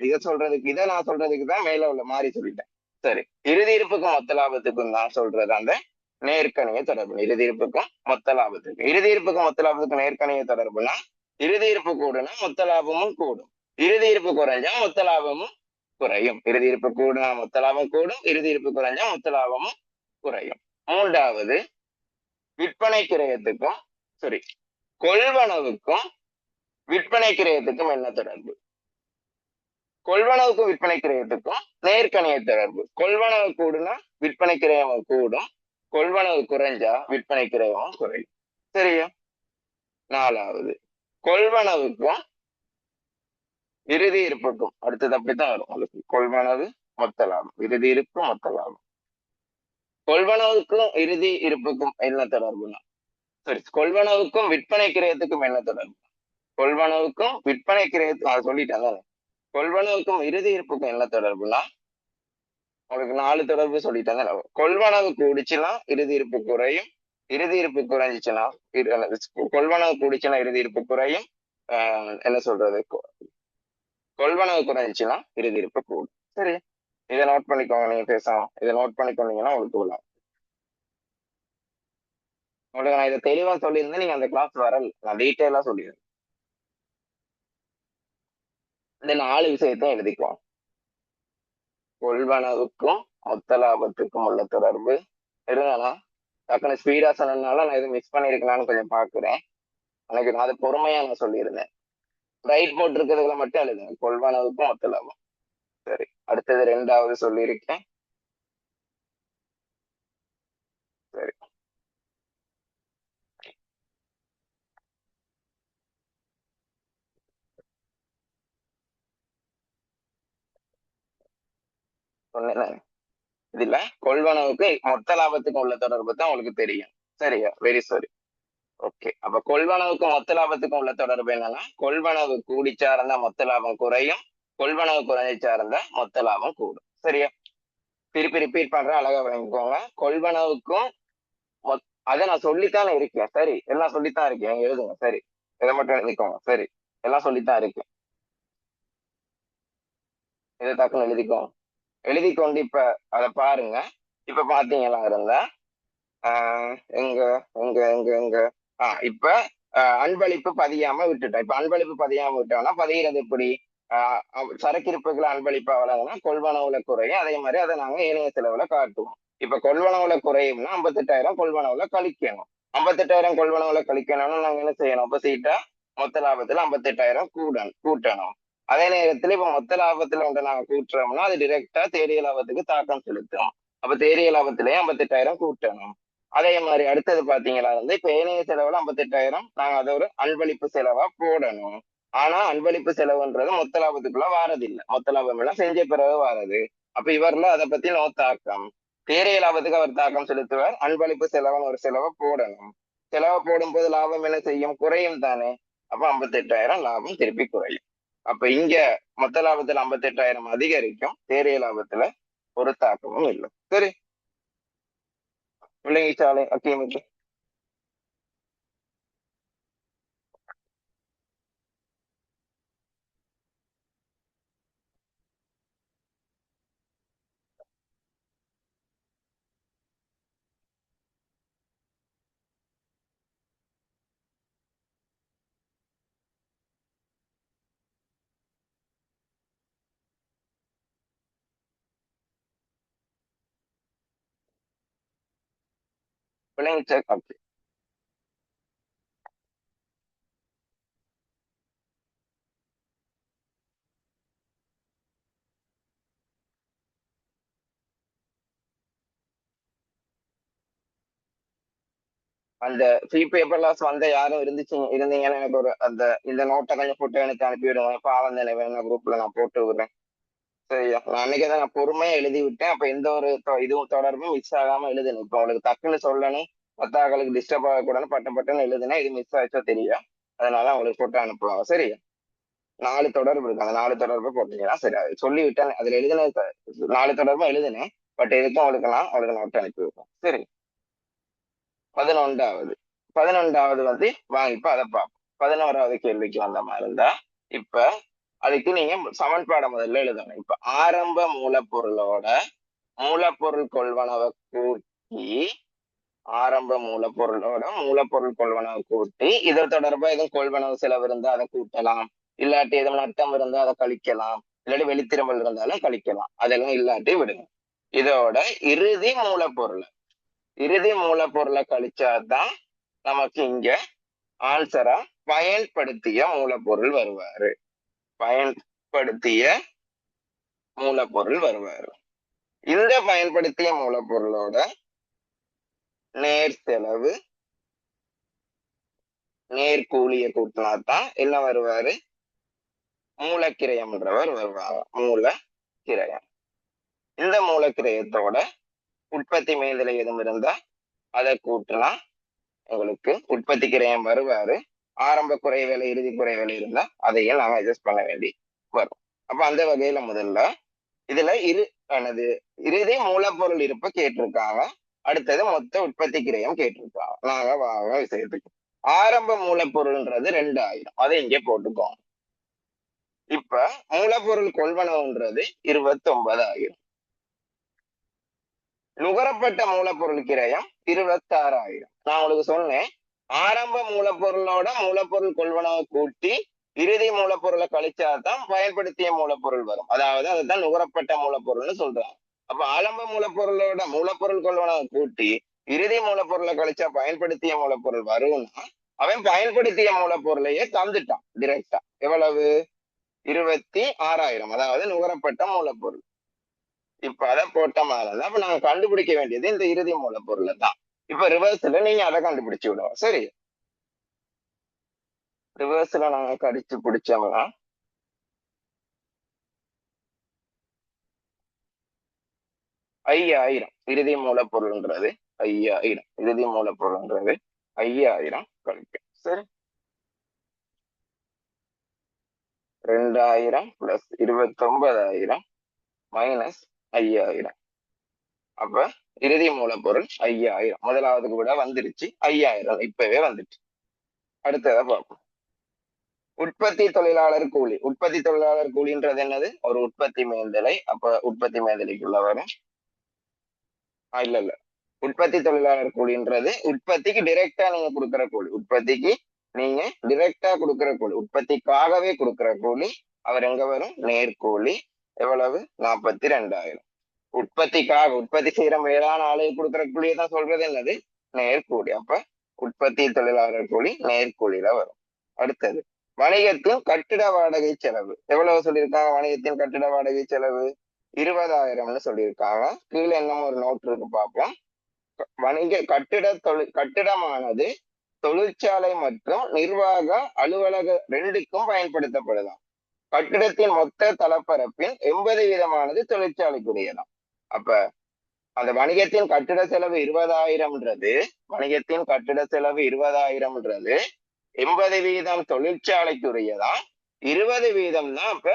இதை நான் சொல்றதுக்கு தான் மேல உள்ள மாதிரி சொல்லிட்டேன். சரி, இறுதி இருப்புக்கும் மொத்த லாபத்துக்கும் தான் சொல்றது அந்த நேர்கணிய தொடர்பு. இறுதி இருப்புக்கும் மொத்த லாபத்துக்கும், இறுதி இருப்புக்கும் மொத்த லாபத்துக்கும் நேர்கணிய தொடர்புனா, இறுதி இருப்பு கூடுனா மொத்த லாபமும் கூடும், இறுதி இருப்பு குறைஞ்சா மொத்த லாபமும் குறையும். இறுதி இருப்பு கூடுனா மொத்த லாபம் கூடும், இறுதி இருப்பு குறைஞ்சா மொத்த லாபமும் குறையும். மூன்றாவது, விற்பனை கிரயத்துக்கும் சரி கொள்வனவுக்கும் விற்பனை கிரயத்துக்கும் என்ன தொடர்பு? கொள்வனவுக்கும் விற்பனை கிரயத்துக்கும் நேர்கணிய தொடர்பு. கொள்வனவு கூடுனா விற்பனை கிரயமும் கூடும், கொள்வனவு குறைஞ்சா விற்பனை கிரயமும் குறையும். சரியா? நாலாவது, கொள்வனவுக்கும் இறுதி இருப்புக்கும், அடுத்தது அப்படித்தான் வரும் உங்களுக்கு. கொள்வனவு மொத்த லாபம், இறுதி இருப்பு மொத்த லாபம். கொள்வனவுக்கும் இறுதி இருப்புக்கும் என்ன தொடர்புனா, சரி, கொள்வனவுக்கும் விற்பனை கிரயத்துக்கும் என்ன தொடர்பு? கொள்வனவுக்கும் விற்பனை கிரயத்துக்கும், அதை சொல்லிட்டேன். கொள்வனவுக்கும் இறுதி இருப்புக்கும் என்ன தொடர்புனா, உங்களுக்கு 4 தொடர்பு சொல்லிட்டாங்க. கொள்வனவு கூடிச்சுன்னா இறுதி இருப்பு குறையும், இறுதி இருப்பு குறைஞ்சிச்சுன்னா கொள்வனவு கூடிச்சுன்னா இறுதி இருப்பு குறையும். என்ன சொல்றது, கொள்வனவு குறைஞ்சிச்சுன்னா இறுதி இருப்பு கூடும். சரி, இதை நோட் பண்ணிக்கோங்க. நீங்க பேசலாம், இதை நோட் பண்ணிக்கொண்டீங்கன்னா உங்களுக்கு விடலாம். உங்களுக்கு நான் இதை தெளிவா சொல்லியிருந்தேன், நீங்க அந்த கிளாஸ் வரல, நான் டீட்டெயிலா சொல்லியிருந்தேன். இந்த 4 விஷயத்தையும் எழுதிக்குவோம். கொள்வனவுக்கும் மொத்த லாபத்துக்கும் உள்ள தொடர்பு. இருங்கண்ணா, டக்குனு ஸ்பீடா சொன்னதுனால நான் எதுவும் மிஸ் பண்ணிருக்கலான்னு கொஞ்சம் பாக்குறேன். எனக்கு நான் அது பொறுமையா நான் சொல்லியிருந்தேன். ரைட் போட்டிருக்கிறதுல மட்டும் எழுதுங்க, கொள்வனவுக்கும் மொத்த லாபம். சரி, அடுத்தது ரெண்டாவது சொல்லியிருக்கேன். சரி, சொன்னேன். இதுல கொள்வனவுக்கு மொத்த லாபத்துக்கும் உள்ள தொடர்பு தான் உங்களுக்கு தெரியும். சரியா? Very sorry. ஓகே, அப்ப கொள்வனவுக்கும் மொத்த லாபத்துக்கும் உள்ள தொடர்பு என்னன்னா, கொள்வனவு கூடிச்சார்ந்தா மொத்த லாபம் குறையும், கொள்வனவு குறைஞ்சார்ந்தா மொத்த லாபம் கூடும். சரியா? திருப்பி ரிப்பீட் பண்றேன், அழகா விளங்கிக்கோங்க. கொள்வனவுக்கும் அதை நான் சொல்லித்தானே இருக்கேன். சரி, எல்லாம் சொல்லித்தான் இருக்கேன், எழுதுங்க. சரி, இதை மட்டும் எழுதிக்கோங்க. சரி, எல்லாம் சொல்லித்தான் இருக்கேன், இதை டக்குன்னு எழுதிக்கோங்க. எழுதி கொண்டு இப்ப அதை பாருங்க. இப்ப பாத்தீங்களா இருந்தா எங்க எங்க எங்க எங்க இப்ப அன்பளிப்பு பதியாம விட்டுட்டோம். இப்ப அன்பளிப்பு பதியாம விட்டோம்னா பதிகிறது எப்படி? சரக்கிருப்புகளை அன்பளிப்பா வழங்கினா கொள்வனவுல குறையும், அதே மாதிரி அதை நாங்க ஏனைய செலவுல காட்டுவோம். இப்ப கொள்வனவுல குறையும்னா 58,000 கொள்வனவுல கழிக்கணும். 58,000 கொள்வனவுல கழிக்கணும்னா நாங்க என்ன செய்யணும்? ஆப்போசிட்டா மொத்த லாபத்துல 58,000 கூட்டணும். அதே நேரத்துல இப்ப மொத்த லாபத்துல ஒன்று நாங்க கூட்டுறோம்னா அது டிரெக்டா தேறிய லாபத்துக்கு தாக்கம் செலுத்தும். அப்ப தேறிய லாபத்திலேயே 58,000 கூட்டணும். அதே மாதிரி அடுத்தது பாத்தீங்களா இப்ப ஏனைய செலவுல 58,000 நாங்க அதை ஒரு அன்பளிப்பு செலவா போடணும். ஆனா அன்பளிப்பு செலவுன்றது மொத்த லாபத்துக்குள்ள வாரதில்லை, மொத்த லாபம் எல்லாம் செஞ்ச பிறகு வாரது. அப்ப இவர்ல அதை பத்தி நோ தாக்கம். தேறிய லாபத்துக்கு அவர் தாக்கம் செலுத்துவார், அன்பளிப்பு செலவுன்னு ஒரு செலவை போடணும். செலவை போடும் போது லாபம் என்ன செய்யும்? குறையும் தானே. அப்ப 58,000 லாபம் திருப்பி குறையும். அப்ப இங்க மொத்த லாபத்துல 58,000 அதிகரிக்கும், தேறிய லாபத்துல ஒரு தாக்கமும் இல்லை. சரி, விளங்கிச்சாலே அக்கியமுக்கு. விளைச்ச ஓகே. அந்த ஃப்ரீ பேப்பர் லாஸ் வந்த யாரும் இருந்தீங்கன்னு எனக்கு ஒரு அந்த இந்த நோட்டை கொஞ்சம் போட்டு எனக்கு அனுப்பி விடுங்க. பாவம் தானே வேணும், குரூப்ல நான் போட்டு விடுறேன். சரியா, நான் அன்னைக்கு தான் நான் பொறுமையா எழுதி விட்டேன். அப்ப எந்த ஒரு இதுவும் தொடர்பும் மிஸ் ஆகாம எழுதணும். இப்ப உங்களுக்கு டக்குன்னு சொல்லணும், மத்தாக்களுக்கு டிஸ்டர்ப் ஆகக்கூடாதுன்னு பட்டுன்னு எழுதுனேன். இது மிஸ் ஆச்சோ தெரியும், அதனால அவங்களுக்கு போட்டு அனுப்புவாங்க. சரியா, 4 தொடர்பு இருக்கு, அந்த 4 தொடர்பு போட்டீங்கன்னா சரி. அது சொல்லி விட்டேன், அதுல எழுதின 4 தொடர்பும் எழுதுனேன். பட் எதுக்கும் அவளுக்கு நோட்டு அனுப்பி வைப்போம். சரி, 11வது 11வது வந்து வாங்க இப்ப அதை பார்ப்போம். 11வது கேள்விக்கு வந்த மாதிரி இருந்தா, இப்ப அதுக்கு நீங்க சமன்பாடை முதல்ல எழுதணும். இப்ப ஆரம்ப மூலப்பொருளோட மூலப்பொருள் கொள்வனவை கூட்டி, ஆரம்ப மூலப்பொருள் கொள்வனவை கூட்டி, இதை தொடர்பா எதுவும் கொள்வனவு செலவு இருந்தா அதை கூட்டலாம், இல்லாட்டி எதுவும் நட்டம் இருந்தா அதை கழிக்கலாம், இல்லாட்டி வெளித்திரும்பல் இருந்தாலும் கழிக்கலாம். அதெல்லாம் இல்லாட்டி விடுங்க. இதோட இறுதி மூலப்பொருளை கழிச்சாதான் நமக்கு இங்க ஆன்சரா பயன்படுத்திய மூலப்பொருள் வருவாரு. இந்த பயன்படுத்திய மூலப்பொருளோட நேர் செலவு நேர்கூலிய கூட்டினாதான் என்ன வருவாரு, மூலக்கிரயம்ன்றவர் வருவாங்க. மூலக்கிரயம். இந்த மூலக்கிரயத்தோட உற்பத்தி மேல்நிலை எதுவும் இருந்தா அதை கூட்டினா உங்களுக்கு உற்பத்தி கிரயம் வருவாரு. ஆரம்ப குறைவேலை இறுதி குறைவேலை இருந்தா அதையும் நாம அட்ஜஸ்ட் பண்ண வேண்டி வரும். அப்ப அந்த வகையில முதல்ல இதுல இறுதி மூலப்பொருள் இருப்பு கேட்டிருக்காங்க. அடுத்தது மொத்த உற்பத்தி கிரயம் கேட்டிருக்காங்க. நாங்க வாங்க விஷயத்துக்கு. ஆரம்ப மூலப்பொருள்ன்றது 2000, அதை இங்கே போட்டுக்கோங்க. இப்ப மூலப்பொருள் கொள்வனவுன்றது 29,000. நுகரப்பட்ட மூலப்பொருள் கிரயம் 26,000. நான் உங்களுக்கு சொன்னேன், ஆரம்ப மூலப்பொருளோட மூலப்பொருள் கொள்வனவை கூட்டி இறுதி மூலப்பொருளை கழிச்சாதான் பயன்படுத்திய மூலப்பொருள் வரும். அதாவது அதுதான் நுகரப்பட்ட மூலப்பொருள்னு சொல்றாங்க. அப்ப ஆரம்ப மூலப்பொருளோட மூலப்பொருள் கொள்வனவை கூட்டி இறுதி மூலப்பொருளை கழிச்சா பயன்படுத்திய மூலப்பொருள் வரும்னா, அவன் பயன்படுத்திய மூலப்பொருளையே தந்துட்டான் டிரெக்டா. எவ்வளவு? 26,000. அதாவது நுகரப்பட்ட மூலப்பொருள். இப்ப அதை போட்ட மாதிரி அப்ப நாங்க கண்டுபிடிக்க வேண்டியது இந்த இறுதி மூலப்பொருளை தான். இப்ப ரிவர்ஸ்ல நீங்க அதை கண்டுபிடிச்சு விடுவோம். சரி, ரிவர்ஸ்ல நாங்க கடிச்சு பிடிச்சோம்னா 5,000 இறுதி மூலப்பொருள்ன்றது 5,000. இறுதி மூலப்பொருள்ன்றது 5,000 கழிக்கும். சரி, 2,000 பிளஸ் 29,000 மைனஸ் 5,000. அப்ப இறுதி மூலப்பொருள் 5,000. முதலாவதுக்கு விட வந்துருச்சு 5,000, இப்பவே வந்துச்சு. அடுத்ததை பார்ப்போம். உற்பத்தி தொழிலாளர் கூலி. உற்பத்தி தொழிலாளர் கூலின்றது என்னது? ஒரு உற்பத்தி மேல்நிலை. அப்ப உற்பத்தி மேல்நிலைக்குள்ள வரும். இல்ல உற்பத்தி தொழிலாளர் கூலின்றது உற்பத்திக்கு டைரக்டா நீங்க கொடுக்குற கூலி. உற்பத்திக்கு நீங்க டைரக்டா கொடுக்குற கூலி, உற்பத்திக்காகவே கொடுக்குற கூலி. அவர் எங்க வரும்? நேர்கூலி. எவ்வளவு? 42,000. உற்பத்தி செய்யற மேலான ஆளுக்கு கொடுக்குற கூலியை தான் சொல்றது என்னது? நேர்கூலி. அப்ப உற்பத்தி தொழிலாளர் கூலி நேர்கூலியில வரும். அடுத்தது வணிகத்தின் கட்டிட வாடகை செலவு. எவ்வளவு சொல்லியிருக்காங்க? வணிகத்தின் கட்டிட வாடகை செலவு 20,000ன்னு சொல்லியிருக்காங்க. கீழே என்னமோ ஒரு நோட் இருக்கு, பார்ப்போம். கட்டிடமானது தொழிற்சாலை மற்றும் நிர்வாக அலுவலக ரெண்டுக்கும் பயன்படுத்தப்படலாம். கட்டிடத்தின் மொத்த தளப்பரப்பின் 80% தொழிற்சாலைக்குரியதாம். அப்ப அந்த வணிகத்தின் கட்டிட செலவு 20,000ன்றது 80% தொழிற்சாலைக்குரியதான், 20% தான் அப்ப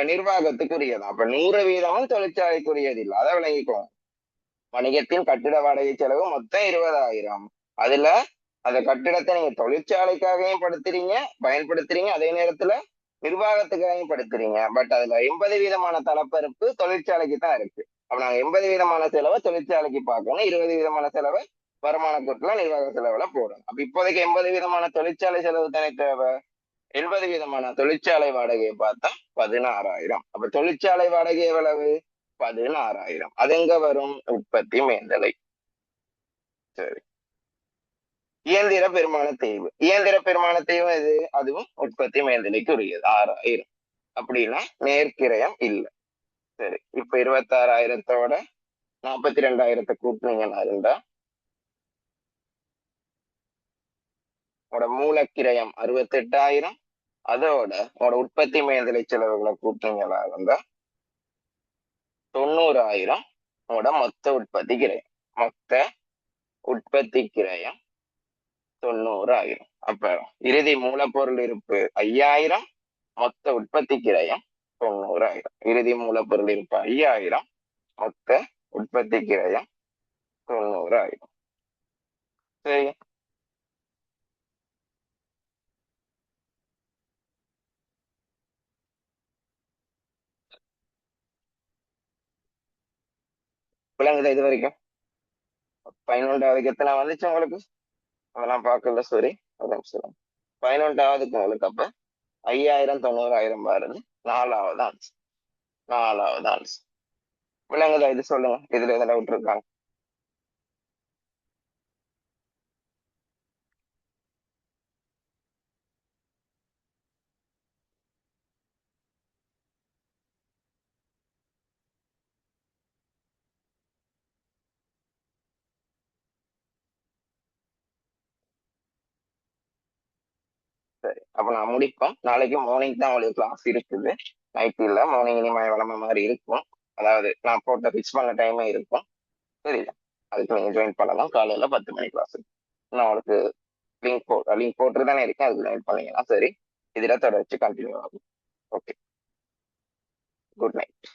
நிர்வாகத்துக்குரியதான். அப்ப 100%ம் தொழிற்சாலைக்குரியது இல்லை. அதை விளங்கிக்கோங்க. வணிகத்தின் கட்டிட வாடகை செலவு மொத்தம் 20,000. அதுல அந்த கட்டிடத்தை நீங்க தொழிற்சாலைக்காகவும் பயன்படுத்துறீங்க, அதே நேரத்துல நிர்வாகத்துக்காகவும் படுத்துறீங்க. பட் அதுல 80% தளப்பரப்பு தொழிற்சாலைக்கு தான் இருக்கு. அப்ப நாங்க 80% செலவை தொழிற்சாலைக்கு பார்க்கணும், 20% செலவை வருமான கூட்டுல நிர்வாக செலவுல போடணும். அப்ப இப்போதைக்கு 80% தொழிற்சாலை செலவு தானே தேவை. 80% தொழிற்சாலை வாடகையை பார்த்தா 16,000. அப்ப தொழிற்சாலை வாடகை எவ்வளவு? 16,000. அது எங்க வரும்? உற்பத்தி மேல்நிலை. சரி, இயந்திர பெருமான தேய்வு. இயந்திர பெருமான தேய்வு இது அதுவும் உற்பத்தி மேல்நிலைக்கு உரியது 6,000. அப்படின்னா நேர்க்கிரயம் இல்லை. சரி, இப்ப 26,000 42,000 கூட்டினீங்கன்னா இருந்தா உங்களோட மூலக்கிரயம் 68,000, அதோட உங்களோட உற்பத்தி மேல்நிலை செலவுகளை கூட்டினீங்கன்னா இருந்தா 90,000 உங்களோட மொத்த உற்பத்தி கிரயம். மொத்த உற்பத்தி கிரயம் 90,000. அப்ப இறுதி மூலப்பொருள் இருப்பு 5,000, மொத்த உற்பத்தி கிரயம் 90,000. இறுதி மூலப்பொருள் இருப்பு 5,000, மொத்த உற்பத்தி கிரயம் 90,000. சரி, விளங்குதா இது வரைக்கும்? 11வது எத்தனை வந்துச்சு உங்களுக்கு? அதெல்லாம் பார்க்கல, சரி. ஒரு நிமிஷம். 11வதுக்கு உங்களுக்கு அப்ப 5,000 90,000 பாருங்க. 4வது ஆன்சர். 4வது ஆன்சர். விளங்குதா இது? சொல்லுங்க, இதுல எதை டவுட் இருக்காங்க? சரி, அப்ப நான் முடிப்பேன். நாளைக்கு மார்னிங் தான் உங்களுக்கு கிளாஸ் இருக்குது. நைட் இல்ல, மார்னிங் இனிமே வளம மாதிரி இருக்கும். அதாவது நான் போட்ட ஃபிக்ஸ் பண்ண டைமே இருக்கும். சரியா? அதுக்கு நீங்க ஜாயின் பண்ணலாம். காலையில 10 மணி கிளாஸ். நான் உங்களுக்கு லிங்க் போட்டு தானே இருக்கேன், அதுக்கு ஜாயின் பண்ணீங்கன்னா சரி. இதுல தொடர்ச்சி கண்டினியூ ஆகும். Okay, good night.